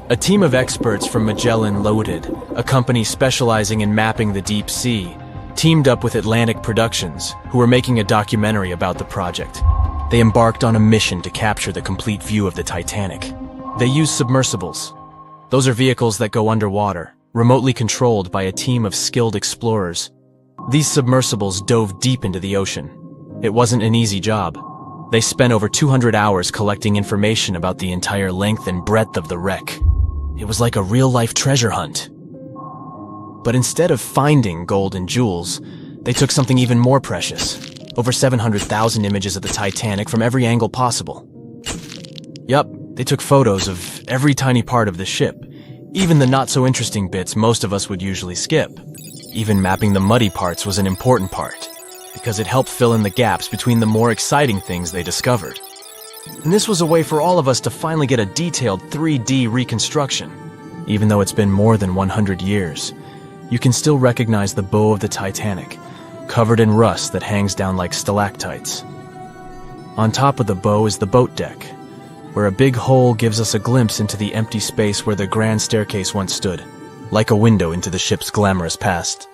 A team of experts from Magellan Loaded, a company specializing in mapping the deep sea, teamed up with Atlantic Productions, who were making a documentary about the project. They embarked on a mission to capture the complete view of the Titanic. They used submersibles. Those are vehicles that go underwater, remotely controlled by a team of skilled explorers. These submersibles dove deep into the ocean. It wasn't an easy job. They spent over 200 hours collecting information about the entire length and breadth of the wreck. It was like a real-life treasure hunt. But instead of finding gold and jewels, they took something even more precious. Over 700,000 images of the Titanic from every angle possible. Yup, they took photos of every tiny part of the ship, even the not-so-interesting bits most of us would usually skip. Even mapping the muddy parts was an important part, because it helped fill in the gaps between the more exciting things they discovered. And this was a way for all of us to finally get a detailed 3D reconstruction. Even though it's been more than 100 years, you can still recognize the bow of the Titanic, covered in rust that hangs down like stalactites. On top of the bow is the boat deck, where a big hole gives us a glimpse into the empty space where the grand staircase once stood, like a window into the ship's glamorous past.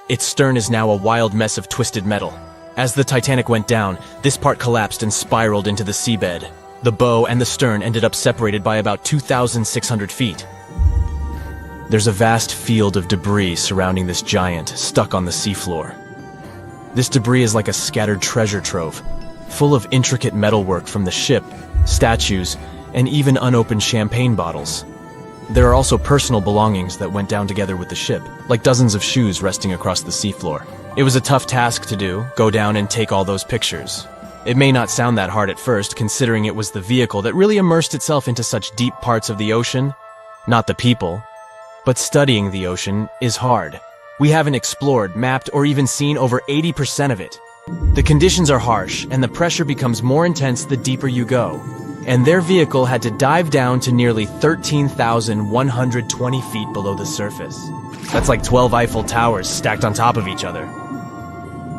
Its stern is now a wild mess of twisted metal. As the Titanic went down, this part collapsed and spiraled into the seabed. The bow and the stern ended up separated by about 2,600 feet. There's a vast field of debris surrounding this giant, stuck on the seafloor. This debris is like a scattered treasure trove, full of intricate metalwork from the ship, statues, and even unopened champagne bottles. There are also personal belongings that went down together with the ship, like dozens of shoes resting across the seafloor. It was a tough task to do, go down and take all those pictures. It may not sound that hard at first, considering it was the vehicle that really immersed itself into such deep parts of the ocean, not the people. But studying the ocean is hard. We haven't explored, mapped, or even seen over 80% of it. The conditions are harsh, and the pressure becomes more intense the deeper you go. And their vehicle had to dive down to nearly 13,120 feet below the surface. That's like 12 Eiffel Towers stacked on top of each other.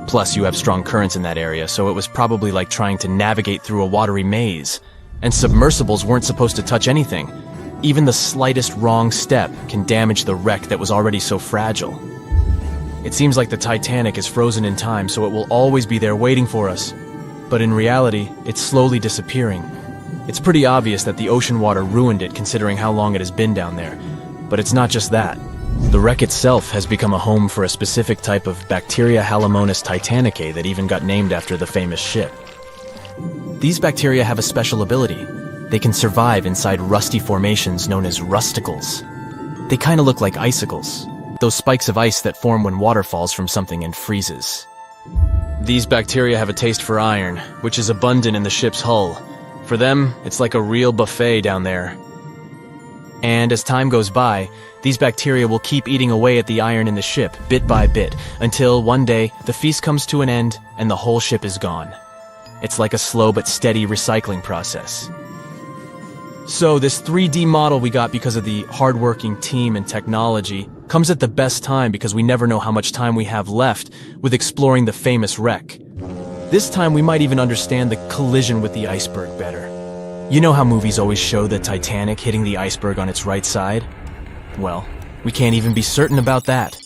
Plus, you have strong currents in that area, so it was probably like trying to navigate through a watery maze. And submersibles weren't supposed to touch anything. Even the slightest wrong step can damage the wreck that was already so fragile. It seems like the Titanic is frozen in time, so it will always be there waiting for us. But in reality, it's slowly disappearing. It's pretty obvious that the ocean water ruined it considering how long it has been down there. But it's not just that. The wreck itself has become a home for a specific type of Bacteria halomonas titanicae that even got named after the famous ship. These bacteria have a special ability. They can survive inside rusty formations known as rusticles. They kind of look like icicles, those spikes of ice that form when water falls from something and freezes. These bacteria have a taste for iron, which is abundant in the ship's hull. For them, it's like a real buffet down there. And as time goes by, these bacteria will keep eating away at the iron in the ship, bit by bit, until one day the feast comes to an end and the whole ship is gone. It's like a slow but steady recycling process. So this 3D model we got because of the hardworking team and technology comes at the best time because we never know how much time we have left with exploring the famous wreck. This time we might even understand the collision with the iceberg better. You know how movies always show the Titanic hitting the iceberg on its right side? Well, we can't even be certain about that.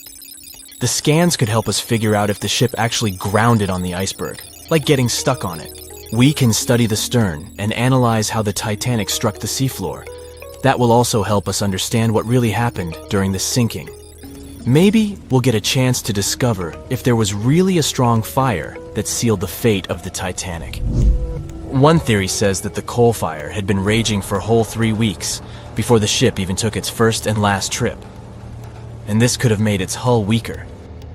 The scans could help us figure out if the ship actually grounded on the iceberg, like getting stuck on it. We can study the stern and analyze how the Titanic struck the seafloor. That will also help us understand what really happened during the sinking. Maybe we'll get a chance to discover if there was really a strong fire that sealed the fate of the Titanic. One theory says that the coal fire had been raging for a whole 3 weeks before the ship even took its first and last trip. And this could have made its hull weaker,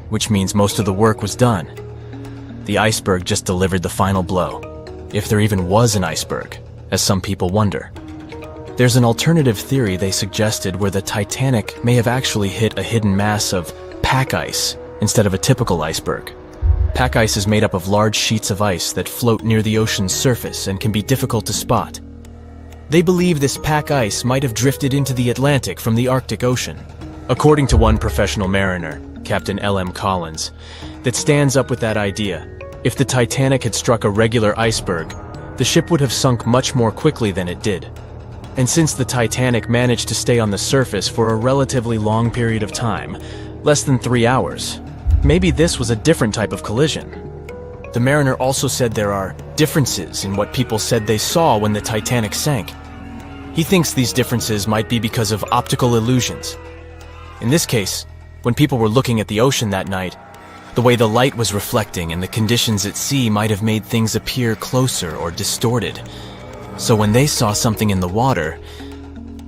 which means most of the work was done. The iceberg just delivered the final blow, if there even was an iceberg, as some people wonder. There's an alternative theory they suggested where the Titanic may have actually hit a hidden mass of pack ice instead of a typical iceberg. Pack ice is made up of large sheets of ice that float near the ocean's surface and can be difficult to spot. They believe this pack ice might have drifted into the Atlantic from the Arctic Ocean. According to one professional mariner, Captain L.M. Collins, that stands up with that idea. If the Titanic had struck a regular iceberg, the ship would have sunk much more quickly than it did. And since the Titanic managed to stay on the surface for a relatively long period of time, less than 3 hours, maybe this was a different type of collision. The mariner also said there are differences in what people said they saw when the Titanic sank. He thinks these differences might be because of optical illusions. In this case, when people were looking at the ocean that night, the way the light was reflecting and the conditions at sea might have made things appear closer or distorted. So when they saw something in the water,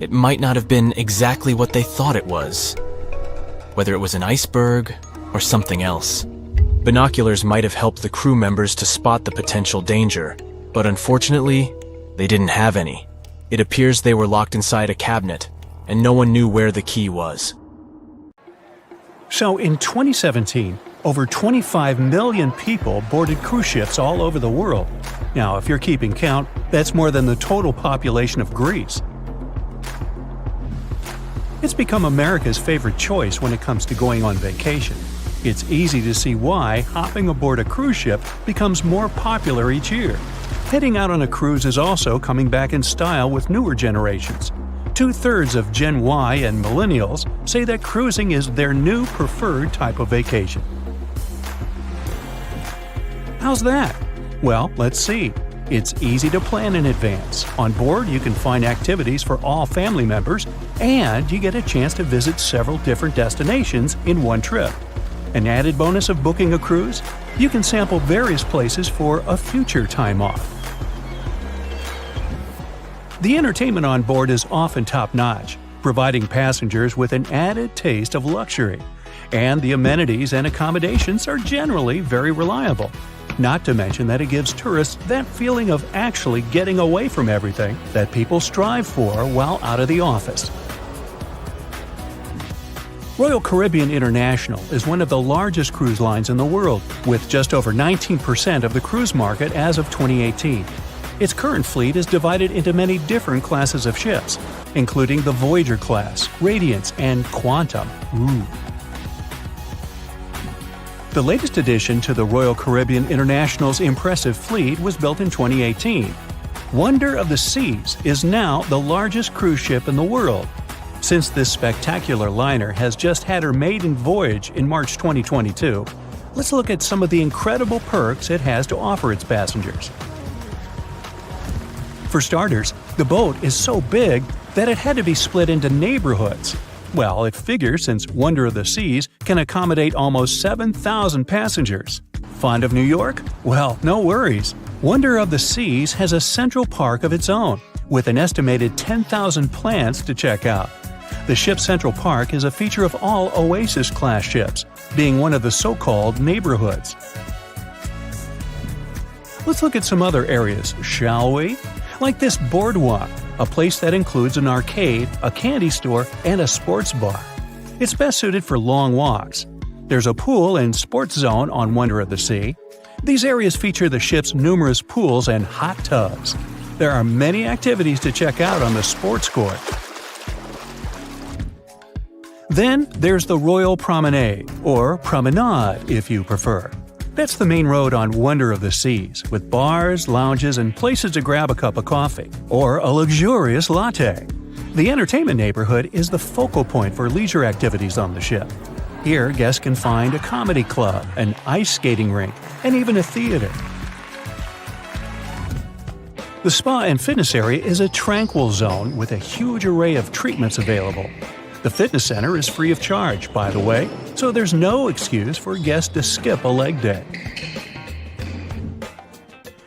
it might not have been exactly what they thought it was, whether it was an iceberg or something else. Binoculars might have helped the crew members to spot the potential danger, but unfortunately, they didn't have any. It appears they were locked inside a cabinet, and no one knew where the key was. So in 2017, over 25 million people boarded cruise ships all over the world. Now, if you're keeping count, that's more than the total population of Greece. It's become America's favorite choice when it comes to going on vacation. It's easy to see why hopping aboard a cruise ship becomes more popular each year. Heading out on a cruise is also coming back in style with newer generations. 2/3 of Gen Y and millennials say that cruising is their new preferred type of vacation. How's that? Well, let's see. It's easy to plan in advance. On board, you can find activities for all family members, and you get a chance to visit several different destinations in one trip. An added bonus of booking a cruise? You can sample various places for a future time off. The entertainment on board is often top-notch, providing passengers with an added taste of luxury. And the amenities and accommodations are generally very reliable. Not to mention that it gives tourists that feeling of actually getting away from everything that people strive for while out of the office. Royal Caribbean International is one of the largest cruise lines in the world, with just over 19% of the cruise market as of 2018. Its current fleet is divided into many different classes of ships, including the Voyager class, Radiance, and Quantum. The latest addition to the Royal Caribbean International's impressive fleet was built in 2018. Wonder of the Seas is now the largest cruise ship in the world. Since this spectacular liner has just had her maiden voyage in March 2022, let's look at some of the incredible perks it has to offer its passengers. For starters, the boat is so big that it had to be split into neighborhoods. Well, it figures since Wonder of the Seas can accommodate almost 7,000 passengers. Fond of New York? Well, no worries. Wonder of the Seas has a central park of its own, with an estimated 10,000 plants to check out. The ship's central park is a feature of all Oasis-class ships, being one of the so-called neighborhoods. Let's look at some other areas, shall we? Like this boardwalk, a place that includes an arcade, a candy store, and a sports bar. It's best suited for long walks. There's a pool and sports zone on Wonder of the Sea. These areas feature the ship's numerous pools and hot tubs. There are many activities to check out on the sports court. Then there's the Royal Promenade, or Promenade if you prefer. That's the main road on Wonder of the Seas, with bars, lounges, and places to grab a cup of coffee, or a luxurious latte. The entertainment neighborhood is the focal point for leisure activities on the ship. Here, guests can find a comedy club, an ice skating rink, and even a theater. The spa and fitness area is a tranquil zone with a huge array of treatments available. The fitness center is free of charge, by the way, so there's no excuse for guests to skip a leg day.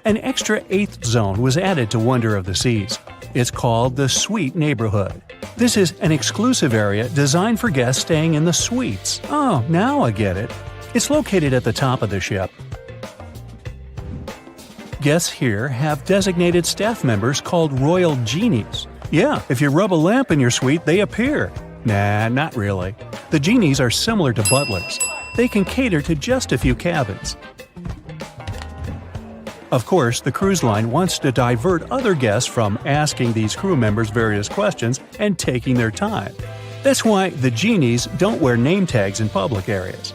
An extra 8th zone was added to Wonder of the Seas. It's called the Suite Neighborhood. This is an exclusive area designed for guests staying in the suites. Oh, now I get it. It's located at the top of the ship. Guests here have designated staff members called Royal Genies. Yeah, if you rub a lamp in your suite, they appear. Nah, not really. The genies are similar to butlers. They can cater to just a few cabins. Of course, the cruise line wants to divert other guests from asking these crew members various questions and taking their time. That's why the genies don't wear name tags in public areas.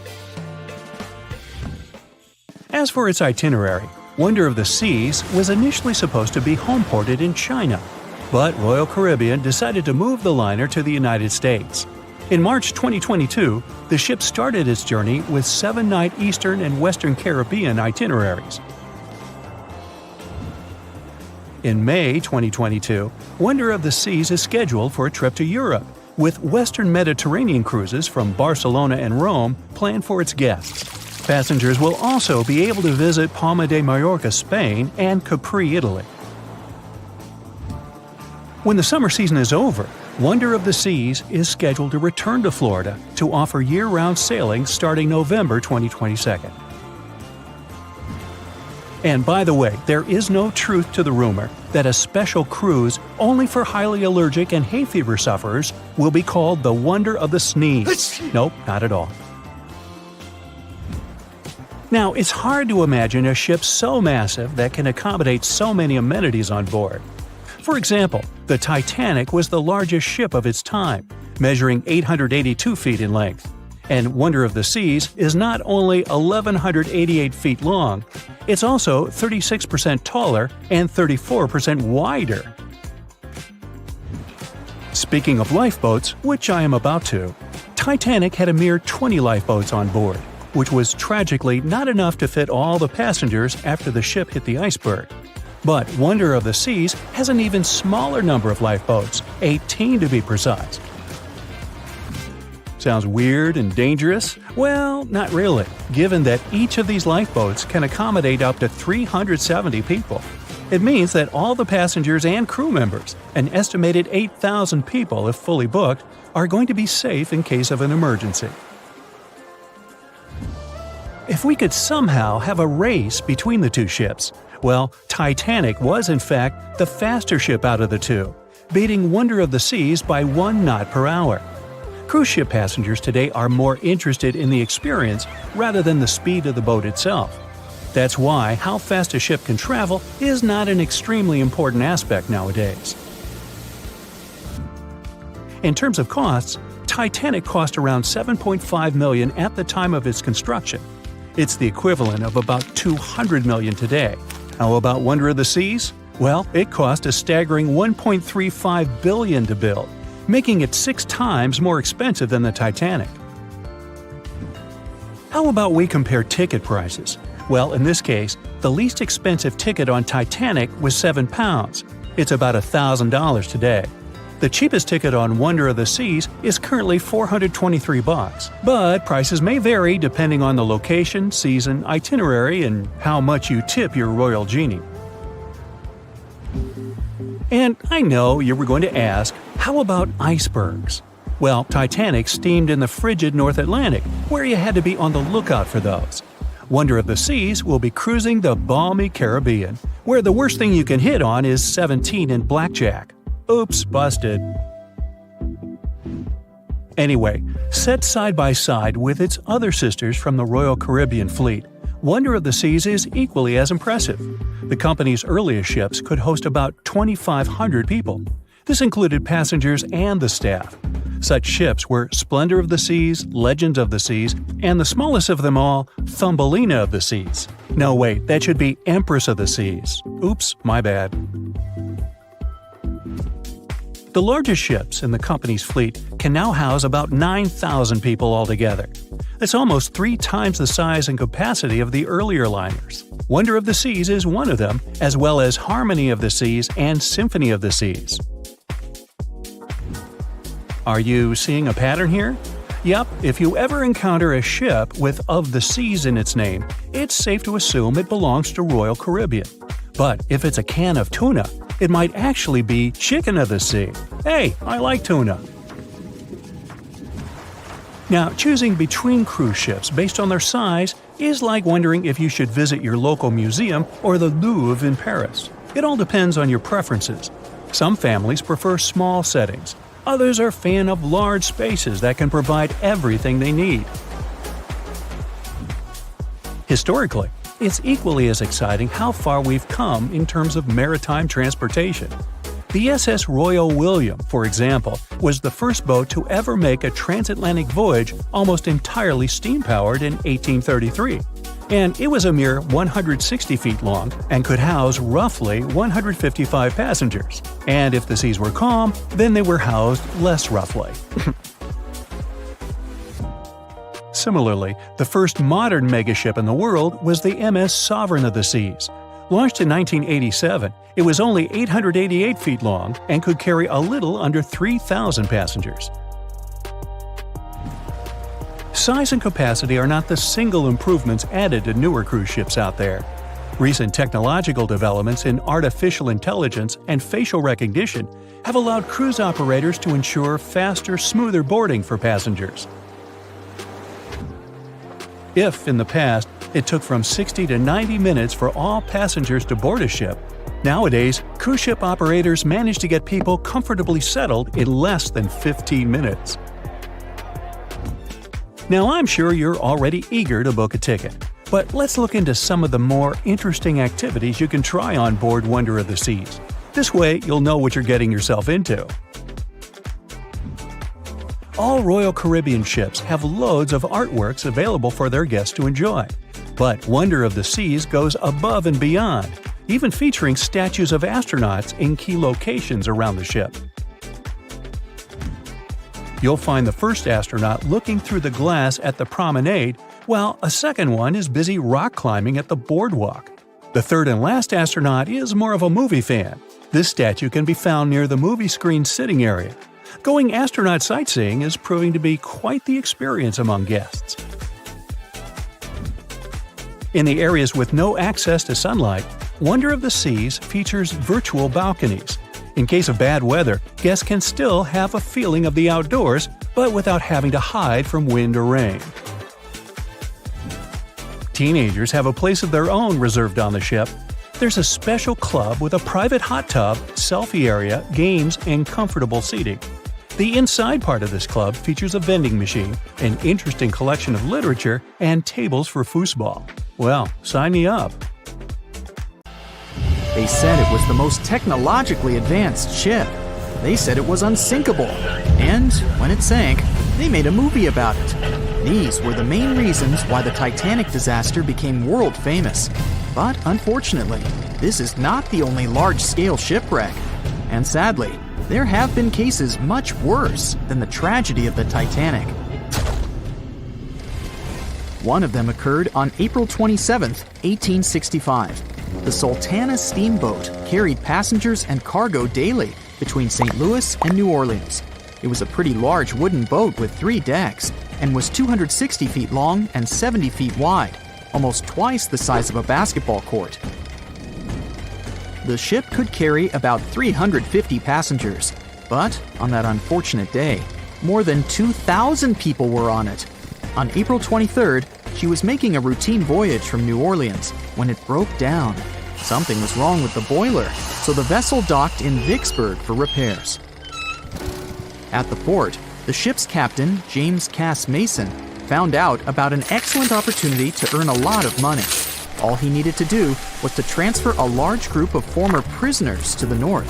As for its itinerary, Wonder of the Seas was initially supposed to be homeported in China, but Royal Caribbean decided to move the liner to the United States. In March 2022, the ship started its journey with 7-night Eastern and Western Caribbean itineraries. In May 2022, Wonder of the Seas is scheduled for a trip to Europe, with Western Mediterranean cruises from Barcelona and Rome planned for its guests. Passengers will also be able to visit Palma de Mallorca, Spain, and Capri, Italy. When the summer season is over, Wonder of the Seas is scheduled to return to Florida to offer year-round sailing starting November 2022. And by the way, there is no truth to the rumor that a special cruise only for highly allergic and hay fever sufferers will be called the Wonder of the Sneeze. Nope, not at all. Now, it's hard to imagine a ship so massive that can accommodate so many amenities on board. For example, the Titanic was the largest ship of its time, measuring 882 feet in length. And Wonder of the Seas is not only 1,188 feet long, it's also 36% taller and 34% wider. Speaking of lifeboats, which I am about to, Titanic had a mere 20 lifeboats on board, which was tragically not enough to fit all the passengers after the ship hit the iceberg. But Wonder of the Seas has an even smaller number of lifeboats, 18 to be precise. Sounds weird and dangerous? Well, not really, given that each of these lifeboats can accommodate up to 370 people. It means that all the passengers and crew members, an estimated 8,000 people if fully booked, are going to be safe in case of an emergency. If we could somehow have a race between the two ships, well, Titanic was in fact the faster ship out of the two, beating Wonder of the Seas by 1 knot per hour. Cruise ship passengers today are more interested in the experience rather than the speed of the boat itself. That's why how fast a ship can travel is not an extremely important aspect nowadays. In terms of costs, Titanic cost around $7.5 million at the time of its construction. It's the equivalent of about $200 million today. How about Wonder of the Seas? Well, it cost a staggering $1.35 billion to build, making it 6 times more expensive than the Titanic. How about we compare ticket prices? Well, in this case, the least expensive ticket on Titanic was £7. It's about $1,000 today. The cheapest ticket on Wonder of the Seas is currently $423, but prices may vary depending on the location, season, itinerary, and how much you tip your Royal Genie. And I know you were going to ask, how about icebergs? Well, Titanic steamed in the frigid North Atlantic, where you had to be on the lookout for those. Wonder of the Seas will be cruising the balmy Caribbean, where the worst thing you can hit on is 17 and blackjack. Oops, busted. Anyway, set side by side with its other sisters from the Royal Caribbean fleet, Wonder of the Seas is equally as impressive. The company's earliest ships could host about 2,500 people. This included passengers and the staff. Such ships were Splendor of the Seas, Legend of the Seas, and the smallest of them all, Thumbelina of the Seas. No, wait, that should be Empress of the Seas. Oops, my bad. The largest ships in the company's fleet can now house about 9,000 people altogether. That's almost 3 times the size and capacity of the earlier liners. Wonder of the Seas is one of them, as well as Harmony of the Seas and Symphony of the Seas. Are you seeing a pattern here? Yep, if you ever encounter a ship with "of the Seas" in its name, it's safe to assume it belongs to Royal Caribbean. But if it's a can of tuna, it might actually be Chicken of the Sea. Hey, I like tuna. Now, choosing between cruise ships based on their size is like wondering if you should visit your local museum or the Louvre in Paris. It all depends on your preferences. Some families prefer small settings. Others are a fan of large spaces that can provide everything they need. Historically, it's equally as exciting how far we've come in terms of maritime transportation. The SS Royal William, for example, was the first boat to ever make a transatlantic voyage almost entirely steam-powered in 1833. And it was a mere 160 feet long and could house roughly 155 passengers. And if the seas were calm, then they were housed less roughly. Similarly, the first modern megaship in the world was the MS Sovereign of the Seas. Launched in 1987, it was only 888 feet long and could carry a little under 3,000 passengers. Size and capacity are not the single improvements added to newer cruise ships out there. Recent technological developments in artificial intelligence and facial recognition have allowed cruise operators to ensure faster, smoother boarding for passengers. If, in the past, it took from 60 to 90 minutes for all passengers to board a ship, nowadays, cruise ship operators manage to get people comfortably settled in less than 15 minutes. Now, I'm sure you're already eager to book a ticket, but let's look into some of the more interesting activities you can try on board Wonder of the Seas. This way, you'll know what you're getting yourself into. All Royal Caribbean ships have loads of artworks available for their guests to enjoy. But Wonder of the Seas goes above and beyond, even featuring statues of astronauts in key locations around the ship. You'll find the first astronaut looking through the glass at the promenade, while a second one is busy rock climbing at the boardwalk. The third and last astronaut is more of a movie fan. This statue can be found near the movie screen sitting area. Going astronaut sightseeing is proving to be quite the experience among guests. In the areas with no access to sunlight, Wonder of the Seas features virtual balconies. In case of bad weather, guests can still have a feeling of the outdoors, but without having to hide from wind or rain. Teenagers have a place of their own reserved on the ship. There's a special club with a private hot tub, selfie area, games, and comfortable seating. The inside part of this club features a vending machine, an interesting collection of literature, and tables for foosball. Well, sign me up. They said it was the most technologically advanced ship. They said it was unsinkable. And when it sank, they made a movie about it. These were the main reasons why the Titanic disaster became world famous. But unfortunately, this is not the only large-scale shipwreck. And sadly, there have been cases much worse than the tragedy of the Titanic. One of them occurred on April 27, 1865. The Sultana steamboat carried passengers and cargo daily between St. Louis and New Orleans. It was a pretty large wooden boat with 3 decks and was 260 feet long and 70 feet wide, almost twice the size of a basketball court. The ship could carry about 350 passengers, but on that unfortunate day, more than 2,000 people were on it. On April 23rd, she was making a routine voyage from New Orleans when it broke down. Something was wrong with the boiler, so the vessel docked in Vicksburg for repairs. At the port, the ship's captain, James Cass Mason, found out about an excellent opportunity to earn a lot of money. All he needed to do was to transfer a large group of former prisoners to the north.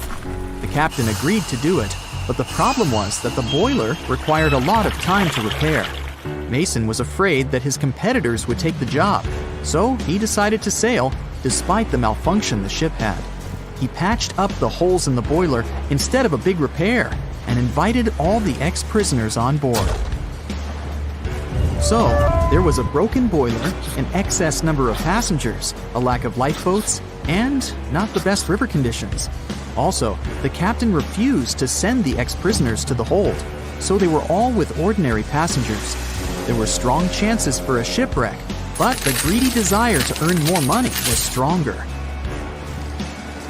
The captain agreed to do it, But the problem was that the boiler required a lot of time to repair. Mason was afraid that his competitors would take the job, so he decided to sail despite the malfunction the ship had. He patched up the holes in the boiler instead of a big repair and invited all the ex-prisoners on board. So, there was a broken boiler, an excess number of passengers, a lack of lifeboats, and not the best river conditions. Also, the captain refused to send the ex-prisoners to the hold, so they were all with ordinary passengers. There were strong chances for a shipwreck, but the greedy desire to earn more money was stronger.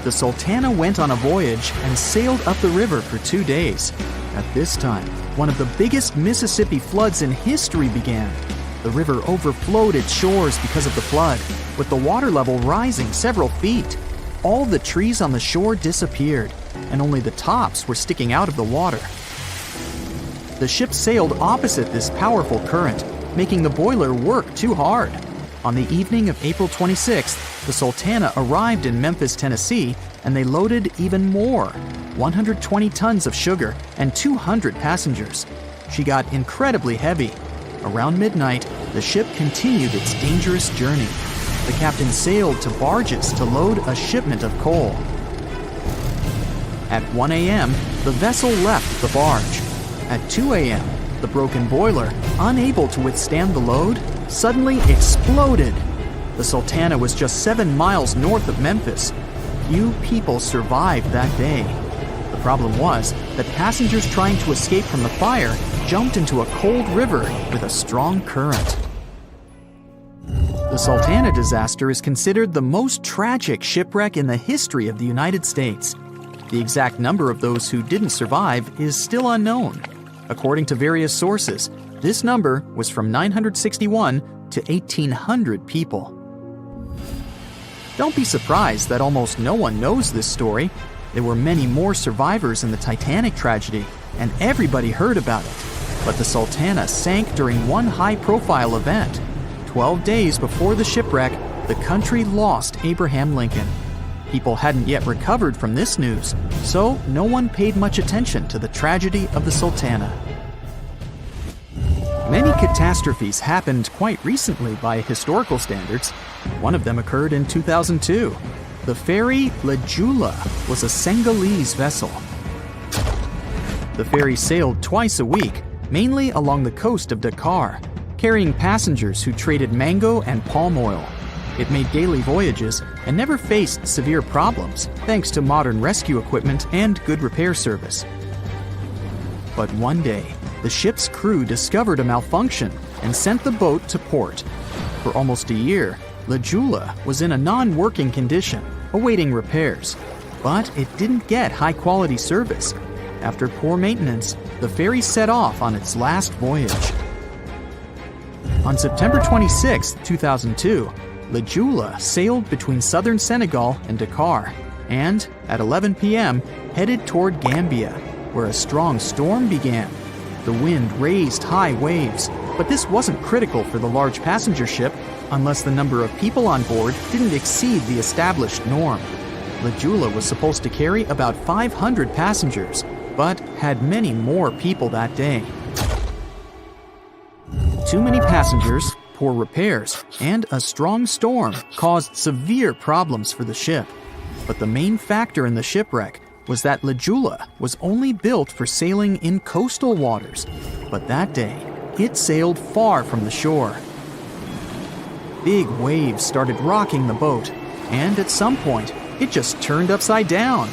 The Sultana went on a voyage and sailed up the river for 2 days. At this time, one of the biggest Mississippi floods in history began. The river overflowed its shores because of the flood, with the water level rising several feet. All the trees on the shore disappeared, and only the tops were sticking out of the water. The ship sailed opposite this powerful current, making the boiler work too hard. On the evening of April 26th, the Sultana arrived in Memphis, Tennessee, and they loaded even more, 120 tons of sugar and 200 passengers. She got incredibly heavy. Around midnight, the ship continued its dangerous journey. The captain sailed to barges to load a shipment of coal. At 1 a.m., the vessel left the barge. At 2 a.m., the broken boiler, unable to withstand the load, suddenly exploded. The Sultana was just 7 miles north of Memphis. Few people survived that day. The problem was that passengers trying to escape from the fire jumped into a cold river with a strong current. The Sultana disaster is considered the most tragic shipwreck in the history of the United States. The exact number of those who didn't survive is still unknown. According to various sources, this number was from 961 to 1,800 people. Don't be surprised that almost no one knows this story. There were many more survivors in the Titanic tragedy, and everybody heard about it. But the Sultana sank during one high-profile event. 12 days before the shipwreck, the country lost Abraham Lincoln. People hadn't yet recovered from this news, so no one paid much attention to the tragedy of the Sultana. Many catastrophes happened quite recently by historical standards. One of them occurred in 2002. The ferry La Jula was a Senegalese vessel. The ferry sailed twice a week, mainly along the coast of Dakar, carrying passengers who traded mango and palm oil. It made daily voyages and never faced severe problems thanks to modern rescue equipment and good repair service. But one day, the ship's crew discovered a malfunction and sent the boat to port. For almost a year, La Jula was in a non-working condition, awaiting repairs. But it didn't get high-quality service. After poor maintenance, the ferry set off on its last voyage. On September 26, 2002, La Jula sailed between southern Senegal and Dakar, and at 11 p.m. headed toward Gambia, where a strong storm began. The wind raised high waves, but this wasn't critical for the large passenger ship unless the number of people on board didn't exceed the established norm. La Jula was supposed to carry about 500 passengers, but had many more people that day. Too many passengers, poor repairs, and a strong storm caused severe problems for the ship. But the main factor in the shipwreck was that La Jula was only built for sailing in coastal waters, but that day, it sailed far from the shore. Big waves started rocking the boat, and at some point, it just turned upside down.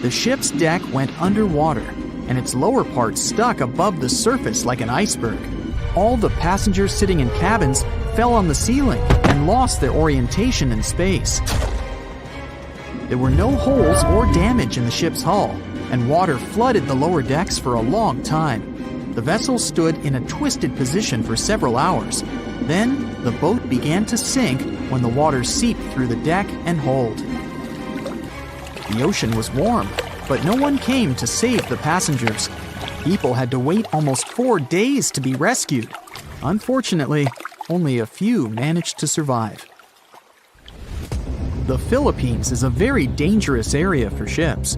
The ship's deck went underwater, and its lower part stuck above the surface like an iceberg. All the passengers sitting in cabins fell on the ceiling and lost their orientation in space. There were no holes or damage in the ship's hull, and water flooded the lower decks for a long time. The vessel stood in a twisted position for several hours. Then, the boat began to sink when the water seeped through the deck and hold. The ocean was warm, but no one came to save the passengers. People had to wait almost 4 days to be rescued. Unfortunately, only a few managed to survive. The Philippines is a very dangerous area for ships.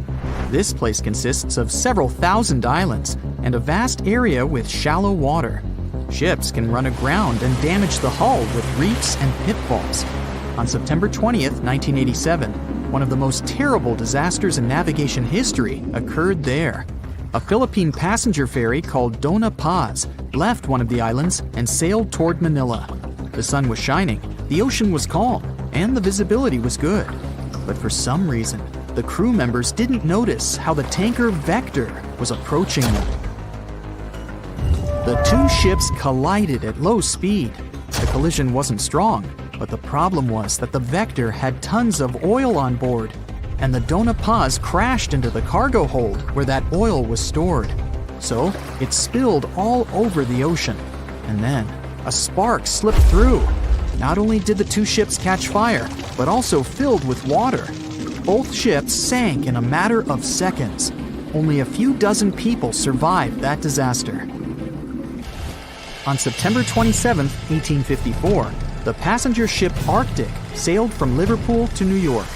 This place consists of several thousand islands and a vast area with shallow water. Ships can run aground and damage the hull with reefs and pitfalls. On September 20th, 1987, one of the most terrible disasters in navigation history occurred there. A Philippine passenger ferry called Dona Paz left one of the islands and sailed toward Manila. The sun was shining, the ocean was calm, and the visibility was good. But for some reason, the crew members didn't notice how the tanker Vector was approaching them. The two ships collided at low speed. The collision wasn't strong, but the problem was that the Vector had tons of oil on board, and the Dona Paz crashed into the cargo hold where that oil was stored. So it spilled all over the ocean, and then a spark slipped through. Not only did the two ships catch fire, but also filled with water. Both ships sank in a matter of seconds. Only a few dozen people survived that disaster. On September 27, 1854, the passenger ship Arctic sailed from Liverpool to New York.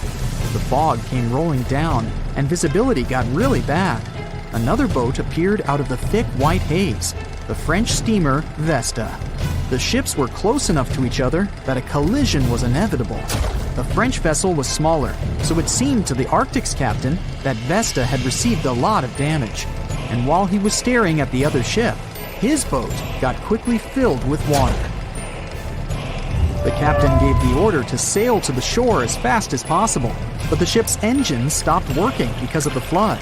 The fog came rolling down, and visibility got really bad. Another boat appeared out of the thick white haze, the French steamer Vesta. The ships were close enough to each other that a collision was inevitable. The French vessel was smaller, so it seemed to the Arctic's captain that Vesta had received a lot of damage. And while he was staring at the other ship, his boat got quickly filled with water. The captain gave the order to sail to the shore as fast as possible, but the ship's engines stopped working because of the flood.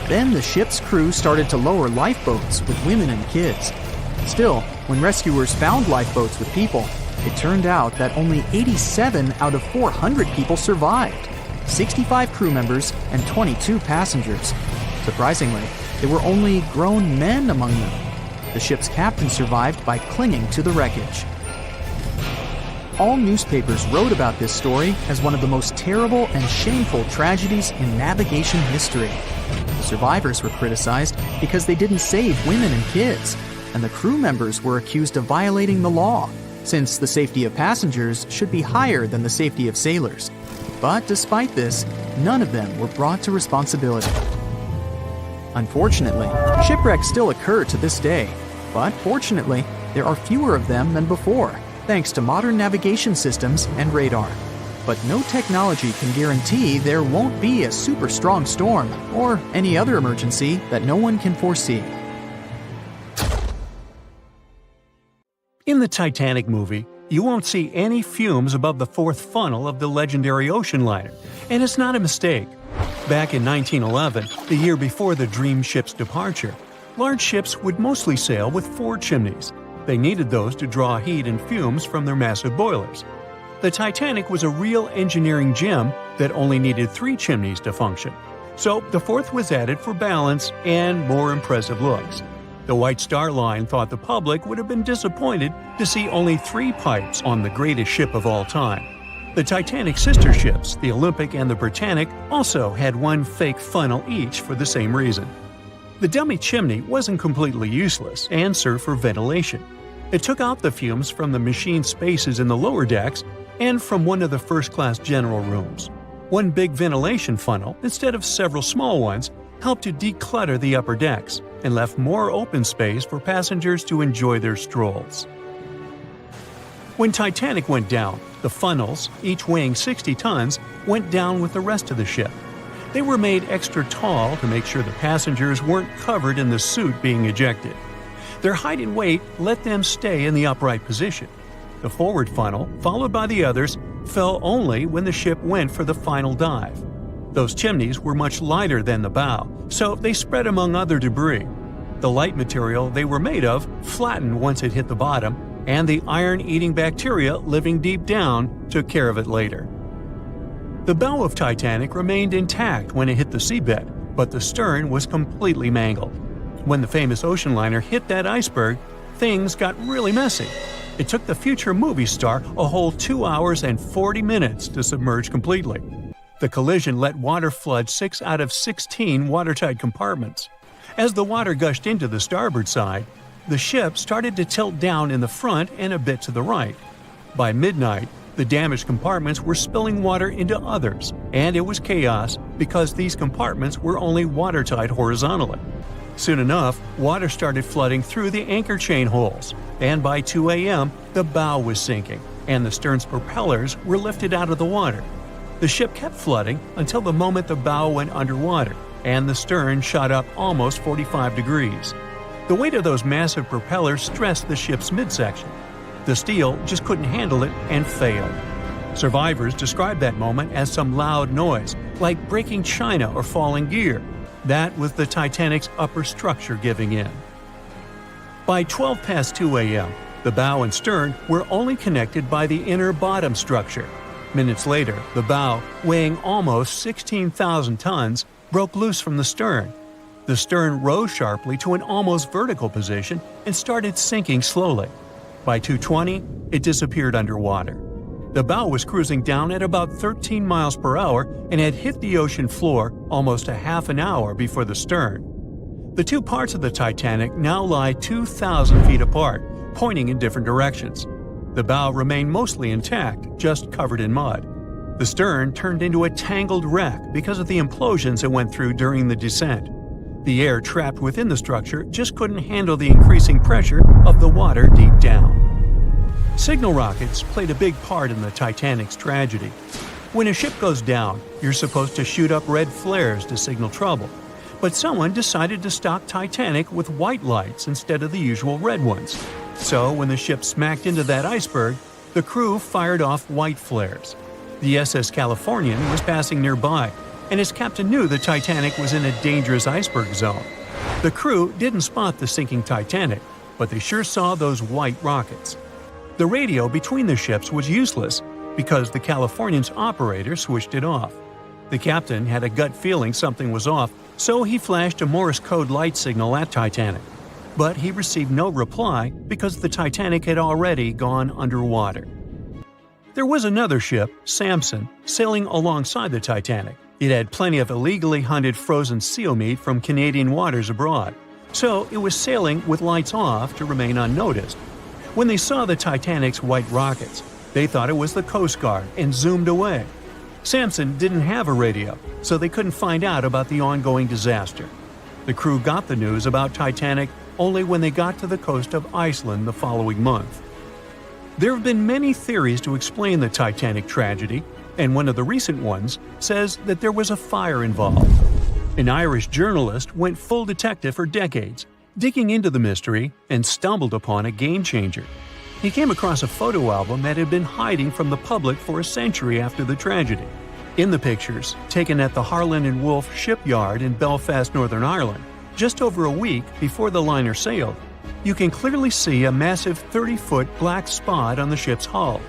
Then the ship's crew started to lower lifeboats with women and kids. Still, when rescuers found lifeboats with people, it turned out that only 87 out of 400 people survived, 65 crew members and 22 passengers. Surprisingly, there were only grown men among them. The ship's captain survived by clinging to the wreckage. All newspapers wrote about this story as one of the most terrible and shameful tragedies in navigation history. The survivors were criticized because they didn't save women and kids, and the crew members were accused of violating the law, since the safety of passengers should be higher than the safety of sailors. But despite this, none of them were brought to responsibility. Unfortunately, shipwrecks still occur to this day, but fortunately, there are fewer of them than before, thanks to modern navigation systems and radar. But no technology can guarantee there won't be a super strong storm or any other emergency that no one can foresee. In the Titanic movie, you won't see any fumes above the fourth funnel of the legendary ocean liner, and it's not a mistake. Back in 1911, the year before the Dream ship's departure, large ships would mostly sail with 4 chimneys. They needed those to draw heat and fumes from their massive boilers. The Titanic was a real engineering gem that only needed 3 chimneys to function. So the fourth was added for balance and more impressive looks. The White Star Line thought the public would have been disappointed to see only 3 pipes on the greatest ship of all time. The Titanic's sister ships, the Olympic and the Britannic, also had 1 fake funnel each for the same reason. The dummy chimney wasn't completely useless and served for ventilation. It took out the fumes from the machine spaces in the lower decks and from one of the first-class general rooms. 1 big ventilation funnel, instead of several small ones, helped to declutter the upper decks and left more open space for passengers to enjoy their strolls. When Titanic went down, the funnels, each weighing 60 tons, went down with the rest of the ship. They were made extra tall to make sure the passengers weren't covered in the soot being ejected. Their height and weight let them stay in the upright position. The forward funnel, followed by the others, fell only when the ship went for the final dive. Those chimneys were much lighter than the bow, so they spread among other debris. The light material they were made of flattened once it hit the bottom, and the iron-eating bacteria living deep down took care of it later. The bow of Titanic remained intact when it hit the seabed, but the stern was completely mangled. When the famous ocean liner hit that iceberg, things got really messy. It took the future movie star a whole 2 hours and 40 minutes to submerge completely. The collision let water flood 6 out of 16 watertight compartments. As the water gushed into the starboard side, the ship started to tilt down in the front and a bit to the right. By midnight, The damaged compartments were spilling water into others, and it was chaos because these compartments were only watertight horizontally. Soon enough, water started flooding through the anchor chain holes, and by 2 a.m., the bow was sinking, and the stern's propellers were lifted out of the water. The ship kept flooding until the moment the bow went underwater, and the stern shot up almost 45 degrees. The weight of those massive propellers stressed the ship's midsection. The steel just couldn't handle it and failed. Survivors described that moment as some loud noise, like breaking china or falling gear. That was the Titanic's upper structure giving in. By 12 past 2 a.m., the bow and stern were only connected by the inner bottom structure. Minutes later, the bow, weighing almost 16,000 tons, broke loose from the stern. The stern rose sharply to an almost vertical position and started sinking slowly. By 2:20, it disappeared underwater. The bow was cruising down at about 13 miles per hour and had hit the ocean floor almost a half an hour before the stern. The two parts of the Titanic now lie 2,000 feet apart, pointing in different directions. The bow remained mostly intact, just covered in mud. The stern turned into a tangled wreck because of the implosions it went through during the descent. The air trapped within the structure just couldn't handle the increasing pressure of the water deep down. Signal rockets played a big part in the Titanic's tragedy. When a ship goes down, you're supposed to shoot up red flares to signal trouble. But someone decided to stock Titanic with white lights instead of the usual red ones. So when the ship smacked into that iceberg, the crew fired off white flares. The SS Californian was passing nearby, and his captain knew the Titanic was in a dangerous iceberg zone. The crew didn't spot the sinking Titanic, but they sure saw those white rockets. The radio between the ships was useless because the Californian's operator switched it off. The captain had a gut feeling something was off, so he flashed a Morse code light signal at Titanic. But he received no reply because the Titanic had already gone underwater. There was another ship, Samson, sailing alongside the Titanic. It had plenty of illegally hunted frozen seal meat from Canadian waters abroad, so it was sailing with lights off to remain unnoticed. When they saw the Titanic's white rockets, they thought it was the Coast Guard and zoomed away. Samson didn't have a radio, so they couldn't find out about the ongoing disaster. The crew got the news about Titanic only when they got to the coast of Iceland the following month. There have been many theories to explain the Titanic tragedy, and one of the recent ones says that there was a fire involved. An Irish journalist went full detective for decades, digging into the mystery, and stumbled upon a game-changer. He came across a photo album that had been hiding from the public for a century after the tragedy. In the pictures, taken at the Harland and Wolff shipyard in Belfast, Northern Ireland, just over a week before the liner sailed, you can clearly see a massive 30-foot black spot on the ship's hull.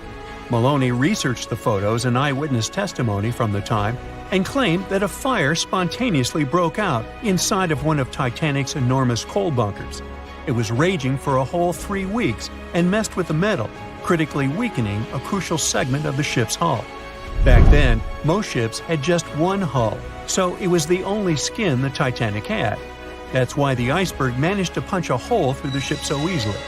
Maloney researched the photos and eyewitness testimony from the time and claimed that a fire spontaneously broke out inside of one of Titanic's enormous coal bunkers. It was raging for a whole 3 weeks and messed with the metal, critically weakening a crucial segment of the ship's hull. Back then, most ships had just one hull, so it was the only skin the Titanic had. That's why the iceberg managed to punch a hole through the ship so easily.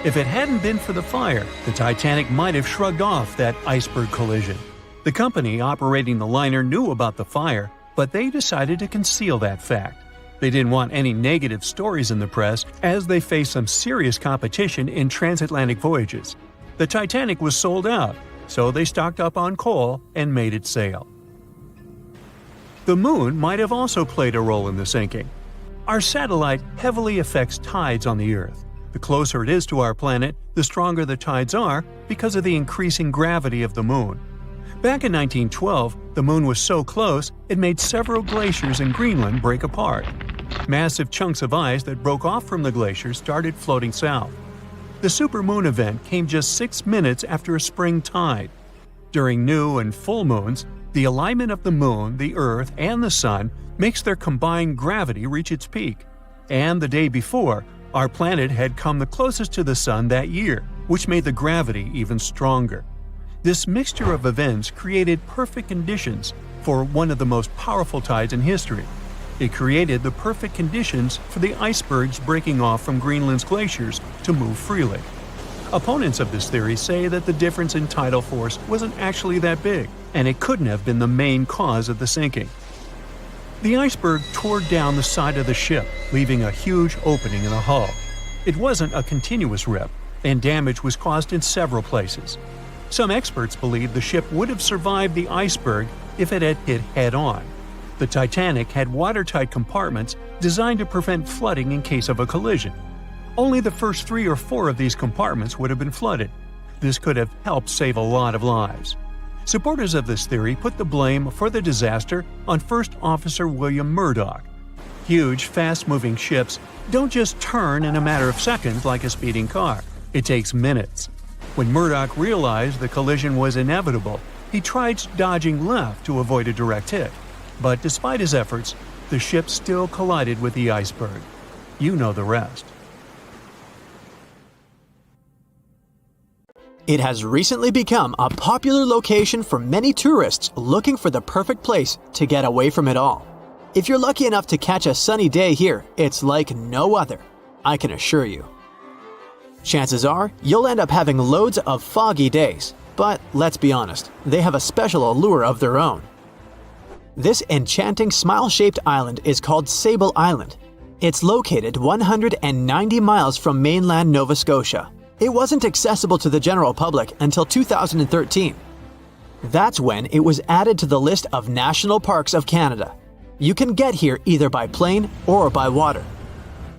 If it hadn't been for the fire, the Titanic might have shrugged off that iceberg collision. The company operating the liner knew about the fire, but they decided to conceal that fact. They didn't want any negative stories in the press as they faced some serious competition in transatlantic voyages. The Titanic was sold out, so they stocked up on coal and made it sail. The moon might have also played a role in the sinking. Our satellite heavily affects tides on the Earth. The closer it is to our planet, the stronger the tides are because of the increasing gravity of the moon. Back in 1912, the moon was so close it made several glaciers in Greenland break apart. Massive chunks of ice that broke off from the glaciers started floating south. The supermoon event came just 6 minutes after a spring tide. During new and full moons, the alignment of the moon, the Earth, and the Sun makes their combined gravity reach its peak. And the day before, our planet had come the closest to the Sun that year, which made the gravity even stronger. This mixture of events created perfect conditions for one of the most powerful tides in history. It created the perfect conditions for the icebergs breaking off from Greenland's glaciers to move freely. Opponents of this theory say that the difference in tidal force wasn't actually that big, and it couldn't have been the main cause of the sinking. The iceberg tore down the side of the ship, leaving a huge opening in the hull. It wasn't a continuous rip, and damage was caused in several places. Some experts believe the ship would have survived the iceberg if it had hit head-on. The Titanic had watertight compartments designed to prevent flooding in case of a collision. Only the first 3 or 4 of these compartments would have been flooded. This could have helped save a lot of lives. Supporters of this theory put the blame for the disaster on First Officer William Murdoch. Huge, fast-moving ships don't just turn in a matter of seconds like a speeding car. It takes minutes. When Murdoch realized the collision was inevitable, he tried dodging left to avoid a direct hit. But despite his efforts, the ship still collided with the iceberg. You know the rest. It has recently become a popular location for many tourists looking for the perfect place to get away from it all. If you're lucky enough to catch a sunny day here, it's like no other, I can assure you. Chances are, you'll end up having loads of foggy days, but let's be honest, they have a special allure of their own. This enchanting smile-shaped island is called Sable Island. It's located 190 miles from mainland Nova Scotia. It wasn't accessible to the general public until 2013. That's when it was added to the list of National Parks of Canada. You can get here either by plane or by water.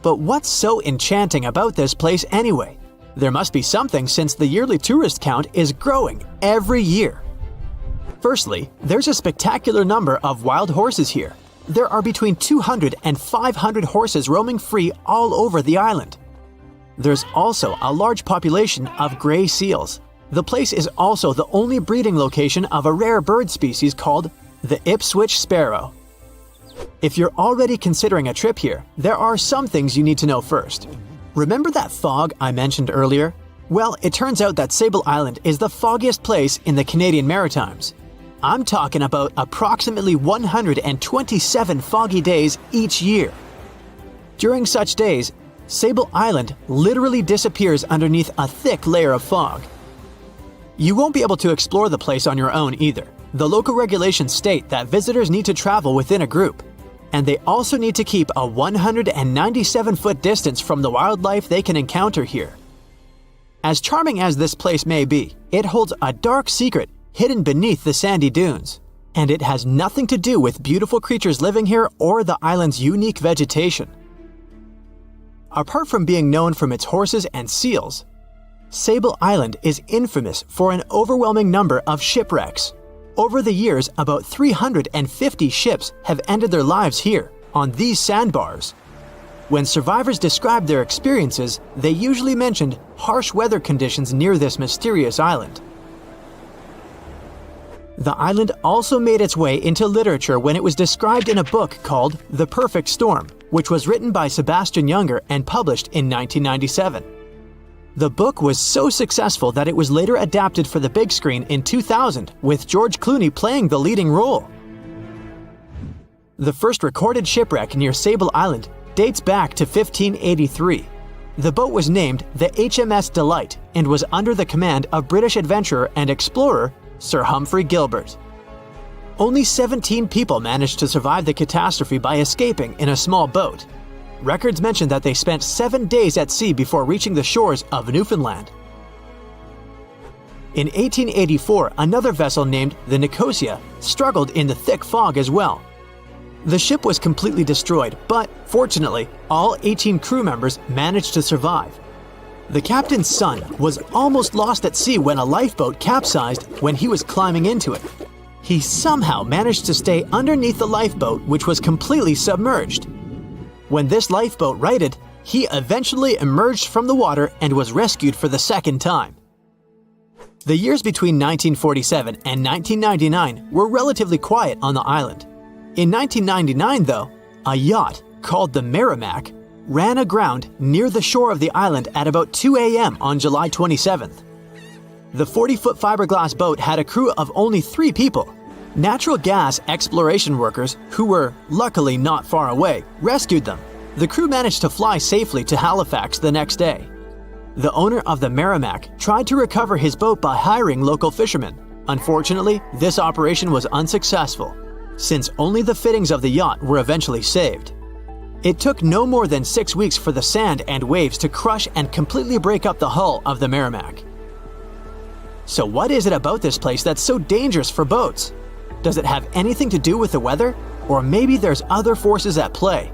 But what's so enchanting about this place anyway? There must be something since the yearly tourist count is growing every year. Firstly, there's a spectacular number of wild horses here. There are between 200 and 500 horses roaming free all over the island. There's also a large population of gray seals. The place is also the only breeding location of a rare bird species called the Ipswich sparrow. If you're already considering a trip here, there are some things you need to know first. Remember that fog I mentioned earlier? Well, it turns out that Sable Island is the foggiest place in the Canadian Maritimes. I'm talking about approximately 127 foggy days each year. During such days, Sable Island literally disappears underneath a thick layer of fog. You won't be able to explore the place on your own either. The local regulations state that visitors need to travel within a group, and they also need to keep a 197-foot distance from the wildlife they can encounter here. As charming as this place may be, it holds a dark secret hidden beneath the sandy dunes, and it has nothing to do with beautiful creatures living here or the island's unique vegetation. Apart from being known from its horses and seals, Sable Island is infamous for an overwhelming number of shipwrecks. Over the years, about 350 ships have ended their lives here, on these sandbars. When survivors described their experiences, they usually mentioned harsh weather conditions near this mysterious island. The island also made its way into literature when it was described in a book called The Perfect Storm, which was written by Sebastian Junger and published in 1997. The book was so successful that it was later adapted for the big screen in 2000, with George Clooney playing the leading role. The first recorded shipwreck near Sable Island dates back to 1583. The boat was named the HMS Delight and was under the command of British adventurer and explorer Sir Humphrey Gilbert. Only 17 people managed to survive the catastrophe by escaping in a small boat. Records mention that they spent 7 days at sea before reaching the shores of Newfoundland. In 1884, another vessel named the Nicosia struggled in the thick fog as well. The ship was completely destroyed, but fortunately, all 18 crew members managed to survive. The captain's son was almost lost at sea when a lifeboat capsized when he was climbing into it. He somehow managed to stay underneath the lifeboat, which was completely submerged. When this lifeboat righted, he eventually emerged from the water and was rescued for the second time. The years between 1947 and 1999 were relatively quiet on the island. In 1999, though, a yacht called the Merrimack ran aground near the shore of the island at about 2 a.m. on July 27th. The 40-foot fiberglass boat had a crew of only 3 people. Natural gas exploration workers, who were luckily not far away, rescued them. The crew managed to fly safely to Halifax the next day. The owner of the Merrimack tried to recover his boat by hiring local fishermen. Unfortunately, this operation was unsuccessful, since only the fittings of the yacht were eventually saved. It took no more than 6 weeks for the sand and waves to crush and completely break up the hull of the Merrimack. So what is it about this place that's so dangerous for boats? Does it have anything to do with the weather? Or maybe there's other forces at play?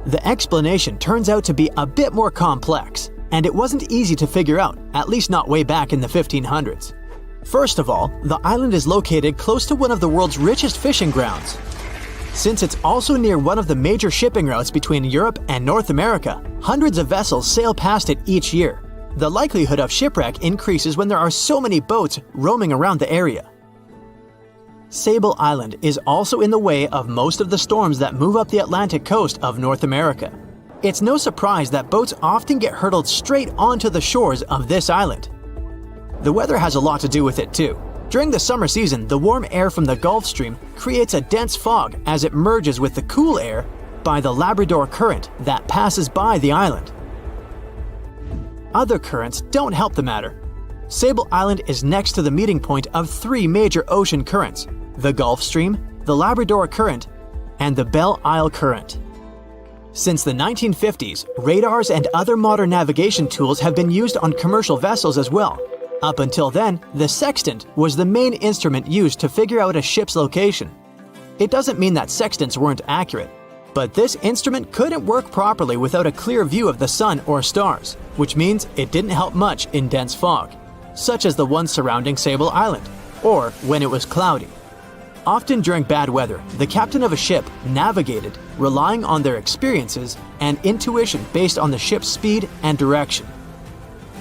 The explanation turns out to be a bit more complex, and it wasn't easy to figure out, at least not way back in the 1500s. First of all, the island is located close to one of the world's richest fishing grounds. Since it's also near one of the major shipping routes between Europe and North America, hundreds of vessels sail past it each year. The likelihood of shipwreck increases when there are so many boats roaming around the area. Sable Island is also in the way of most of the storms that move up the Atlantic coast of North America. It's no surprise that boats often get hurtled straight onto the shores of this island. The weather has a lot to do with it too. During the summer season, the warm air from the Gulf Stream creates a dense fog as it merges with the cool air by the Labrador Current that passes by the island. Other currents don't help the matter. Sable Island is next to the meeting point of 3 major ocean currents: the Gulf Stream, the Labrador Current, and the Belle Isle Current. Since the 1950s, radars and other modern navigation tools have been used on commercial vessels as well. Up until then, the sextant was the main instrument used to figure out a ship's location. It doesn't mean that sextants weren't accurate, but this instrument couldn't work properly without a clear view of the sun or stars, which means it didn't help much in dense fog, such as the one surrounding Sable Island, or when it was cloudy. Often during bad weather, the captain of a ship navigated, relying on their experiences and intuition based on the ship's speed and direction.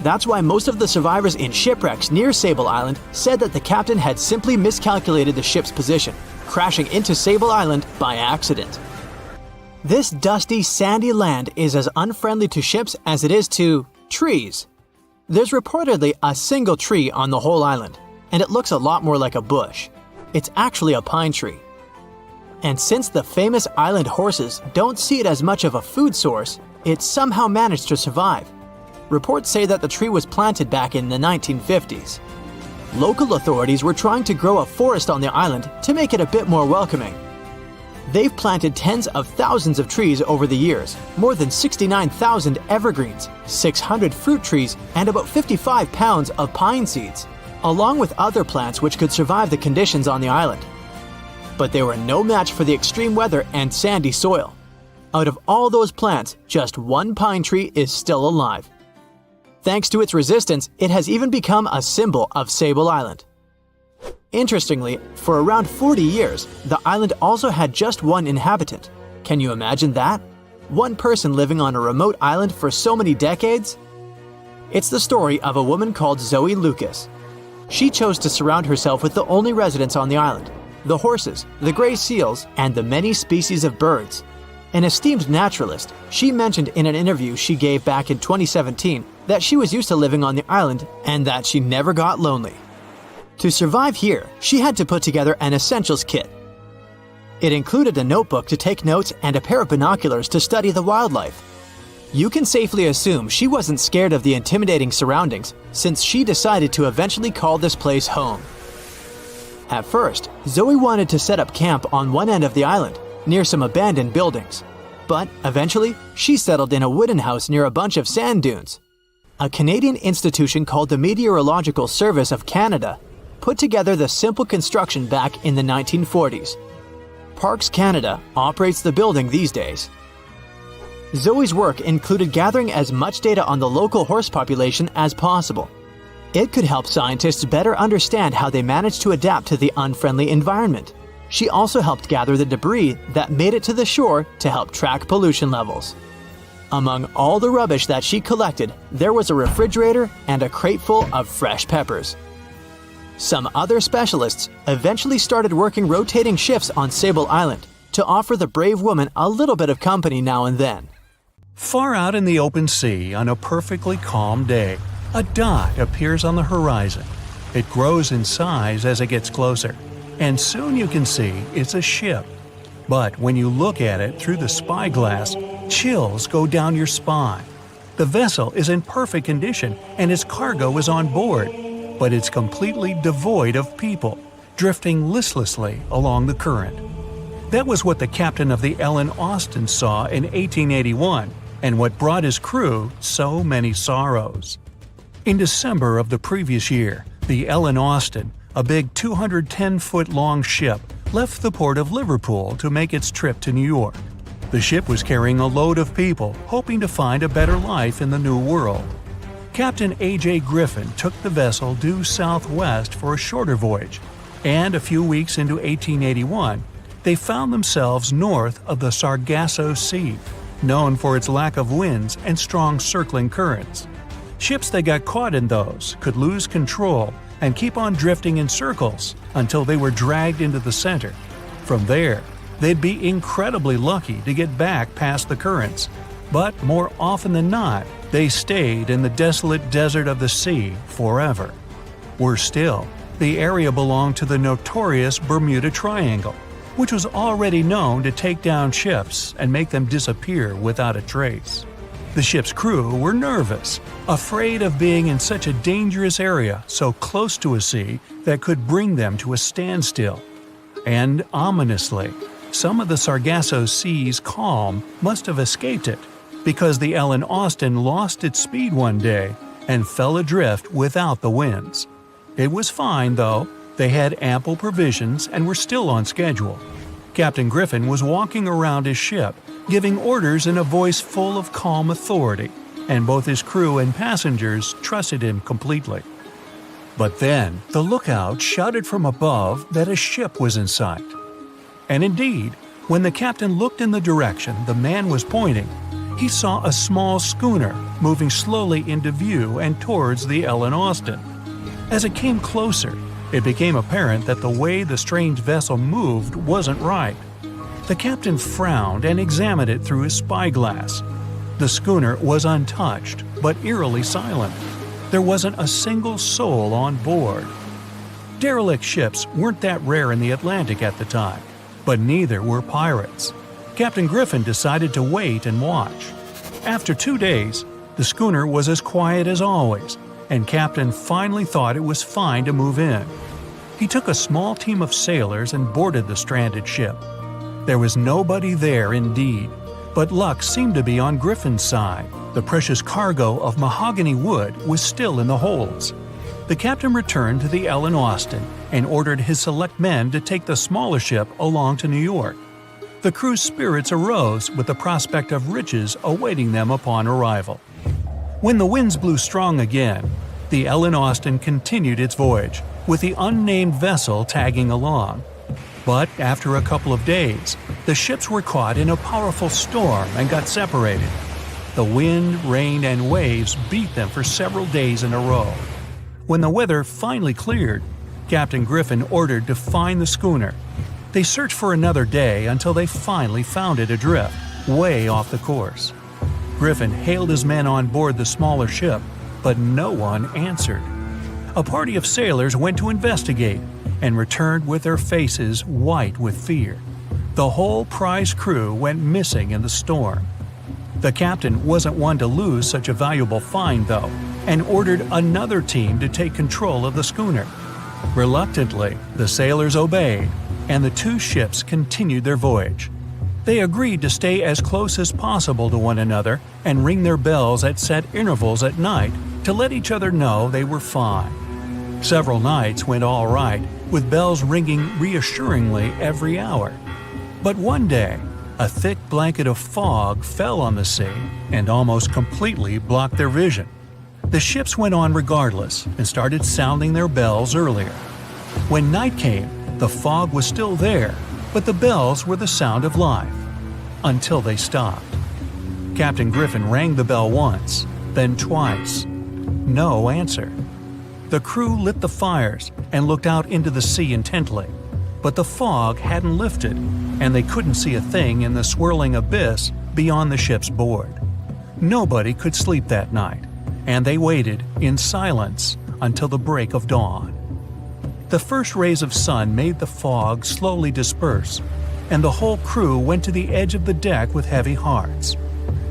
That's why most of the survivors in shipwrecks near Sable Island said that the captain had simply miscalculated the ship's position, crashing into Sable Island by accident. This dusty, sandy land is as unfriendly to ships as it is to trees. There's reportedly a single tree on the whole island, and it looks a lot more like a bush. It's actually a pine tree. And since the famous island horses don't see it as much of a food source, it somehow managed to survive. Reports say that the tree was planted back in the 1950s. Local authorities were trying to grow a forest on the island to make it a bit more welcoming. They've planted tens of thousands of trees over the years, more than 69,000 evergreens, 600 fruit trees, and about 55 pounds of pine seeds, along with other plants which could survive the conditions on the island. But they were no match for the extreme weather and sandy soil. Out of all those plants, just one pine tree is still alive. Thanks to its resistance, it has even become a symbol of Sable Island. Interestingly, for around 40 years, the island also had just one inhabitant. Can you imagine that? One person living on a remote island for so many decades? It's the story of a woman called Zoe Lucas. She chose to surround herself with the only residents on the island: the horses, the gray seals, and the many species of birds. An esteemed naturalist, she mentioned in an interview she gave back in 2017 that she was used to living on the island and that she never got lonely. To survive here, she had to put together an essentials kit. It included a notebook to take notes and a pair of binoculars to study the wildlife. You can safely assume she wasn't scared of the intimidating surroundings, since she decided to eventually call this place home. At first, Zoe wanted to set up camp on one end of the island, near some abandoned buildings. But eventually, she settled in a wooden house near a bunch of sand dunes. A Canadian institution called the Meteorological Service of Canada put together the simple construction back in the 1940s. Parks Canada operates the building these days. Zoe's work included gathering as much data on the local horse population as possible. It could help scientists better understand how they managed to adapt to the unfriendly environment. She also helped gather the debris that made it to the shore to help track pollution levels. Among all the rubbish that she collected, there was a refrigerator and a crate full of fresh peppers. Some other specialists eventually started working rotating shifts on Sable Island to offer the brave woman a little bit of company now and then. Far out in the open sea on a perfectly calm day, a dot appears on the horizon. It grows in size as it gets closer, and soon you can see it's a ship. But when you look at it through the spyglass, chills go down your spine. The vessel is in perfect condition and its cargo is on board, but it's completely devoid of people, drifting listlessly along the current. That was what the captain of the Ellen Austin saw in 1881, and what brought his crew so many sorrows. In December of the previous year, the Ellen Austin, a big 210-foot-long ship, left the port of Liverpool to make its trip to New York. The ship was carrying a load of people hoping to find a better life in the New World. Captain A.J. Griffin took the vessel due southwest for a shorter voyage, and a few weeks into 1881, they found themselves north of the Sargasso Sea, known for its lack of winds and strong circling currents. Ships that got caught in those could lose control and keep on drifting in circles until they were dragged into the center. From there, they'd be incredibly lucky to get back past the currents, but more often than not, they stayed in the desolate desert of the sea forever. Worse still, the area belonged to the notorious Bermuda Triangle, which was already known to take down ships and make them disappear without a trace. The ship's crew were nervous, afraid of being in such a dangerous area so close to a sea that could bring them to a standstill. And ominously, some of the Sargasso Sea's calm must have escaped it, because the Ellen Austin lost its speed one day and fell adrift without the winds. It was fine, though. They had ample provisions and were still on schedule. Captain Griffin was walking around his ship, giving orders in a voice full of calm authority, and both his crew and passengers trusted him completely. But then, the lookout shouted from above that a ship was in sight. And indeed, when the captain looked in the direction the man was pointing, he saw a small schooner moving slowly into view and towards the Ellen Austin. As it came closer, it became apparent that the way the strange vessel moved wasn't right. The captain frowned and examined it through his spyglass. The schooner was untouched, but eerily silent. There wasn't a single soul on board. Derelict ships weren't that rare in the Atlantic at the time, but neither were pirates. Captain Griffin decided to wait and watch. After 2 days, the schooner was as quiet as always, and Captain finally thought it was fine to move in. He took a small team of sailors and boarded the stranded ship. There was nobody there indeed, but luck seemed to be on Griffin's side. The precious cargo of mahogany wood was still in the holds. The captain returned to the Ellen Austin and ordered his select men to take the smaller ship along to New York. The crew's spirits arose with the prospect of riches awaiting them upon arrival. When the winds blew strong again, the Ellen Austin continued its voyage, with the unnamed vessel tagging along. But after a couple of days, the ships were caught in a powerful storm and got separated. The wind, rain, and waves beat them for several days in a row. When the weather finally cleared, Captain Griffin ordered to find the schooner. They searched for another day until they finally found it adrift, way off the course. Griffin hailed his men on board the smaller ship, but no one answered. A party of sailors went to investigate and returned with their faces white with fear. The whole prize crew went missing in the storm. The captain wasn't one to lose such a valuable find, though, and ordered another team to take control of the schooner. Reluctantly, the sailors obeyed, and the two ships continued their voyage. They agreed to stay as close as possible to one another and ring their bells at set intervals at night to let each other know they were fine. Several nights went all right, with bells ringing reassuringly every hour. But one day, a thick blanket of fog fell on the sea and almost completely blocked their vision. The ships went on regardless and started sounding their bells earlier. When night came, the fog was still there, but the bells were the sound of life. Until they stopped. Captain Griffin rang the bell once, then twice. No answer. The crew lit the fires and looked out into the sea intently, but the fog hadn't lifted, and they couldn't see a thing in the swirling abyss beyond the ship's board. Nobody could sleep that night, and they waited in silence until the break of dawn. The first rays of sun made the fog slowly disperse, and the whole crew went to the edge of the deck with heavy hearts.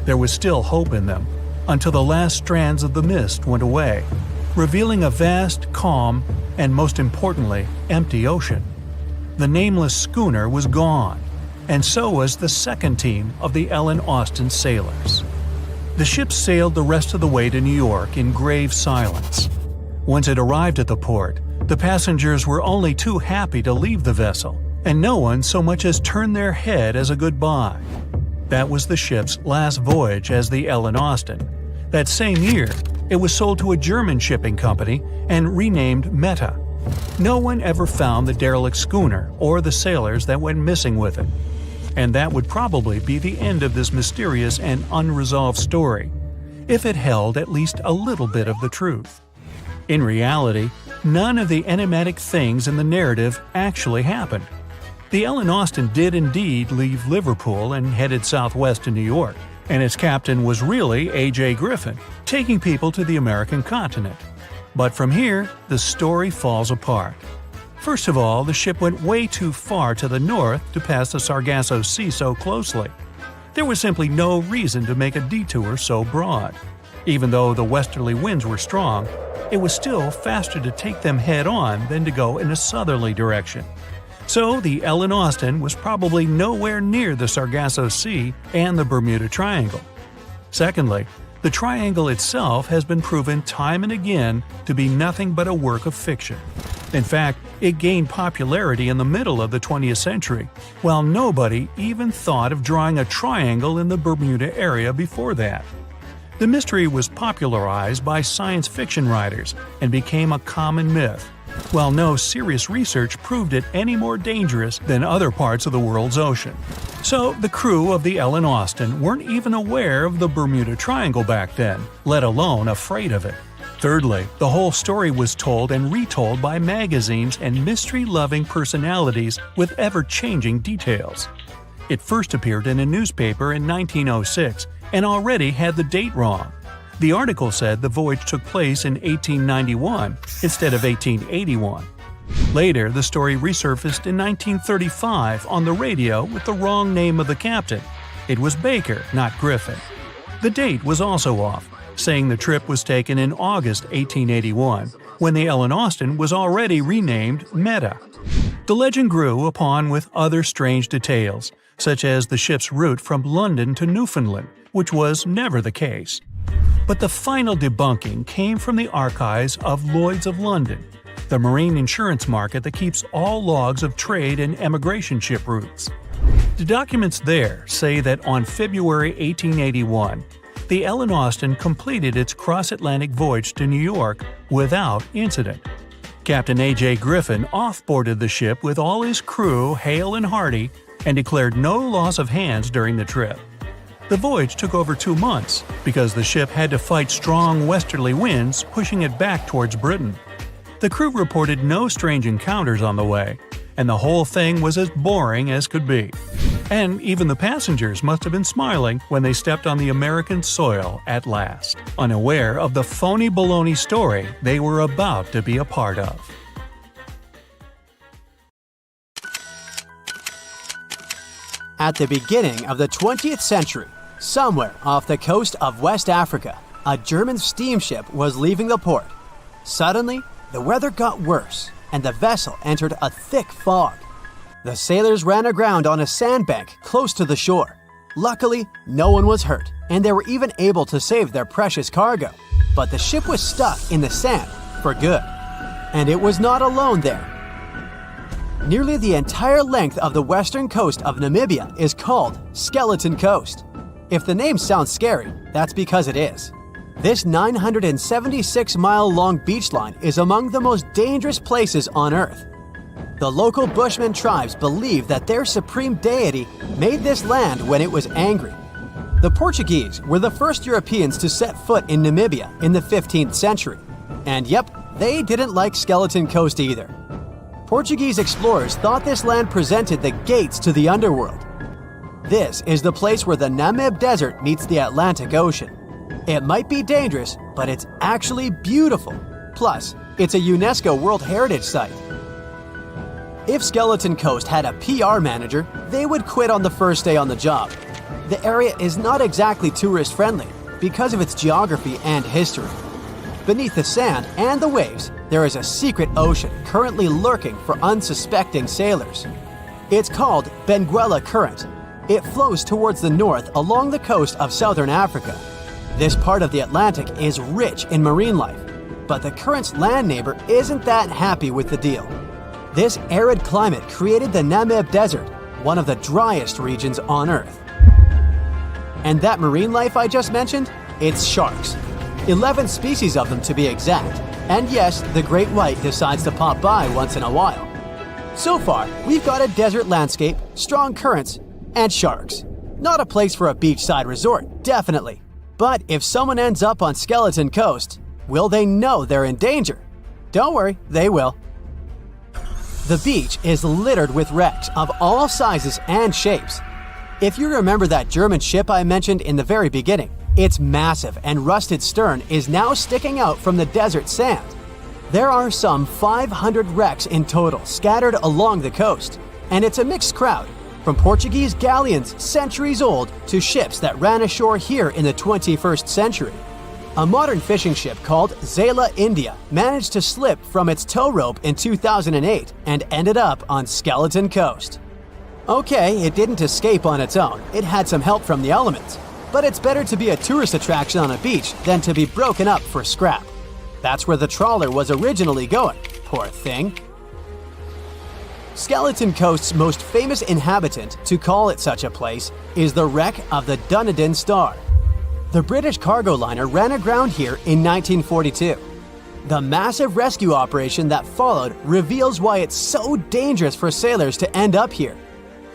There was still hope in them, until the last strands of the mist went away, revealing a vast, calm, and most importantly, empty ocean. The nameless schooner was gone, and so was the second team of the Ellen Austin sailors. The ship sailed the rest of the way to New York in grave silence. Once it arrived at the port, the passengers were only too happy to leave the vessel, and no one so much as turned their head as a goodbye. That was the ship's last voyage as the Ellen Austin. That same year, it was sold to a German shipping company and renamed Meta. No one ever found the derelict schooner or the sailors that went missing with it. And that would probably be the end of this mysterious and unresolved story, if it held at least a little bit of the truth. In reality, none of the enigmatic things in the narrative actually happened. The Ellen Austin did indeed leave Liverpool and headed southwest to New York, and its captain was really A.J. Griffin, taking people to the American continent. But from here, the story falls apart. First of all, the ship went way too far to the north to pass the Sargasso Sea so closely. There was simply no reason to make a detour so broad. Even though the westerly winds were strong, it was still faster to take them head-on than to go in a southerly direction. So the Ellen Austin was probably nowhere near the Sargasso Sea and the Bermuda Triangle. Secondly, the triangle itself has been proven time and again to be nothing but a work of fiction. In fact, it gained popularity in the middle of the 20th century, while nobody even thought of drawing a triangle in the Bermuda area before that. The mystery was popularized by science fiction writers and became a common myth, while no serious research proved it any more dangerous than other parts of the world's ocean. So the crew of the Ellen Austin weren't even aware of the Bermuda Triangle back then, let alone afraid of it. Thirdly, the whole story was told and retold by magazines and mystery-loving personalities with ever-changing details. It first appeared in a newspaper in 1906 and already had the date wrong. The article said the voyage took place in 1891 instead of 1881. Later, the story resurfaced in 1935 on the radio with the wrong name of the captain. It was Baker, not Griffin. The date was also off, saying the trip was taken in August 1881, when the Ellen Austin was already renamed Meta. The legend grew upon with other strange details, such as the ship's route from London to Newfoundland, which was never the case. But the final debunking came from the archives of Lloyd's of London, the marine insurance market that keeps all logs of trade and emigration ship routes. The documents there say that on February 1881, the Ellen Austin completed its cross-Atlantic voyage to New York without incident. Captain A.J. Griffin off-boarded the ship with all his crew hale and hearty and declared no loss of hands during the trip. The voyage took over 2 months because the ship had to fight strong westerly winds pushing it back towards Britain. The crew reported no strange encounters on the way, and the whole thing was as boring as could be. And even the passengers must have been smiling when they stepped on the American soil at last, unaware of the phony baloney story they were about to be a part of. At the beginning of the 20th century, somewhere off the coast of West Africa, a German steamship was leaving the port. Suddenly, the weather got worse, and the vessel entered a thick fog. The sailors ran aground on a sandbank close to the shore. Luckily, no one was hurt, and they were even able to save their precious cargo. But the ship was stuck in the sand for good. And it was not alone there. Nearly the entire length of the western coast of Namibia is called Skeleton Coast. If the name sounds scary, that's because it is. This 976-mile-long beach line is among the most dangerous places on Earth. The local Bushman tribes believe that their supreme deity made this land when it was angry. The Portuguese were the first Europeans to set foot in Namibia in the 15th century. And yep, they didn't like Skeleton Coast either. Portuguese explorers thought this land presented the gates to the underworld. This is the place where the Namib Desert meets the Atlantic Ocean. It might be dangerous, but it's actually beautiful. Plus, it's a UNESCO World Heritage Site. If Skeleton Coast had a PR manager, they would quit on the first day on the job. The area is not exactly tourist-friendly, because of its geography and history. Beneath the sand and the waves, there is a secret ocean currently lurking for unsuspecting sailors. It's called Benguela Current. It flows towards the north along the coast of southern Africa. This part of the Atlantic is rich in marine life, but the current's land neighbor isn't that happy with the deal. This arid climate created the Namib Desert, one of the driest regions on Earth. And that marine life I just mentioned? It's sharks. 11 species of them to be exact. And yes, the great white decides to pop by once in a while. So far, we've got a desert landscape, strong currents, and sharks. Not a place for a beachside resort, definitely. But if someone ends up on Skeleton Coast, will they know they're in danger? Don't worry, they will. The beach is littered with wrecks of all sizes and shapes. If you remember that German ship I mentioned in the very beginning, its massive and rusted stern is now sticking out from the desert sand. There are some 500 wrecks in total scattered along the coast, and it's a mixed crowd, from Portuguese galleons centuries old to ships that ran ashore here in the 21st century. A modern fishing ship called Zela India managed to slip from its tow rope in 2008 and ended up on Skeleton Coast. Okay, it didn't escape on its own, it had some help from the elements, but it's better to be a tourist attraction on a beach than to be broken up for scrap. That's where the trawler was originally going, poor thing. Skeleton Coast's most famous inhabitant, to call it such a place, is the wreck of the Dunedin Star. The British cargo liner ran aground here in 1942. The massive rescue operation that followed reveals why it's so dangerous for sailors to end up here.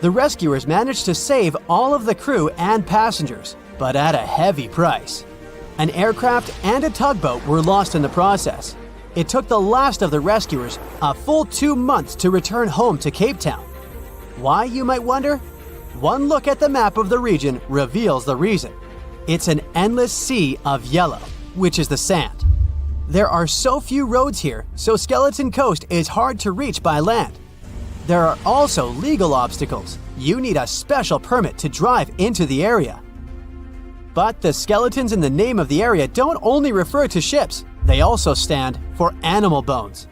The rescuers managed to save all of the crew and passengers, but at a heavy price. An aircraft and a tugboat were lost in the process. It took the last of the rescuers a full 2 months to return home to Cape Town. Why, you might wonder? One look at the map of the region reveals the reason. It's an endless sea of yellow, which is the sand. There are so few roads here, so Skeleton Coast is hard to reach by land. There are also legal obstacles. You need a special permit to drive into the area. But the skeletons in the name of the area don't only refer to ships, they also stand for animal bones.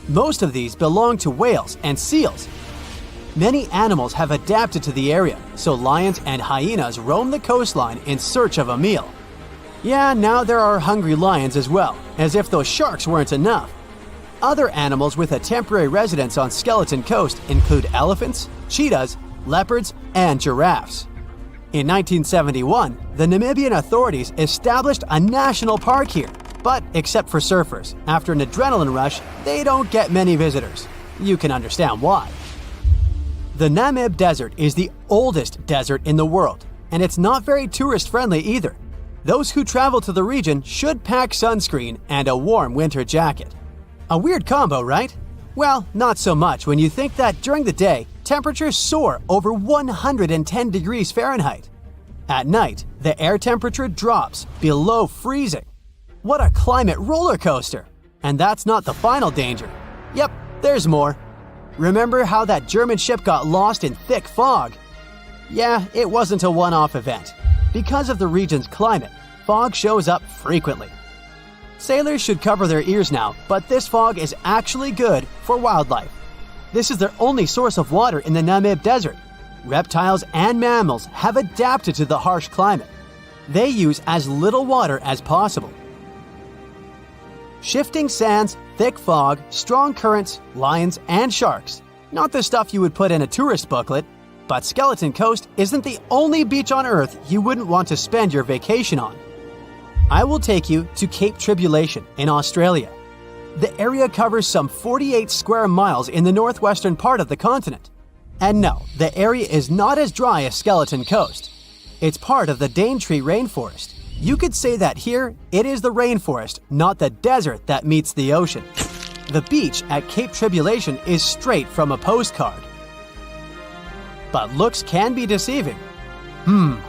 Most of these belong to whales and seals. Many animals have adapted to the area, so lions and hyenas roam the coastline in search of a meal. Yeah, now there are hungry lions as well, as if those sharks weren't enough. Other animals with a temporary residence on Skeleton Coast include elephants, cheetahs, leopards, and giraffes. In 1971, the Namibian authorities established a national park here, but except for surfers, after an adrenaline rush, they don't get many visitors. You can understand why. The Namib Desert is the oldest desert in the world, and it's not very tourist-friendly either. Those who travel to the region should pack sunscreen and a warm winter jacket. A weird combo, right? Well, not so much when you think that during the day, temperatures soar over 110 degrees Fahrenheit. At night, the air temperature drops below freezing. What a climate roller coaster! And that's not the final danger. Yep, there's more. Remember how that German ship got lost in thick fog? Yeah, it wasn't a one-off event. Because of the region's climate, fog shows up frequently. Sailors should cover their ears now, but this fog is actually good for wildlife. This is their only source of water in the Namib Desert. Reptiles and mammals have adapted to the harsh climate. They use as little water as possible. Shifting sands, thick fog, strong currents, lions, and sharks. Not the stuff you would put in a tourist booklet, but Skeleton Coast isn't the only beach on Earth you wouldn't want to spend your vacation on. I will take you to Cape Tribulation in Australia. The area covers some 48 square miles in the northwestern part of the continent. And no, the area is not as dry as Skeleton Coast. It's part of the Daintree rainforest. You could say that here, it is the rainforest, not the desert that meets the ocean. The beach at Cape Tribulation is straight from a postcard. But looks can be deceiving.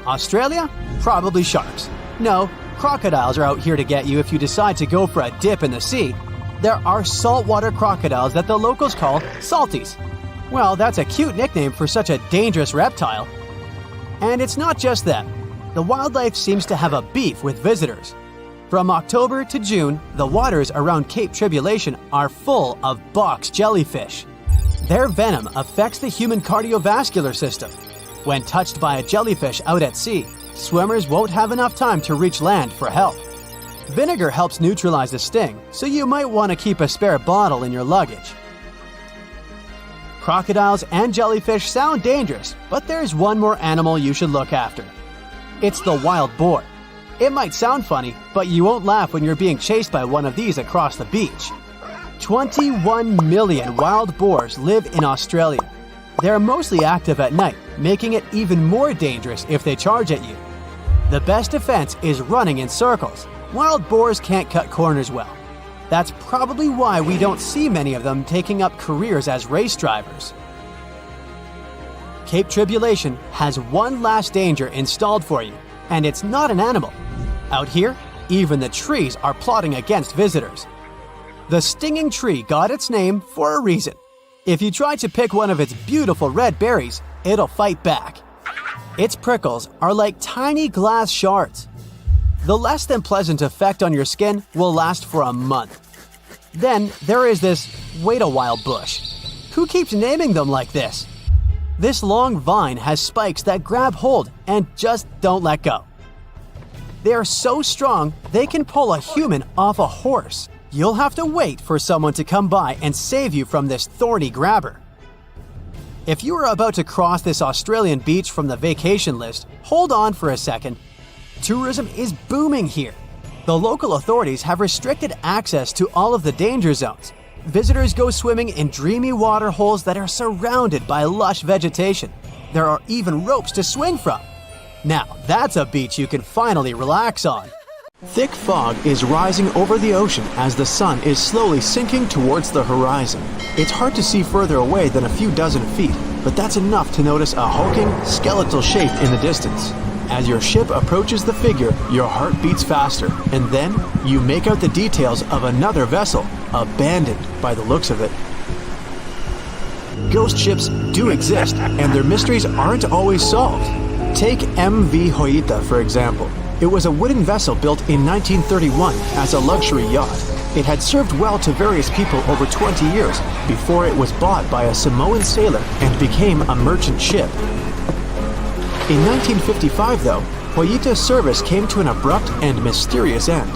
Australia? Probably sharks. No, crocodiles are out here to get you if you decide to go for a dip in the sea. There are saltwater crocodiles that the locals call salties. Well, that's a cute nickname for such a dangerous reptile. And it's not just them. the wildlife seems to have a beef with visitors. From October to June, the waters around Cape Tribulation are full of box jellyfish. Their venom affects the human cardiovascular system. When touched by a jellyfish out at sea, swimmers won't have enough time to reach land for help. Vinegar helps neutralize the sting, so you might want to keep a spare bottle in your luggage. Crocodiles and jellyfish sound dangerous, but there's one more animal you should look after. It's the wild boar. It might sound funny, but you won't laugh when you're being chased by one of these across the beach. 21 million wild boars live in Australia. They're mostly active at night, making it even more dangerous if they charge at you. The best defense is running in circles. Wild boars can't cut corners well. That's probably why we don't see many of them taking up careers as race drivers. Cape Tribulation has one last danger installed for you, and it's not an animal. Out here, even the trees are plotting against visitors. The stinging tree got its name for a reason. If you try to pick one of its beautiful red berries, it'll fight back. Its prickles are like tiny glass shards. The less than pleasant effect on your skin will last for a month. Then there is this wait-a-while bush. Who keeps naming them like this? This long vine has spikes that grab hold and just don't let go. They are so strong they can pull a human off a horse. You'll have to wait for someone to come by and save you from this thorny grabber. If you are about to cross this Australian beach from the vacation list, hold on for a second. Tourism is booming here. The local authorities have restricted access to all of the danger zones. Visitors go swimming in dreamy water holes that are surrounded by lush vegetation. There are even ropes to swing from. Now, that's a beach you can finally relax on. Thick fog is rising over the ocean as the sun is slowly sinking towards the horizon. It's hard to see further away than a few dozen feet, but that's enough to notice a hulking, skeletal shape in the distance. As your ship approaches the figure, your heart beats faster, and then you make out the details of another vessel, abandoned by the looks of it. Ghost ships do exist, and their mysteries aren't always solved. Take MV Hoita, for example. It was a wooden vessel built in 1931 as a luxury yacht. It had served well to various people over 20 years before it was bought by a Samoan sailor and became a merchant ship. In 1955, though, Hoita's service came to an abrupt and mysterious end.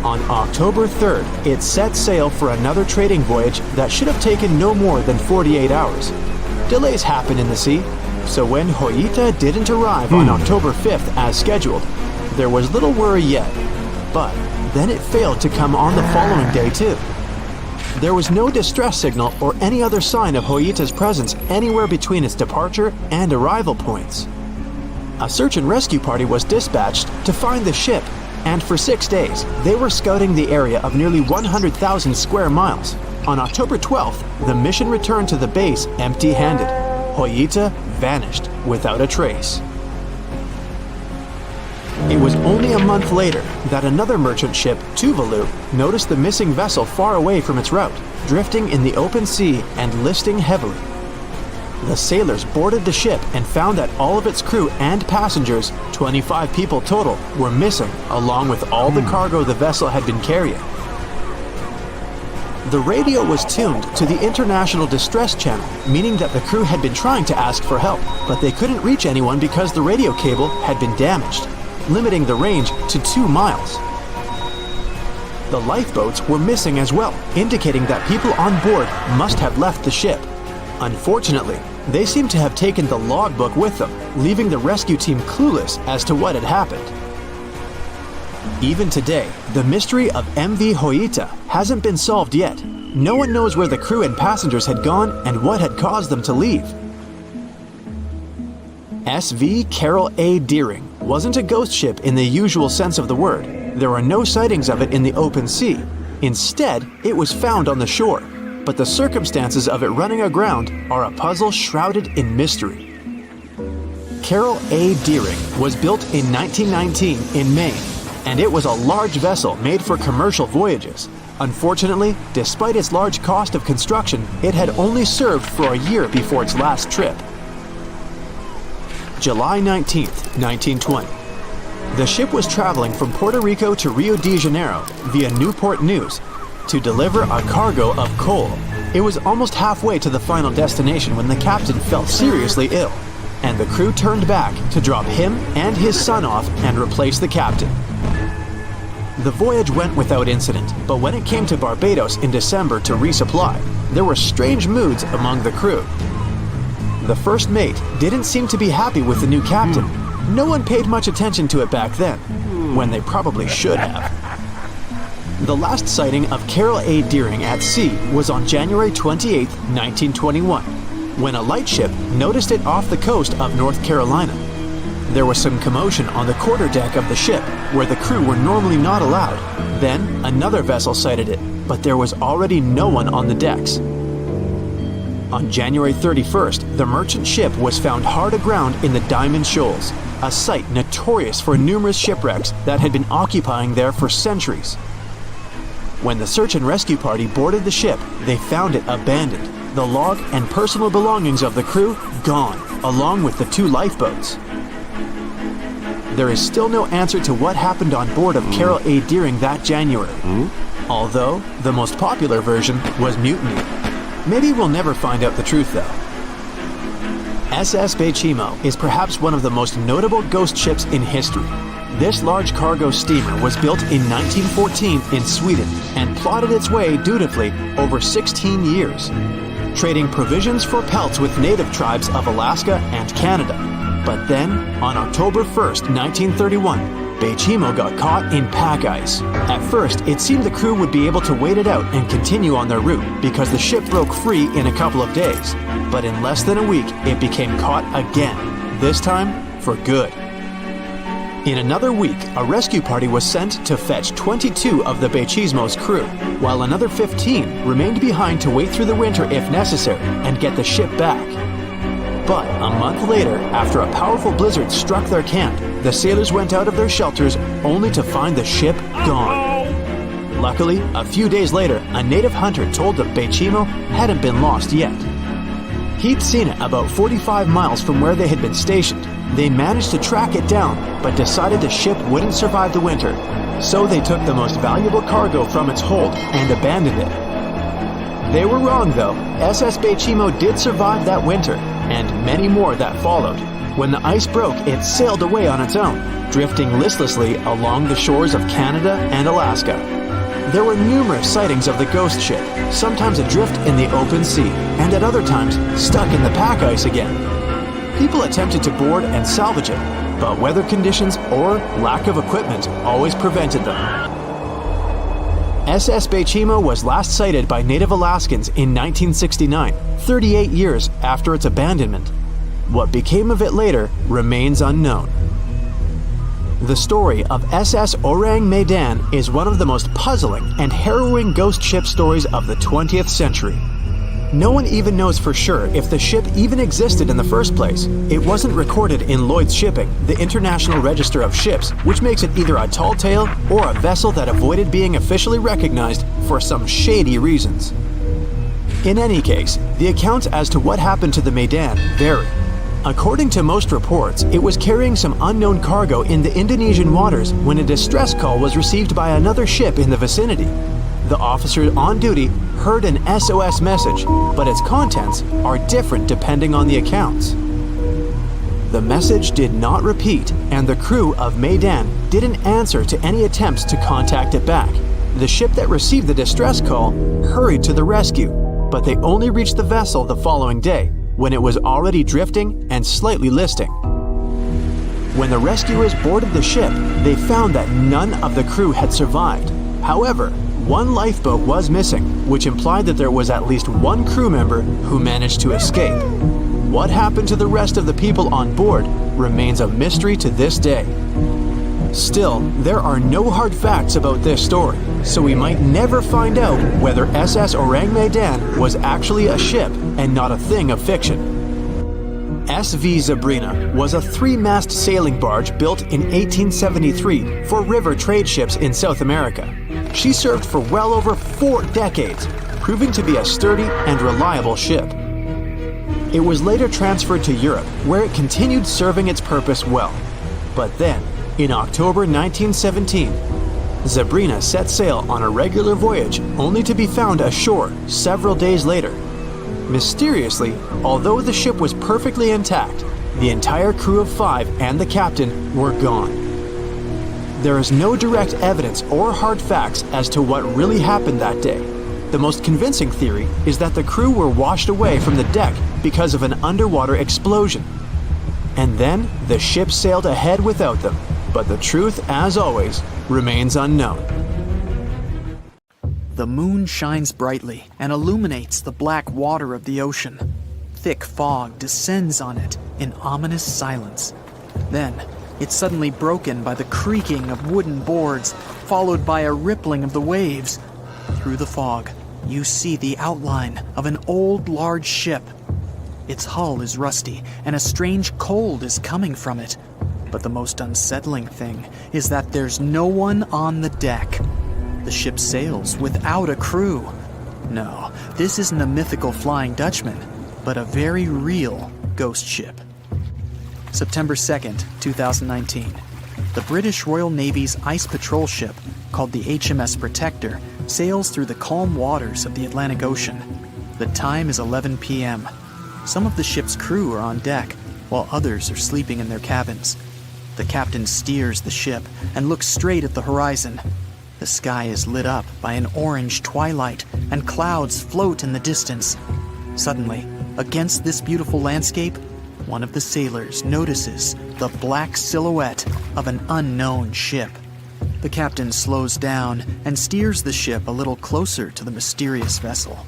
On October 3rd, it set sail for another trading voyage that should have taken no more than 48 hours. Delays happen in the sea, so when Hoita didn't arrive on October 5th as scheduled, there was little worry yet. But then it failed to come on the following day too. There was no distress signal or any other sign of Hoita's presence anywhere between its departure and arrival points. A search and rescue party was dispatched to find the ship, and for 6 days, they were scouting the area of nearly 100,000 square miles. On October 12th, the mission returned to the base empty-handed. Hoita vanished without a trace. It was only a month later that another merchant ship, Tuvalu, noticed the missing vessel far away from its route, drifting in the open sea and listing heavily. The sailors boarded the ship and found that all of its crew and passengers, 25 people total, were missing, along with all the cargo the vessel had been carrying. The radio was tuned to the International Distress Channel, meaning that the crew had been trying to ask for help, but they couldn't reach anyone because the radio cable had been damaged, limiting the range to 2 miles. The lifeboats were missing as well, indicating that people on board must have left the ship. Unfortunately, they seem to have taken the logbook with them, leaving the rescue team clueless as to what had happened. Even today, the mystery of MV Hoita hasn't been solved yet. No one knows where the crew and passengers had gone and what had caused them to leave. SV Carol A. Deering wasn't a ghost ship in the usual sense of the word. There are no sightings of it in the open sea. Instead, it was found on the shore, but the circumstances of it running aground are a puzzle shrouded in mystery. Carol A. Deering was built in 1919 in Maine, and it was a large vessel made for commercial voyages. Unfortunately, despite its large cost of construction, it had only served for a year before its last trip. July 19, 1920. The ship was traveling from Puerto Rico to Rio de Janeiro via Newport News to deliver a cargo of coal. It was almost halfway to the final destination when the captain fell seriously ill, and the crew turned back to drop him and his son off and replace the captain. The voyage went without incident, but when it came to Barbados in December to resupply, there were strange moods among the crew. The first mate didn't seem to be happy with the new captain. No one paid much attention to it back then, when they probably should have. The last sighting of Carol A. Deering at sea was on January 28, 1921, when a lightship noticed it off the coast of North Carolina. There was some commotion on the quarterdeck of the ship, where the crew were normally not allowed. Then, another vessel sighted it, but there was already no one on the decks. On January 31st, the merchant ship was found hard aground in the Diamond Shoals, a site notorious for numerous shipwrecks that had been occupying there for centuries. When the search and rescue party boarded the ship, they found it abandoned, the log and personal belongings of the crew gone, along with the 2 lifeboats. There is still no answer to what happened on board of Carol A. Deering that January, although the most popular version was mutiny. Maybe we'll never find out the truth though. SS Bechimo is perhaps one of the most notable ghost ships in history. This large cargo steamer was built in 1914 in Sweden and plodded its way dutifully over 16 years, trading provisions for pelts with native tribes of Alaska and Canada. But then, on October 1st, 1931, Bechimo got caught in pack ice. At first, it seemed the crew would be able to wait it out and continue on their route because the ship broke free in a couple of days. But in less than a week, it became caught again, this time for good. In another week, a rescue party was sent to fetch 22 of the Bechimo's crew, while another 15 remained behind to wait through the winter if necessary and get the ship back. But a month later, after a powerful blizzard struck their camp, the sailors went out of their shelters only to find the ship gone. Luckily, a few days later, a native hunter told the Bechimo hadn't been lost yet. He'd seen it about 45 miles from where they had been stationed. They managed to track it down, but decided the ship wouldn't survive the winter. So they took the most valuable cargo from its hold and abandoned it. They were wrong though. SS Bechimo did survive that winter, and many more that followed. When the ice broke, it sailed away on its own, drifting listlessly along the shores of Canada and Alaska. There were numerous sightings of the ghost ship, sometimes adrift in the open sea, and at other times stuck in the pack ice again. People attempted to board and salvage it, but weather conditions or lack of equipment always prevented them. SS Bechimo was last sighted by native Alaskans in 1969, 38 years after its abandonment. What became of it later remains unknown. The story of SS Orang Medan is one of the most puzzling and harrowing ghost ship stories of the 20th century. No one even knows for sure if the ship even existed in the first place. It wasn't recorded in Lloyd's Shipping, the International Register of Ships, which makes it either a tall tale or a vessel that avoided being officially recognized for some shady reasons. In any case, the accounts as to what happened to the Medan vary. According to most reports, it was carrying some unknown cargo in the Indonesian waters when a distress call was received by another ship in the vicinity. The officer on duty heard an SOS message, but its contents are different depending on the accounts. The message did not repeat, and the crew of Medan didn't answer to any attempts to contact it back. The ship that received the distress call hurried to the rescue, but they only reached the vessel the following day, when it was already drifting and slightly listing. When the rescuers boarded the ship, they found that none of the crew had survived. However, one lifeboat was missing, which implied that there was at least one crew member who managed to escape. What happened to the rest of the people on board remains a mystery to this day. Still, there are no hard facts about this story, so we might never find out whether SS Orang Medan was actually a ship and not a thing of fiction. SV Zabrina was a 3-mast sailing barge built in 1873 for river trade ships in South America. She served for well over 4 decades, proving to be a sturdy and reliable ship. It was later transferred to Europe, where it continued serving its purpose well. But then, In October 1917, Zabrina set sail on a regular voyage only to be found ashore several days later. Mysteriously, although the ship was perfectly intact, the entire crew of 5 and the captain were gone. There is no direct evidence or hard facts as to what really happened that day. The most convincing theory is that the crew were washed away from the deck because of an underwater explosion. And then the ship sailed ahead without them, but the truth, as always, remains unknown. The moon shines brightly and illuminates the black water of the ocean. Thick fog descends on it in ominous silence. Then, it's suddenly broken by the creaking of wooden boards, followed by a rippling of the waves. Through the fog, you see the outline of an old, large ship. Its hull is rusty, and a strange cold is coming from it. But the most unsettling thing is that there's no one on the deck. The ship sails without a crew. No, this isn't a mythical Flying Dutchman, but a very real ghost ship. September 2nd, 2019. The British Royal Navy's ice patrol ship, called the HMS Protector, sails through the calm waters of the Atlantic Ocean. The time is 11 p.m. Some of the ship's crew are on deck, while others are sleeping in their cabins. The captain steers the ship and looks straight at the horizon. The sky is lit up by an orange twilight, and clouds float in the distance. Suddenly, against this beautiful landscape, one of the sailors notices the black silhouette of an unknown ship. The captain slows down and steers the ship a little closer to the mysterious vessel.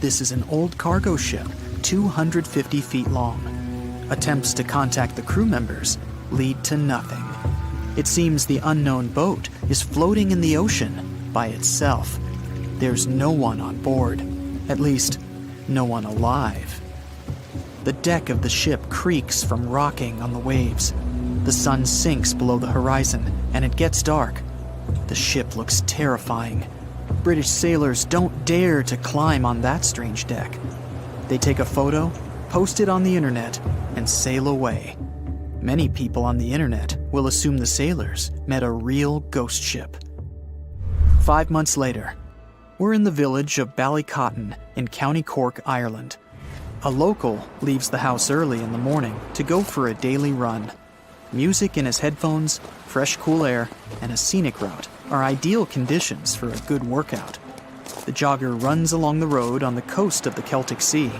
This is an old cargo ship, 250 feet long. Attempts to contact the crew members lead to nothing. It seems the unknown boat is floating in the ocean by itself. There's no one on board, at least, no one alive. The deck of the ship creaks from rocking on the waves. The sun sinks below the horizon, and it gets dark. The ship looks terrifying. British sailors don't dare to climb on that strange deck. They take a photo, post it on the internet, and sail away. Many people on the internet will assume the sailors met a real ghost ship. 5 months later, we're in the village of Ballycotton in County Cork, Ireland. A local leaves the house early in the morning to go for a daily run. Music in his headphones, fresh cool air, and a scenic route are ideal conditions for a good workout. The jogger runs along the road on the coast of the Celtic Sea.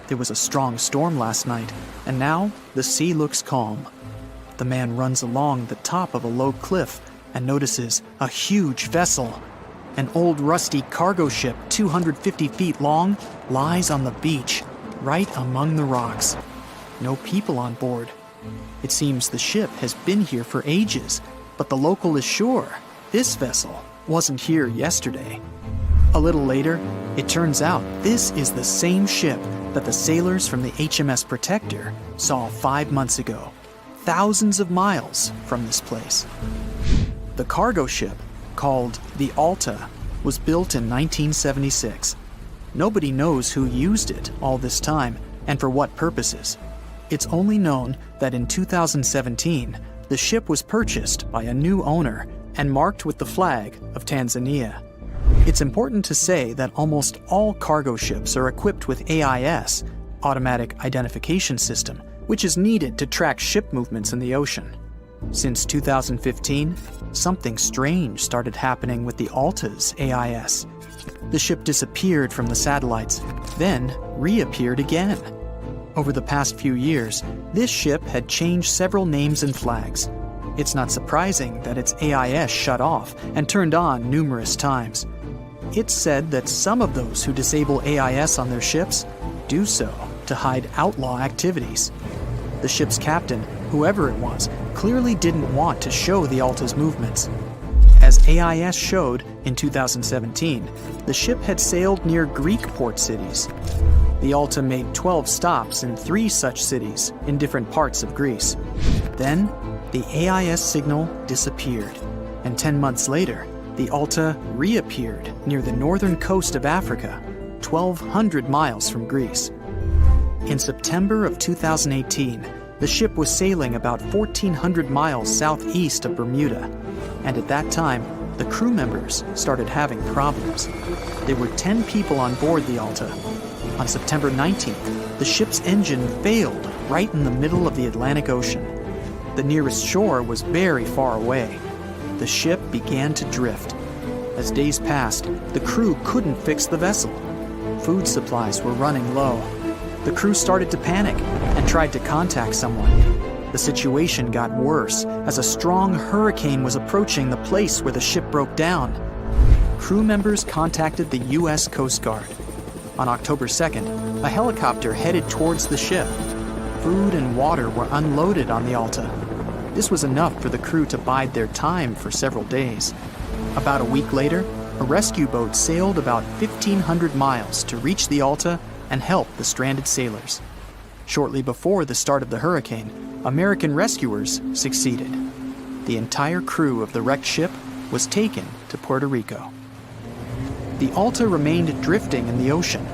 There was a strong storm last night, and now the sea looks calm. The man runs along the top of a low cliff and notices a huge vessel. An old rusty cargo ship 250 feet long lies on the beach, right among the rocks. No people on board. It seems the ship has been here for ages, but the local is sure this vessel wasn't here yesterday. A little later, it turns out this is the same ship that the sailors from the HMS Protector saw 5 months ago, thousands of miles from this place. The cargo ship, called the Alta, was built in 1976. Nobody knows who used it all this time and for what purposes. It's only known that in 2017, the ship was purchased by a new owner and marked with the flag of Tanzania. It's important to say that almost all cargo ships are equipped with AIS, Automatic Identification System, which is needed to track ship movements in the ocean. Since 2015, something strange started happening with the Alta's AIS. The ship disappeared from the satellites, then reappeared again. Over the past few years, this ship had changed several names and flags. It's not surprising that its AIS shut off and turned on numerous times. It's said that some of those who disable AIS on their ships do so to hide outlaw activities. The ship's captain, whoever it was, clearly didn't want to show the Alta's movements. As AIS showed in 2017, the ship had sailed near Greek port cities. The Alta made 12 stops in 3 such cities in different parts of Greece. Then, the AIS signal disappeared, and 10 months later, the Alta reappeared near the northern coast of Africa, 1,200 miles from Greece. In September of 2018, The ship was sailing about 1,400 miles southeast of Bermuda, and at that time, the crew members started having problems. There were 10 people on board the Alta. On September 19th, the ship's engine failed right in the middle of the Atlantic Ocean. The nearest shore was very far away. The ship began to drift. As days passed, the crew couldn't fix the vessel. Food supplies were running low. The crew started to panic and tried to contact someone. The situation got worse as a strong hurricane was approaching the place where the ship broke down. Crew members contacted the U.S. Coast Guard. On October 2nd, a helicopter headed towards the ship. Food and water were unloaded on the Alta. This was enough for the crew to bide their time for several days. About a week later, a rescue boat sailed about 1,500 miles to reach the Alta and help the stranded sailors. Shortly before the start of the hurricane, American rescuers succeeded. The entire crew of the wrecked ship was taken to Puerto Rico. The Alta remained drifting in the ocean.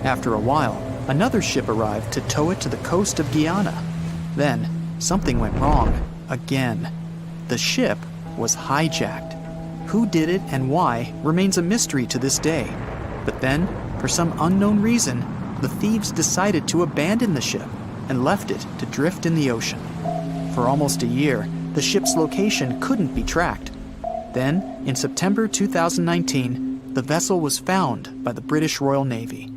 After a while, another ship arrived to tow it to the coast of Guyana. Then, something went wrong again. The ship was hijacked. Who did it and why remains a mystery to this day. But then, for some unknown reason, the thieves decided to abandon the ship and left it to drift in the ocean. For almost a year, the ship's location couldn't be tracked. Then, in September 2019, the vessel was found by the British Royal Navy.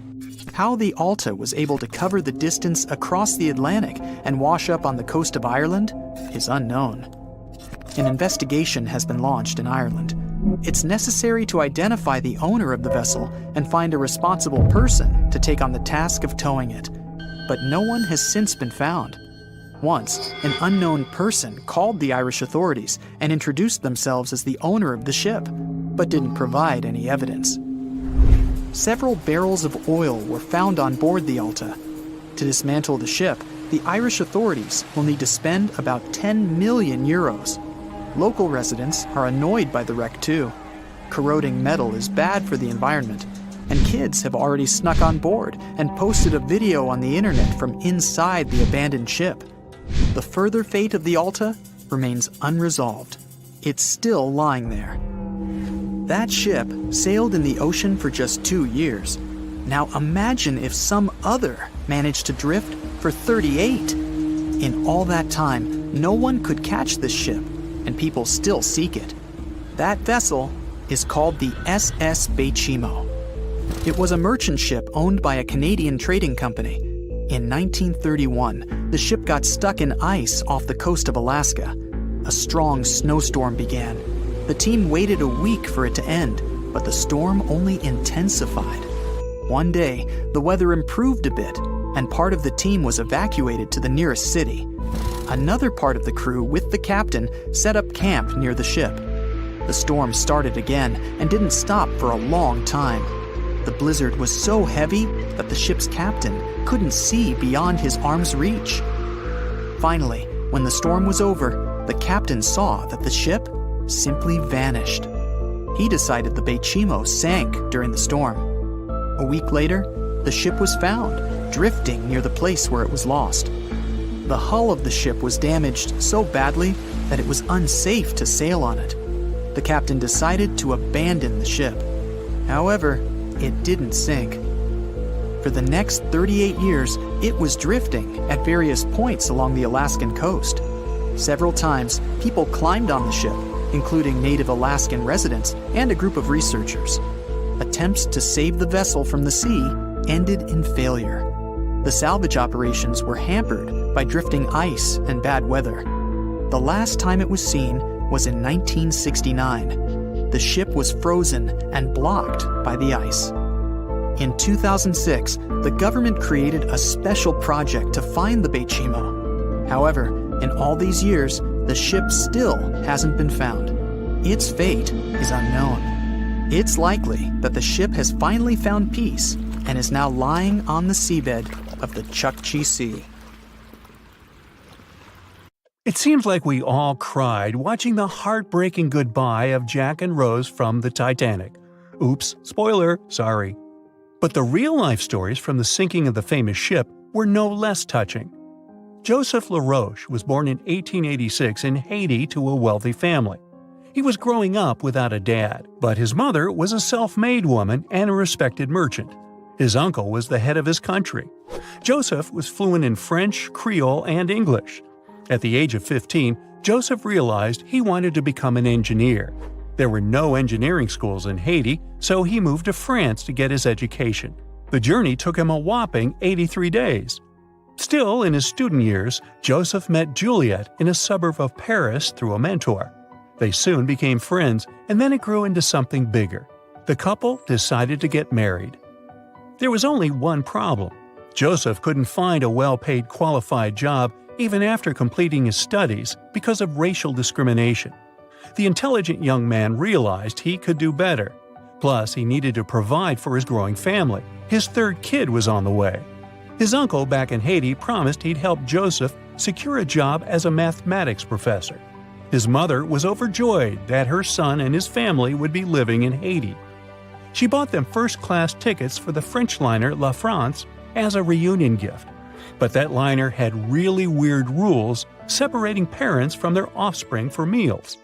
How the Alta was able to cover the distance across the Atlantic and wash up on the coast of Ireland is unknown. An investigation has been launched in Ireland. It's necessary to identify the owner of the vessel and find a responsible person to take on the task of towing it. But no one has since been found. Once, an unknown person called the Irish authorities and introduced themselves as the owner of the ship, but didn't provide any evidence. Several barrels of oil were found on board the Alta. To dismantle the ship, the Irish authorities will need to spend about 10 million euros. Local residents are annoyed by the wreck too. Corroding metal is bad for the environment, and kids have already snuck on board and posted a video on the internet from inside the abandoned ship. The further fate of the Alta remains unresolved. It's still lying there. That ship sailed in the ocean for just 2 years. Now imagine if some other managed to drift for 38. In all that time, no one could catch this ship, and people still seek it. That vessel is called the SS Bechimo. It was a merchant ship owned by a Canadian trading company. In 1931, the ship got stuck in ice off the coast of Alaska. A strong snowstorm began. The team waited a week for it to end, but the storm only intensified. One day, the weather improved a bit, and part of the team was evacuated to the nearest city. Another part of the crew, with the captain, set up camp near the ship. The storm started again and didn't stop for a long time. The blizzard was so heavy that the ship's captain couldn't see beyond his arm's reach. Finally, when the storm was over, the captain saw that the ship simply vanished. He decided the Bechimo sank during the storm. A week later, the ship was found, drifting near the place where it was lost. The hull of the ship was damaged so badly that it was unsafe to sail on it. The captain decided to abandon the ship. However, it didn't sink. For the next 38 years, it was drifting at various points along the Alaskan coast. Several times, people climbed on the ship, including native Alaskan residents and a group of researchers. Attempts to save the vessel from the sea ended in failure. The salvage operations were hampered by drifting ice and bad weather. The last time it was seen was in 1969. The ship was frozen and blocked by the ice. In 2006, the government created a special project to find the Bechimo. However, in all these years, the ship still hasn't been found. Its fate is unknown. It's likely that the ship has finally found peace and is now lying on the seabed of the Chukchi Sea. It seems like we all cried watching the heartbreaking goodbye of Jack and Rose from the Titanic. Oops, spoiler, sorry. But the real-life stories from the sinking of the famous ship were no less touching. Joseph LaRoche was born in 1886 in Haiti to a wealthy family. He was growing up without a dad, but his mother was a self-made woman and a respected merchant. His uncle was the head of his country. Joseph was fluent in French, Creole, and English. At the age of 15, Joseph realized he wanted to become an engineer. There were no engineering schools in Haiti, so he moved to France to get his education. The journey took him a whopping 83 days. Still, in his student years, Joseph met Juliet in a suburb of Paris through a mentor. They soon became friends, and then it grew into something bigger. The couple decided to get married. There was only one problem. Joseph couldn't find a well-paid qualified job even after completing his studies because of racial discrimination. The intelligent young man realized he could do better. Plus, he needed to provide for his growing family. His third kid was on the way. His uncle back in Haiti promised he'd help Joseph secure a job as a mathematics professor. His mother was overjoyed that her son and his family would be living in Haiti. She bought them first-class tickets for the French liner La France as a reunion gift. But that liner had really weird rules separating parents from their offspring for meals.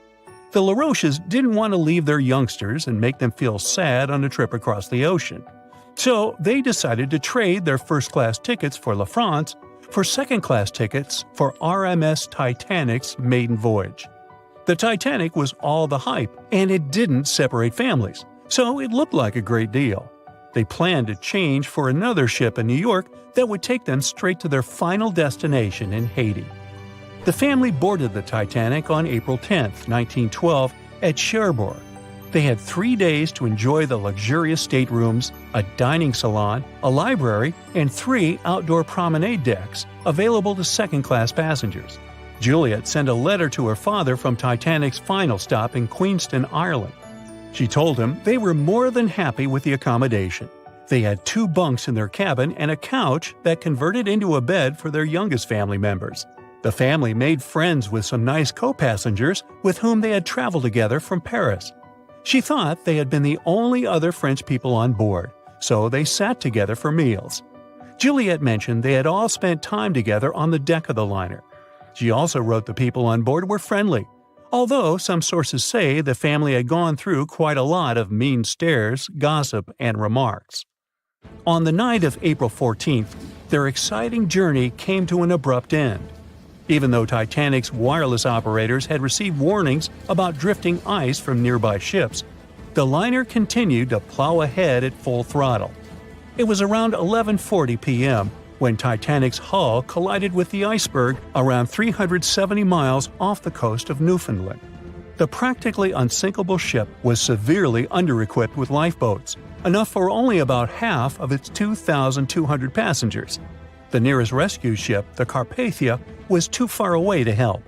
The LaRoches didn't want to leave their youngsters and make them feel sad on a trip across the ocean. So they decided to trade their first-class tickets for La France for second-class tickets for RMS Titanic's maiden voyage. The Titanic was all the hype, and it didn't separate families, so it looked like a great deal. They planned to change for another ship in New York that would take them straight to their final destination in Haiti. The family boarded the Titanic on April 10, 1912, at Cherbourg. They had 3 days to enjoy the luxurious staterooms, a dining salon, a library, and 3 outdoor promenade decks available to second-class passengers. Juliet sent a letter to her father from Titanic's final stop in Queenston, Ireland. She told him they were more than happy with the accommodation. They had 2 bunks in their cabin and a couch that converted into a bed for their youngest family members. The family made friends with some nice co-passengers with whom they had traveled together from Paris. She thought they had been the only other French people on board, so they sat together for meals. Juliet mentioned they had all spent time together on the deck of the liner. She also wrote the people on board were friendly, although some sources say the family had gone through quite a lot of mean stares, gossip, and remarks. On the night of April 14th, their exciting journey came to an abrupt end. Even though Titanic's wireless operators had received warnings about drifting ice from nearby ships, the liner continued to plow ahead at full throttle. It was around 11:40 p.m. when Titanic's hull collided with the iceberg around 370 miles off the coast of Newfoundland. The practically unsinkable ship was severely under-equipped with lifeboats, enough for only about half of its 2,200 passengers. The nearest rescue ship, the Carpathia, was too far away to help.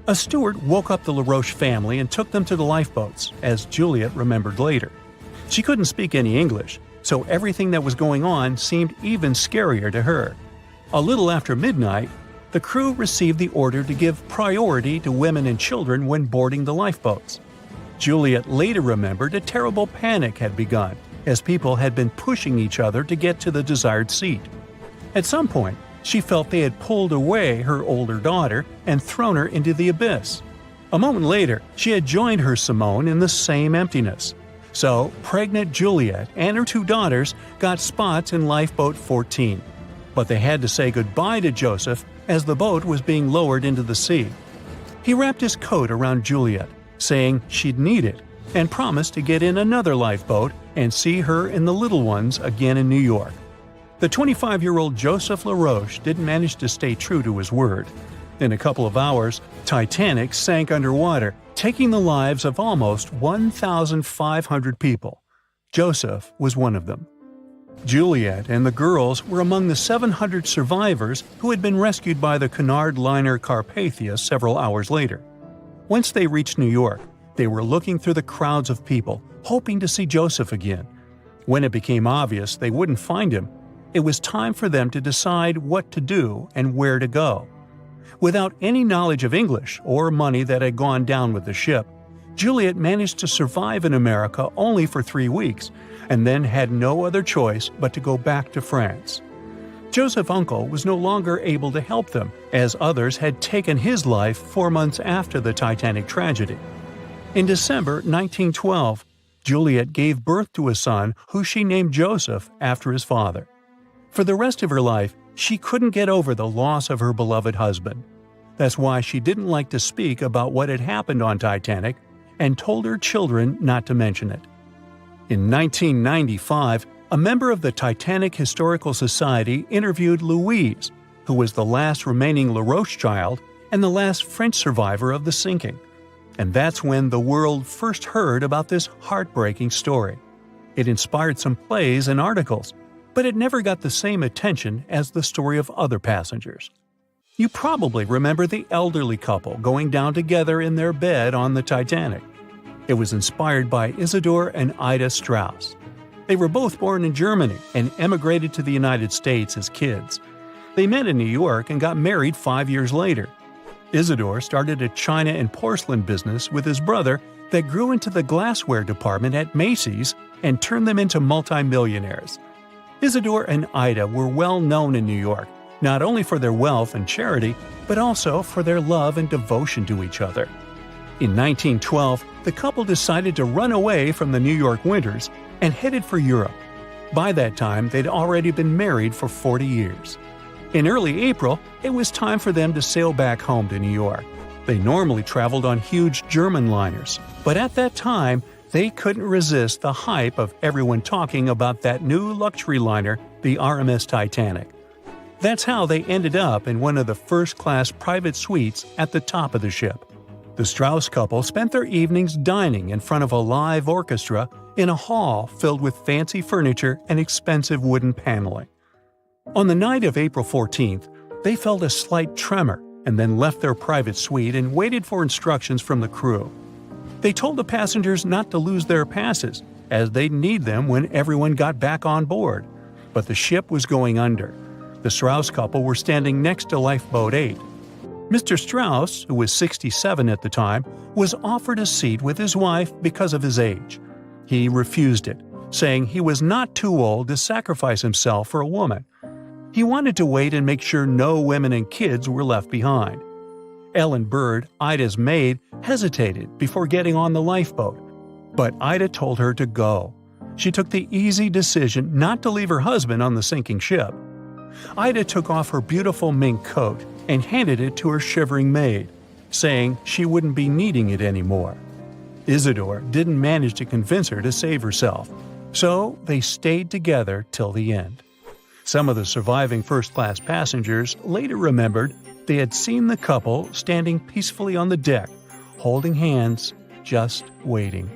A steward woke up the LaRoche family and took them to the lifeboats, as Juliet remembered later. She couldn't speak any English, so everything that was going on seemed even scarier to her. A little after midnight, the crew received the order to give priority to women and children when boarding the lifeboats. Juliet later remembered a terrible panic had begun, as people had been pushing each other to get to the desired seat. At some point, she felt they had pulled away her older daughter and thrown her into the abyss. A moment later, she had joined her Simone in the same emptiness. So, pregnant Juliet and her 2 daughters got spots in Lifeboat 14. But they had to say goodbye to Joseph as the boat was being lowered into the sea. He wrapped his coat around Juliet, saying she'd need it, and promised to get in another lifeboat and see her and the little ones again in New York. The 25-year-old Joseph LaRoche didn't manage to stay true to his word. In a couple of hours, Titanic sank underwater, taking the lives of almost 1,500 people. Joseph was one of them. Juliet and the girls were among the 700 survivors who had been rescued by the Cunard liner Carpathia several hours later. Once they reached New York, they were looking through the crowds of people, hoping to see Joseph again. When it became obvious they wouldn't find him, it was time for them to decide what to do and where to go. Without any knowledge of English or money that had gone down with the ship, Juliet managed to survive in America only for 3 weeks, and then had no other choice but to go back to France. Joseph's uncle was no longer able to help them, as others had taken his life 4 months after the Titanic tragedy. In December 1912, Juliet gave birth to a son who she named Joseph after his father. For the rest of her life, she couldn't get over the loss of her beloved husband. That's why she didn't like to speak about what had happened on Titanic and told her children not to mention it. In 1995, a member of the Titanic Historical Society interviewed Louise, who was the last remaining LaRoche child and the last French survivor of the sinking. And that's when the world first heard about this heartbreaking story. It inspired some plays and articles, but it never got the same attention as the story of other passengers. You probably remember the elderly couple going down together in their bed on the Titanic. It was inspired by Isidor and Ida Strauss. They were both born in Germany and emigrated to the United States as kids. They met in New York and got married 5 years later. Isidor started a china and porcelain business with his brother that grew into the glassware department at Macy's and turned them into multimillionaires. Isidor and Ida were well known in New York, not only for their wealth and charity, but also for their love and devotion to each other. In 1912, the couple decided to run away from the New York winters and headed for Europe. By that time, they'd already been married for 40 years. In early April, it was time for them to sail back home to New York. They normally traveled on huge German liners, but at that time, they couldn't resist the hype of everyone talking about that new luxury liner, the RMS Titanic. That's how they ended up in one of the first-class private suites at the top of the ship. The Strauss couple spent their evenings dining in front of a live orchestra in a hall filled with fancy furniture and expensive wooden paneling. On the night of April 14th, they felt a slight tremor and then left their private suite and waited for instructions from the crew. They told the passengers not to lose their passes, as they'd need them when everyone got back on board. But the ship was going under. The Strauss couple were standing next to Lifeboat 8. Mr. Strauss, who was 67 at the time, was offered a seat with his wife because of his age. He refused it, saying he was not too old to sacrifice himself for a woman. He wanted to wait and make sure no women and kids were left behind. Ellen Bird, Ida's maid, hesitated before getting on the lifeboat, but Ida told her to go. She took the easy decision not to leave her husband on the sinking ship. Ida took off her beautiful mink coat and handed it to her shivering maid, saying she wouldn't be needing it anymore. Isidor didn't manage to convince her to save herself, so they stayed together till the end. Some of the surviving first-class passengers later remembered they had seen the couple standing peacefully on the deck, holding hands, just waiting.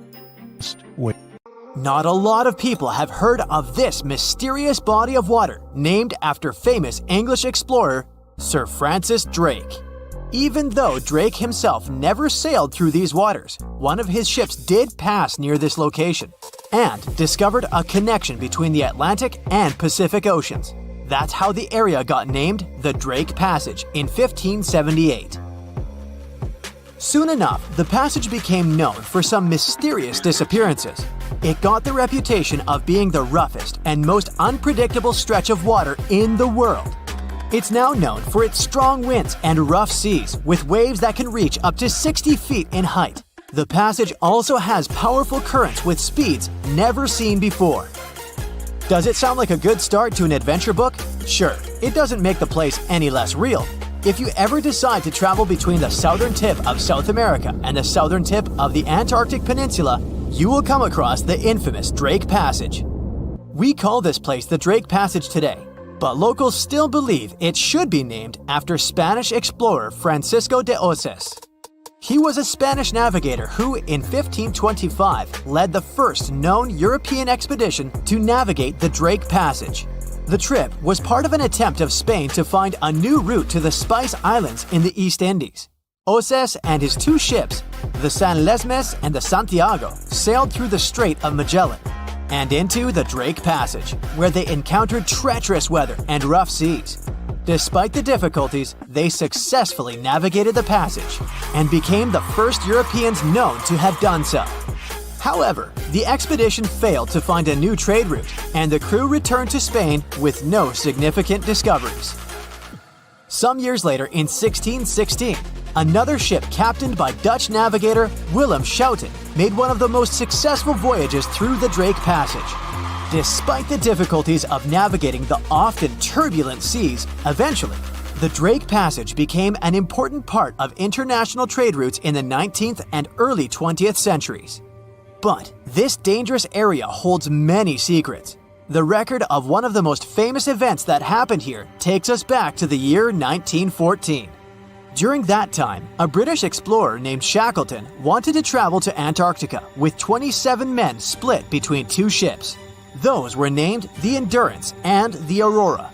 Not a lot of people have heard of this mysterious body of water named after famous English explorer Sir Francis Drake. Even though Drake himself never sailed through these waters, one of his ships did pass near this location and discovered a connection between the Atlantic and Pacific Oceans. That's how the area got named the Drake Passage in 1578. Soon enough, the passage became known for some mysterious disappearances. It got the reputation of being the roughest and most unpredictable stretch of water in the world. It's now known for its strong winds and rough seas, with waves that can reach up to 60 feet in height. The passage also has powerful currents with speeds never seen before. Does it sound like a good start to an adventure book? Sure, it doesn't make the place any less real. If you ever decide to travel between the southern tip of South America and the southern tip of the Antarctic Peninsula, you will come across the infamous Drake Passage. We call this place the Drake Passage today, but locals still believe it should be named after Spanish explorer Francisco de Oces. He was a Spanish navigator who, in 1525, led the first known European expedition to navigate the Drake Passage. The trip was part of an attempt of Spain to find a new route to the Spice Islands in the East Indies. Oces and his two ships, the San Lesmes and the Santiago, sailed through the Strait of Magellan and into the Drake Passage, where they encountered treacherous weather and rough seas. Despite the difficulties, they successfully navigated the passage and became the first Europeans known to have done so. However, the expedition failed to find a new trade route, and the crew returned to Spain with no significant discoveries. Some years later, in 1616, another ship captained by Dutch navigator Willem Schouten made one of the most successful voyages through the Drake Passage. Despite the difficulties of navigating the often turbulent seas, eventually, the Drake Passage became an important part of international trade routes in the 19th and early 20th centuries. But this dangerous area holds many secrets. The record of one of the most famous events that happened here takes us back to the year 1914. During that time, a British explorer named Shackleton wanted to travel to Antarctica with 27 men split between two ships. Those were named the Endurance and the Aurora.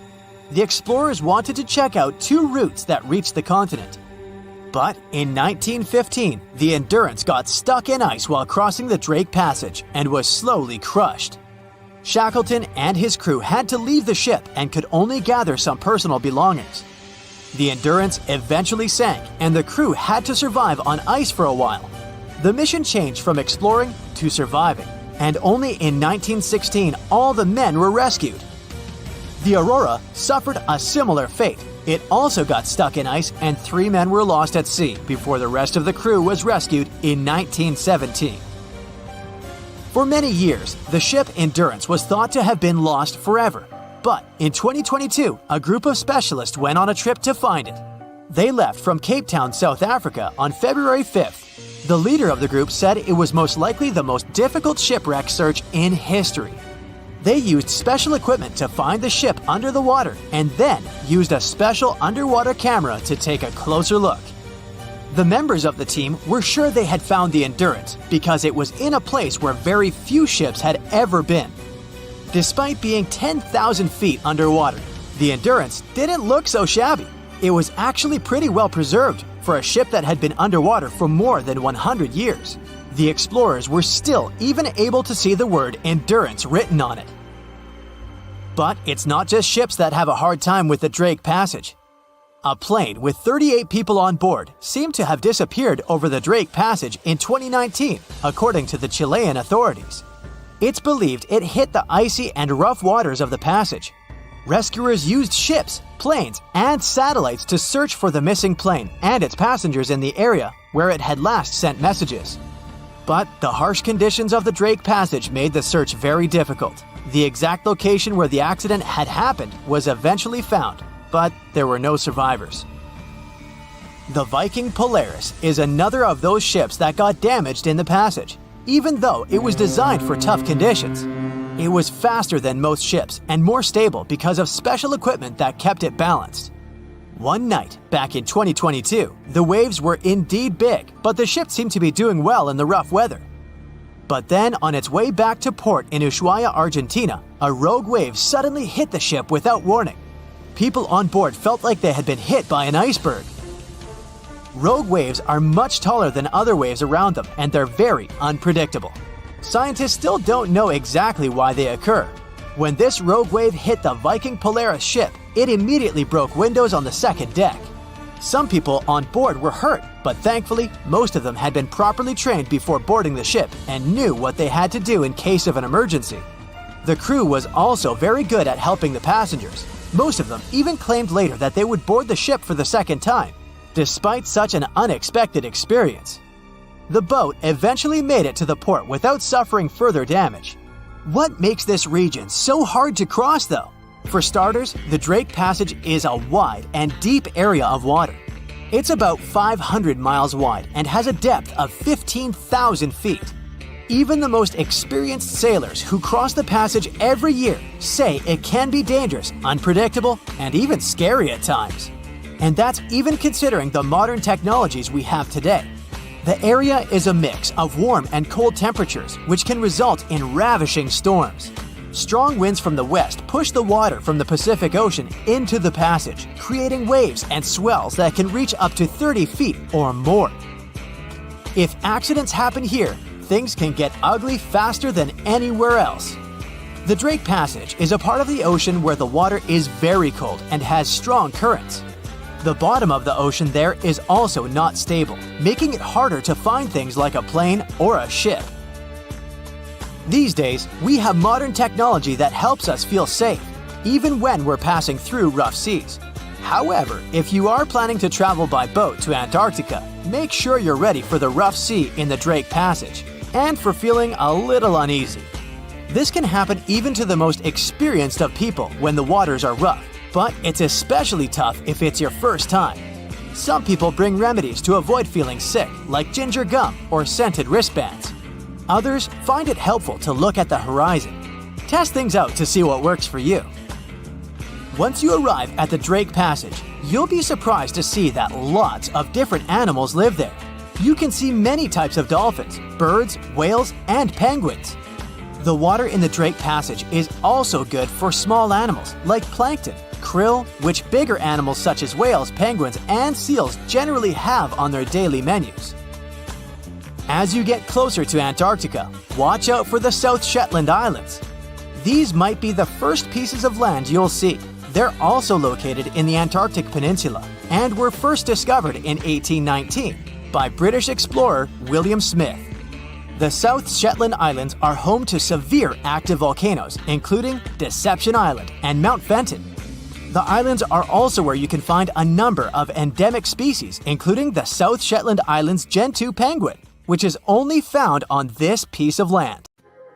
The explorers wanted to check out two routes that reached the continent. But in 1915, the Endurance got stuck in ice while crossing the Drake Passage and was slowly crushed. Shackleton and his crew had to leave the ship and could only gather some personal belongings. The Endurance eventually sank, and the crew had to survive on ice for a while. The mission changed from exploring to surviving, and only in 1916 all the men were rescued. The Aurora suffered a similar fate. It also got stuck in ice, and 3 men were lost at sea before the rest of the crew was rescued in 1917. For many years, the ship Endurance was thought to have been lost forever. But in 2022, a group of specialists went on a trip to find it. They left from Cape Town, South Africa on February 5th. The leader of the group said it was most likely the most difficult shipwreck search in history. They used special equipment to find the ship under the water and then used a special underwater camera to take a closer look. The members of the team were sure they had found the Endurance because it was in a place where very few ships had ever been. Despite being 10,000 feet underwater, the Endurance didn't look so shabby. It was actually pretty well preserved for a ship that had been underwater for more than 100 years. The explorers were still even able to see the word Endurance written on it. But it's not just ships that have a hard time with the Drake Passage. A plane with 38 people on board seemed to have disappeared over the Drake Passage in 2019, according to the Chilean authorities. It's believed it hit the icy and rough waters of the passage. Rescuers used ships, planes, and satellites to search for the missing plane and its passengers in the area where it had last sent messages. But the harsh conditions of the Drake Passage made the search very difficult. The exact location where the accident had happened was eventually found, but there were no survivors. The Viking Polaris is another of those ships that got damaged in the passage, even though it was designed for tough conditions. It was faster than most ships and more stable because of special equipment that kept it balanced. One night, back in 2022, the waves were indeed big, but the ship seemed to be doing well in the rough weather. But then, on its way back to port in Ushuaia, Argentina, a rogue wave suddenly hit the ship without warning. People on board felt like they had been hit by an iceberg. Rogue waves are much taller than other waves around them, and they're very unpredictable. Scientists still don't know exactly why they occur. When this rogue wave hit the Viking Polaris ship, it immediately broke windows on the second deck. Some people on board were hurt, but thankfully, most of them had been properly trained before boarding the ship and knew what they had to do in case of an emergency. The crew was also very good at helping the passengers. Most of them even claimed later that they would board the ship for the second time, despite such an unexpected experience. The boat eventually made it to the port without suffering further damage. What makes this region so hard to cross, though? For starters, the Drake Passage is a wide and deep area of water. It's about 500 miles wide and has a depth of 15,000 feet. Even the most experienced sailors who cross the passage every year say it can be dangerous, unpredictable, and even scary at times. And that's even considering the modern technologies we have today. The area is a mix of warm and cold temperatures, which can result in ravishing storms. Strong winds from the west push the water from the Pacific Ocean into the passage, creating waves and swells that can reach up to 30 feet or more. If accidents happen here, things can get ugly faster than anywhere else. The Drake Passage is a part of the ocean where the water is very cold and has strong currents. The bottom of the ocean there is also not stable, making it harder to find things like a plane or a ship. These days, we have modern technology that helps us feel safe, even when we're passing through rough seas. However, if you are planning to travel by boat to Antarctica, make sure you're ready for the rough sea in the Drake Passage, and for feeling a little uneasy. This can happen even to the most experienced of people when the waters are rough, but it's especially tough if it's your first time. Some people bring remedies to avoid feeling sick, like ginger gum or scented wristbands. Others find it helpful to look at the horizon. Test things out to see what works for you. Once you arrive at the Drake Passage, you'll be surprised to see that lots of different animals live there. You can see many types of dolphins, birds, whales, and penguins. The water in the Drake Passage is also good for small animals like plankton, krill, which bigger animals such as whales, penguins, and seals generally have on their daily menus. As you get closer to Antarctica, watch out for the South Shetland Islands. These might be the first pieces of land you'll see. They're also located in the Antarctic Peninsula and were first discovered in 1819 by British explorer William Smith. The South Shetland Islands are home to severe active volcanoes, including Deception Island and Mount Fenton. The islands are also where you can find a number of endemic species, including the South Shetland Islands Gentoo penguin, which is only found on this piece of land.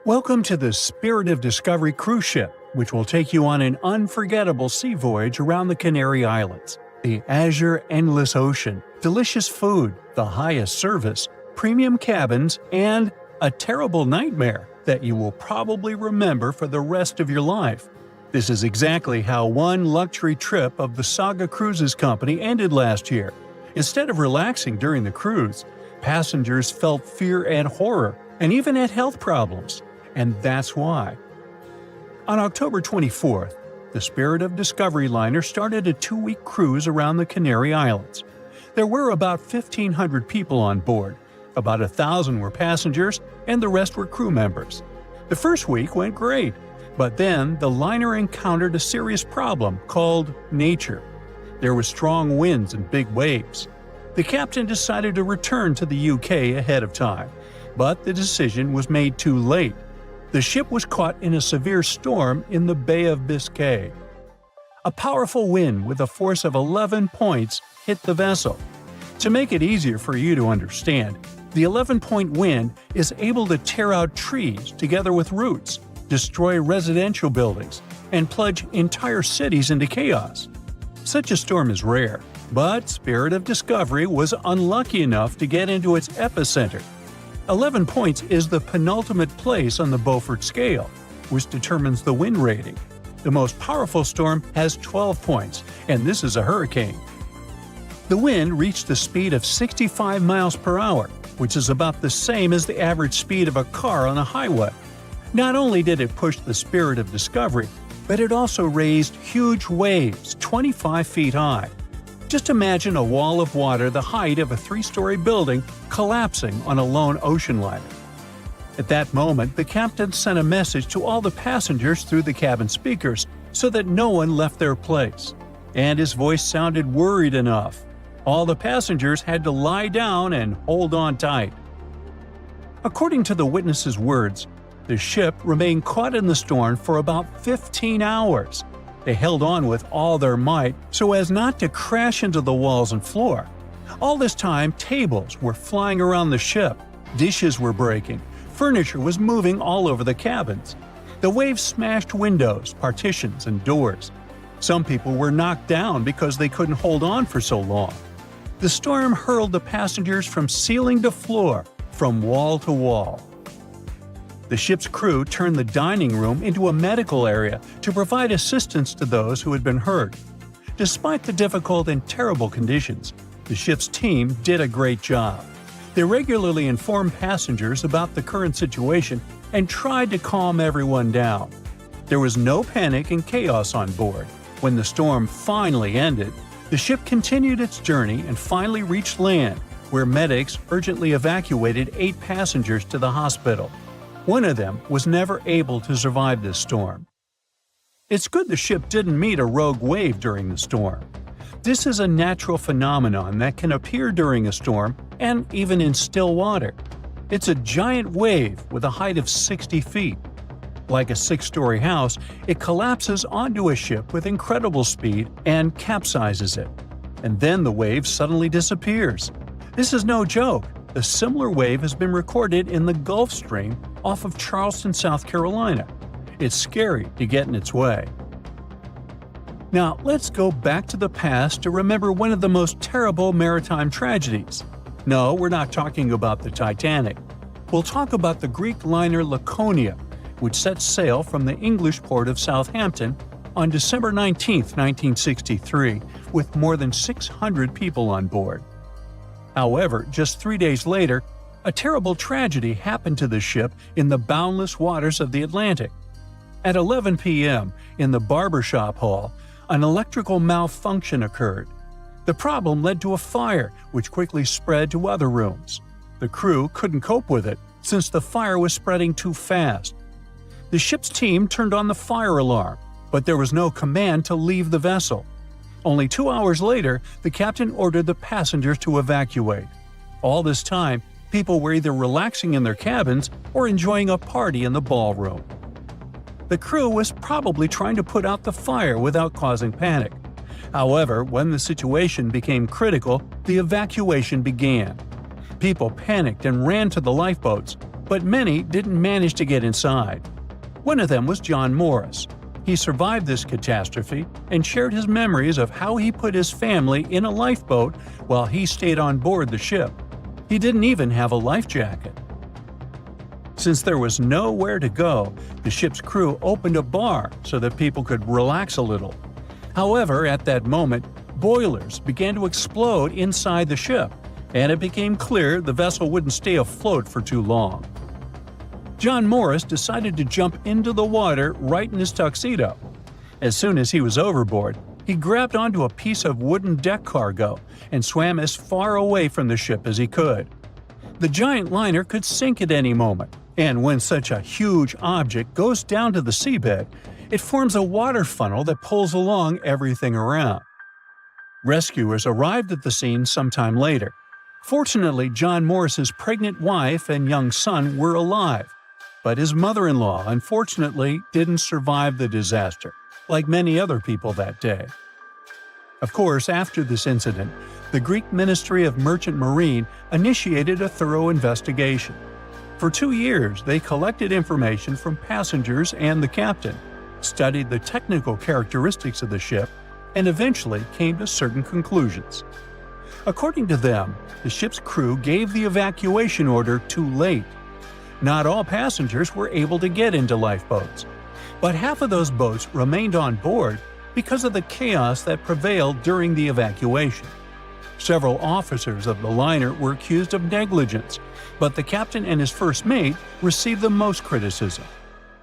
Welcome to the Spirit of Discovery cruise ship, which will take you on an unforgettable sea voyage around the Canary Islands. The azure endless ocean, delicious food, the highest service, premium cabins, and a terrible nightmare that you will probably remember for the rest of your life. This is exactly how one luxury trip of the Saga Cruises Company ended last year. Instead of relaxing during the cruise, passengers felt fear and horror, and even had health problems. And that's why. On October 24th, the Spirit of Discovery liner started a 2-week cruise around the Canary Islands. There were about 1,500 people on board. About 1,000 were passengers, and the rest were crew members. The first week went great, but then the liner encountered a serious problem called nature. There were strong winds and big waves. The captain decided to return to the UK ahead of time, but the decision was made too late. The ship was caught in a severe storm in the Bay of Biscay. A powerful wind with a force of 11 points hit the vessel. To make it easier for you to understand, the 11-point wind is able to tear out trees together with roots, destroy residential buildings, and plunge entire cities into chaos. Such a storm is rare, but Spirit of Discovery was unlucky enough to get into its epicenter. 11 points is the penultimate place on the Beaufort scale, which determines the wind rating. The most powerful storm has 12 points, and this is a hurricane. The wind reached a speed of 65 miles per hour, which is about the same as the average speed of a car on a highway. Not only did it push the Spirit of Discovery, but it also raised huge waves 25 feet high. Just imagine a wall of water the height of a 3-story building collapsing on a lone ocean liner. At that moment, the captain sent a message to all the passengers through the cabin speakers so that no one left their place. And his voice sounded worried enough. All the passengers had to lie down and hold on tight. According to the witnesses' words, the ship remained caught in the storm for about 15 hours. They held on with all their might so as not to crash into the walls and floor. All this time, tables were flying around the ship, dishes were breaking, furniture was moving all over the cabins. The waves smashed windows, partitions, and doors. Some people were knocked down because they couldn't hold on for so long. The storm hurled the passengers from ceiling to floor, from wall to wall. The ship's crew turned the dining room into a medical area to provide assistance to those who had been hurt. Despite the difficult and terrible conditions, the ship's team did a great job. They regularly informed passengers about the current situation and tried to calm everyone down. There was no panic and chaos on board. When the storm finally ended, the ship continued its journey and finally reached land, where medics urgently evacuated 8 passengers to the hospital. One of them was never able to survive this storm. It's good the ship didn't meet a rogue wave during the storm. This is a natural phenomenon that can appear during a storm and even in still water. It's a giant wave with a height of 60 feet. Like a 6-story house, it collapses onto a ship with incredible speed and capsizes it. And then the wave suddenly disappears. This is no joke. A similar wave has been recorded in the Gulf Stream off of Charleston, South Carolina. It's scary to get in its way. Now, let's go back to the past to remember one of the most terrible maritime tragedies. No, we're not talking about the Titanic. We'll talk about the Greek liner Laconia, which set sail from the English port of Southampton on December 19, 1963, with more than 600 people on board. However, just 3 days later, a terrible tragedy happened to the ship in the boundless waters of the Atlantic. At 11 p.m., in the barbershop hall, an electrical malfunction occurred. The problem led to a fire, which quickly spread to other rooms. The crew couldn't cope with it, since the fire was spreading too fast. The ship's team turned on the fire alarm, but there was no command to leave the vessel. Only 2 hours later, the captain ordered the passengers to evacuate. All this time, people were either relaxing in their cabins or enjoying a party in the ballroom. The crew was probably trying to put out the fire without causing panic. However, when the situation became critical, the evacuation began. People panicked and ran to the lifeboats, but many didn't manage to get inside. One of them was John Morris. He survived this catastrophe and shared his memories of how he put his family in a lifeboat while he stayed on board the ship. He didn't even have a life jacket. Since there was nowhere to go, the ship's crew opened a bar so that people could relax a little. However, at that moment, boilers began to explode inside the ship, and it became clear the vessel wouldn't stay afloat for too long. John Morris decided to jump into the water right in his tuxedo. As soon as he was overboard, he grabbed onto a piece of wooden deck cargo and swam as far away from the ship as he could. The giant liner could sink at any moment, and when such a huge object goes down to the seabed, it forms a water funnel that pulls along everything around. Rescuers arrived at the scene sometime later. Fortunately, John Morris's pregnant wife and young son were alive, but his mother-in-law unfortunately didn't survive the disaster, like many other people that day. Of course, after this incident, the Greek Ministry of Merchant Marine initiated a thorough investigation. For 2 years, they collected information from passengers and the captain, studied the technical characteristics of the ship, and eventually came to certain conclusions. According to them, the ship's crew gave the evacuation order too late. Not all passengers were able to get into lifeboats, but half of those boats remained on board because of the chaos that prevailed during the evacuation. Several officers of the liner were accused of negligence, but the captain and his first mate received the most criticism.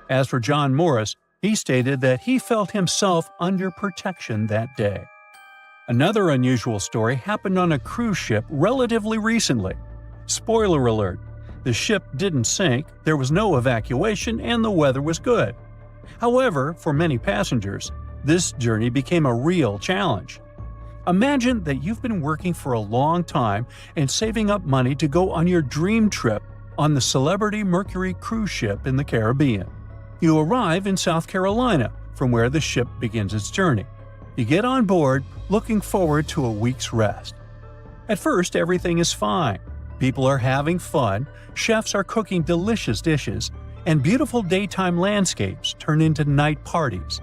As for John Morris, he stated that he felt himself under protection that day. Another unusual story happened on a cruise ship relatively recently. Spoiler alert, the ship didn't sink, there was no evacuation, and the weather was good. However, for many passengers, this journey became a real challenge. Imagine that you've been working for a long time and saving up money to go on your dream trip on the Celebrity Mercury cruise ship in the Caribbean. You arrive in South Carolina, from where the ship begins its journey. You get on board, looking forward to a week's rest. At first, everything is fine. People are having fun, chefs are cooking delicious dishes, and beautiful daytime landscapes turn into night parties.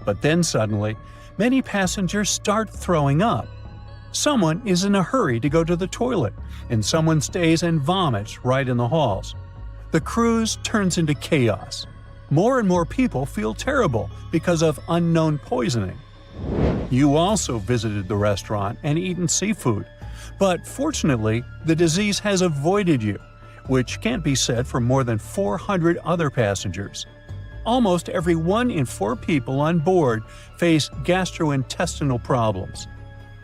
But then suddenly, many passengers start throwing up. Someone is in a hurry to go to the toilet, and someone stays and vomits right in the halls. The cruise turns into chaos. More and more people feel terrible because of unknown poisoning. You also visited the restaurant and eaten seafood, but fortunately, the disease has avoided you, which can't be said for more than 400 other passengers. Almost every 1 in 4 people on board face gastrointestinal problems.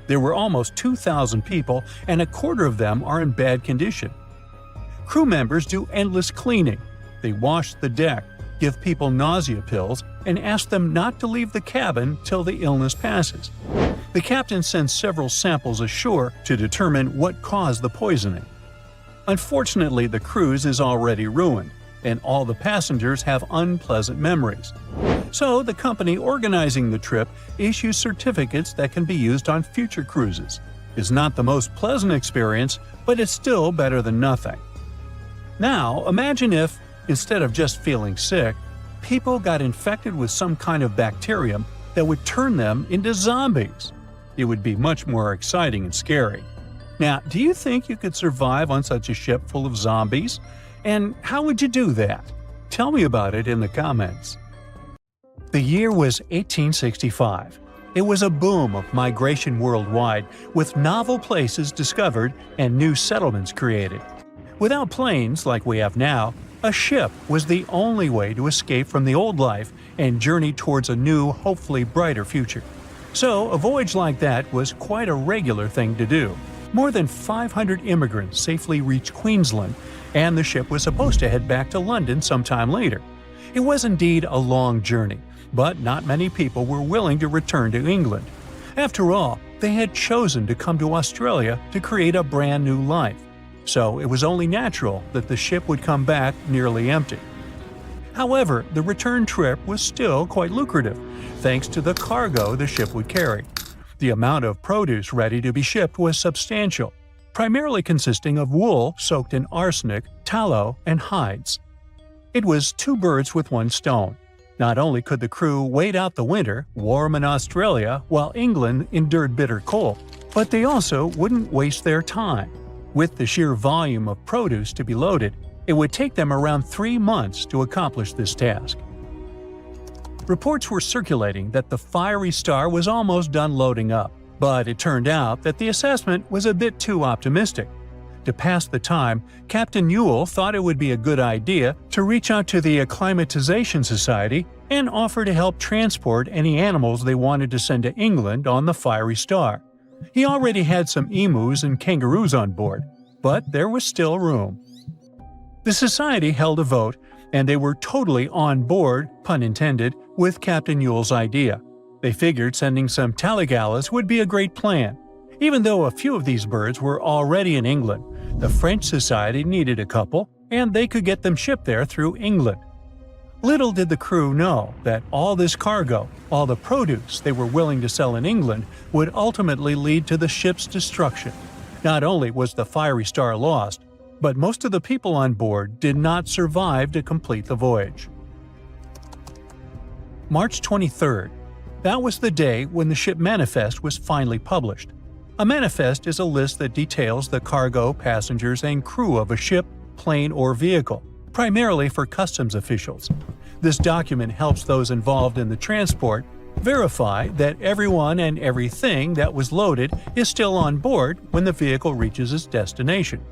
There were almost 2,000 people, and a quarter of them are in bad condition. Crew members do endless cleaning. They wash the deck, give people nausea pills, and ask them not to leave the cabin till the illness passes. The captain sends several samples ashore to determine what caused the poisoning. Unfortunately, the cruise is already ruined, and all the passengers have unpleasant memories. So the company organizing the trip issues certificates that can be used on future cruises. It's not the most pleasant experience, but it's still better than nothing. Now, imagine if, instead of just feeling sick, people got infected with some kind of bacterium that would turn them into zombies. It would be much more exciting and scary. Now, do you think you could survive on such a ship full of zombies? And how would you do that? Tell me about it in the comments. The year was 1865. It was a boom of migration worldwide, with novel places discovered and new settlements created. Without planes like we have now, a ship was the only way to escape from the old life and journey towards a new, hopefully brighter future. So, a voyage like that was quite a regular thing to do. More than 500 immigrants safely reached Queensland, and the ship was supposed to head back to London sometime later. It was indeed a long journey, but not many people were willing to return to England. After all, they had chosen to come to Australia to create a brand new life. So it was only natural that the ship would come back nearly empty. However, the return trip was still quite lucrative, thanks to the cargo the ship would carry. The amount of produce ready to be shipped was substantial, primarily consisting of wool soaked in arsenic, tallow, and hides. It was two birds with one stone. Not only could the crew wait out the winter, warm in Australia, while England endured bitter cold, but they also wouldn't waste their time. With the sheer volume of produce to be loaded, it would take them around 3 months to accomplish this task. Reports were circulating that the Fiery Star was almost done loading up, but it turned out that the assessment was a bit too optimistic. To pass the time, Captain Ewell thought it would be a good idea to reach out to the Acclimatization Society and offer to help transport any animals they wanted to send to England on the Fiery Star. He already had some emus and kangaroos on board, but there was still room. The society held a vote, and they were totally on board, pun intended, with Captain Ewell's idea. They figured sending some Taligalas would be a great plan. Even though a few of these birds were already in England, the French Society needed a couple, and they could get them shipped there through England. Little did the crew know that all this cargo, all the produce they were willing to sell in England, would ultimately lead to the ship's destruction. Not only was the Fiery Star lost, but most of the people on board did not survive to complete the voyage. March 23rd. That was the day when the ship manifest was finally published. A manifest is a list that details the cargo, passengers, and crew of a ship, plane, or vehicle, primarily for customs officials. This document helps those involved in the transport verify that everyone and everything that was loaded is still on board when the vehicle reaches its destination.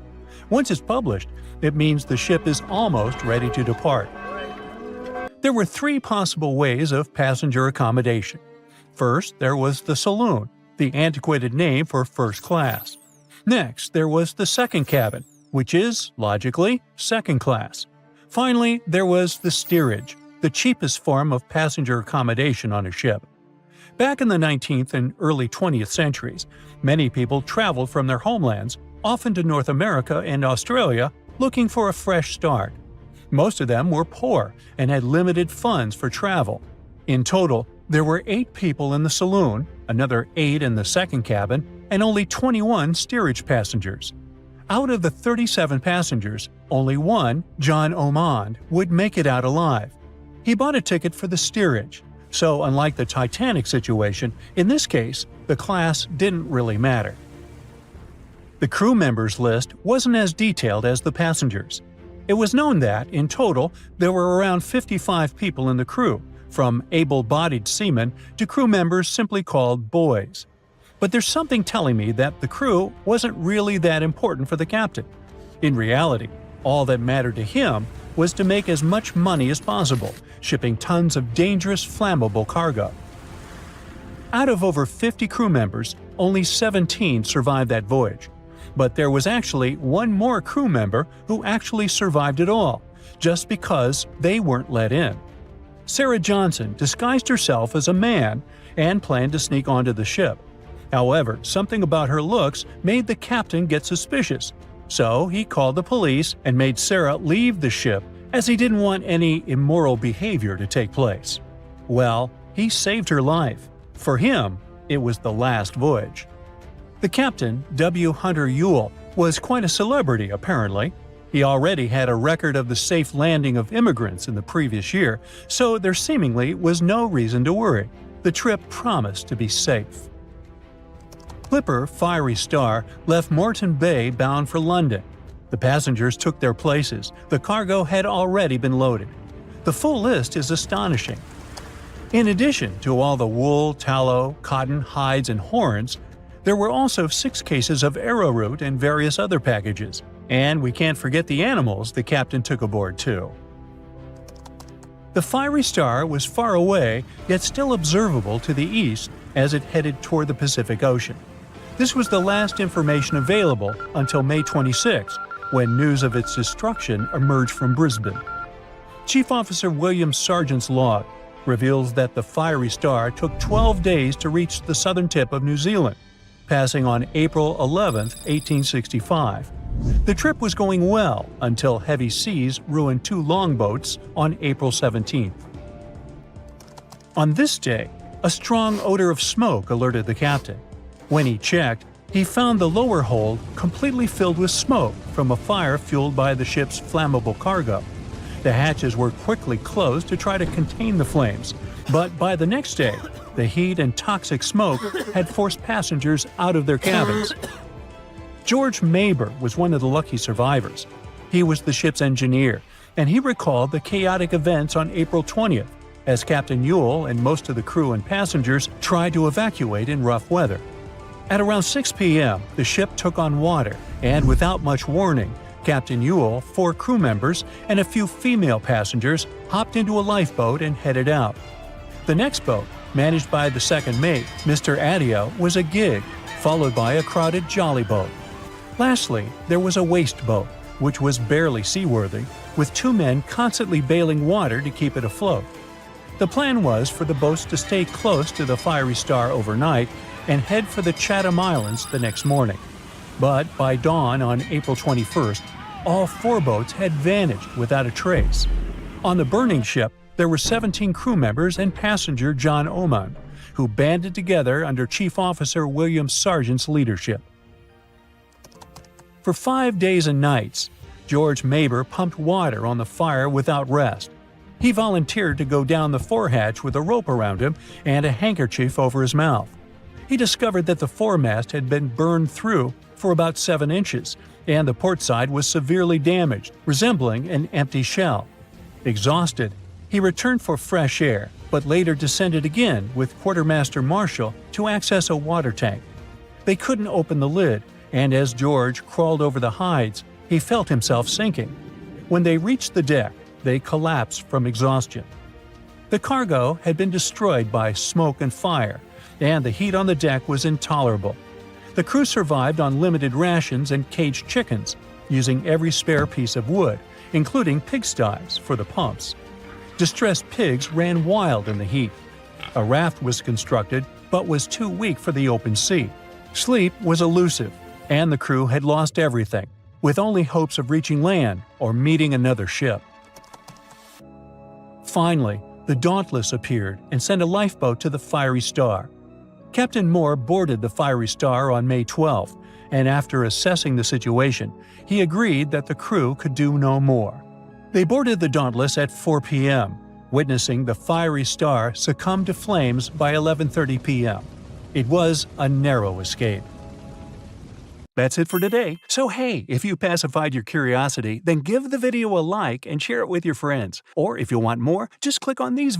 Once it's published, it means the ship is almost ready to depart. There were 3 possible ways of passenger accommodation. First, there was the saloon, the antiquated name for first class. Next, there was the second cabin, which is, logically, second class. Finally, there was the steerage, the cheapest form of passenger accommodation on a ship. Back in the 19th and early 20th centuries, many people traveled from their homelands, often to North America and Australia, looking for a fresh start. Most of them were poor and had limited funds for travel. In total, there were 8 people in the saloon, another 8 in the second cabin, and only 21 steerage passengers. Out of the 37 passengers, only one, John Ormond, would make it out alive. He bought a ticket for the steerage, so unlike the Titanic situation, in this case, the class didn't really matter. The crew members list wasn't as detailed as the passengers. It was known that, in total, there were around 55 people in the crew, from able-bodied seamen to crew members simply called boys. But there's something telling me that the crew wasn't really that important for the captain. In reality, all that mattered to him was to make as much money as possible, shipping tons of dangerous, flammable cargo. Out of over 50 crew members, only 17 survived that voyage. But there was actually one more crew member who actually survived it all, just because they weren't let in. Sarah Johnson disguised herself as a man and planned to sneak onto the ship. However, something about her looks made the captain get suspicious. So he called the police and made Sarah leave the ship as he didn't want any immoral behavior to take place. Well, he saved her life. For him, it was the last voyage. The captain, W. Hunter Ewell, was quite a celebrity apparently. He already had a record of the safe landing of immigrants in the previous year, so there seemingly was no reason to worry. The trip promised to be safe. Clipper Fiery Star left Moreton Bay bound for London. The passengers took their places. The cargo had already been loaded. The full list is astonishing. In addition to all the wool, tallow, cotton, hides, and horns, there were also 6 cases of arrowroot and various other packages. And we can't forget the animals the captain took aboard too. The Fiery Star was far away, yet still observable to the east as it headed toward the Pacific Ocean. This was the last information available until May 26, when news of its destruction emerged from Brisbane. Chief Officer William Sargent's log reveals that the Fiery Star took 12 days to reach the southern tip of New Zealand, passing on April 11, 1865. The trip was going well until heavy seas ruined 2 longboats on April 17. On this day, a strong odor of smoke alerted the captain. When he checked, he found the lower hold completely filled with smoke from a fire fueled by the ship's flammable cargo. The hatches were quickly closed to try to contain the flames, but by the next day, the heat and toxic smoke had forced passengers out of their cabins. George Maber was one of the lucky survivors. He was the ship's engineer, and he recalled the chaotic events on April 20th, as Captain Ewell and most of the crew and passengers tried to evacuate in rough weather. At around 6 p.m., the ship took on water, and without much warning, Captain Ewell, 4 crew members, and a few female passengers hopped into a lifeboat and headed out. The next boat, managed by the second mate, Mr. Adio, was a gig, followed by a crowded jolly boat. Lastly, there was a waste boat, which was barely seaworthy, with 2 men constantly bailing water to keep it afloat. The plan was for the boats to stay close to the Fiery Star overnight and head for the Chatham Islands the next morning. But by dawn on April 21st, all 4 boats had vanished without a trace. On the burning ship, there were 17 crew members and passenger John Oman, who banded together under Chief Officer William Sargent's leadership. For 5 days and nights, George Maber pumped water on the fire without rest. He volunteered to go down the forehatch with a rope around him and a handkerchief over his mouth. He discovered that the foremast had been burned through for about 7 inches, and the port side was severely damaged, resembling an empty shell. Exhausted, he returned for fresh air, but later descended again with Quartermaster Marshall to access a water tank. They couldn't open the lid, and as George crawled over the hides, he felt himself sinking. When they reached the deck, they collapsed from exhaustion. The cargo had been destroyed by smoke and fire, and the heat on the deck was intolerable. The crew survived on limited rations and caged chickens, using every spare piece of wood, including pigsties for the pumps. Distressed pigs ran wild in the heat. A raft was constructed, but was too weak for the open sea. Sleep was elusive, and the crew had lost everything, with only hopes of reaching land or meeting another ship. Finally, the Dauntless appeared and sent a lifeboat to the Fiery Star. Captain Moore boarded the Fiery Star on May 12th, and after assessing the situation, he agreed that the crew could do no more. They boarded the Dauntless at 4 p.m., witnessing the Fiery Star succumb to flames by 11:30 p.m. It was a narrow escape. That's it for today. So hey, if you pacified your curiosity, then give the video a like and share it with your friends. Or if you want more, just click on these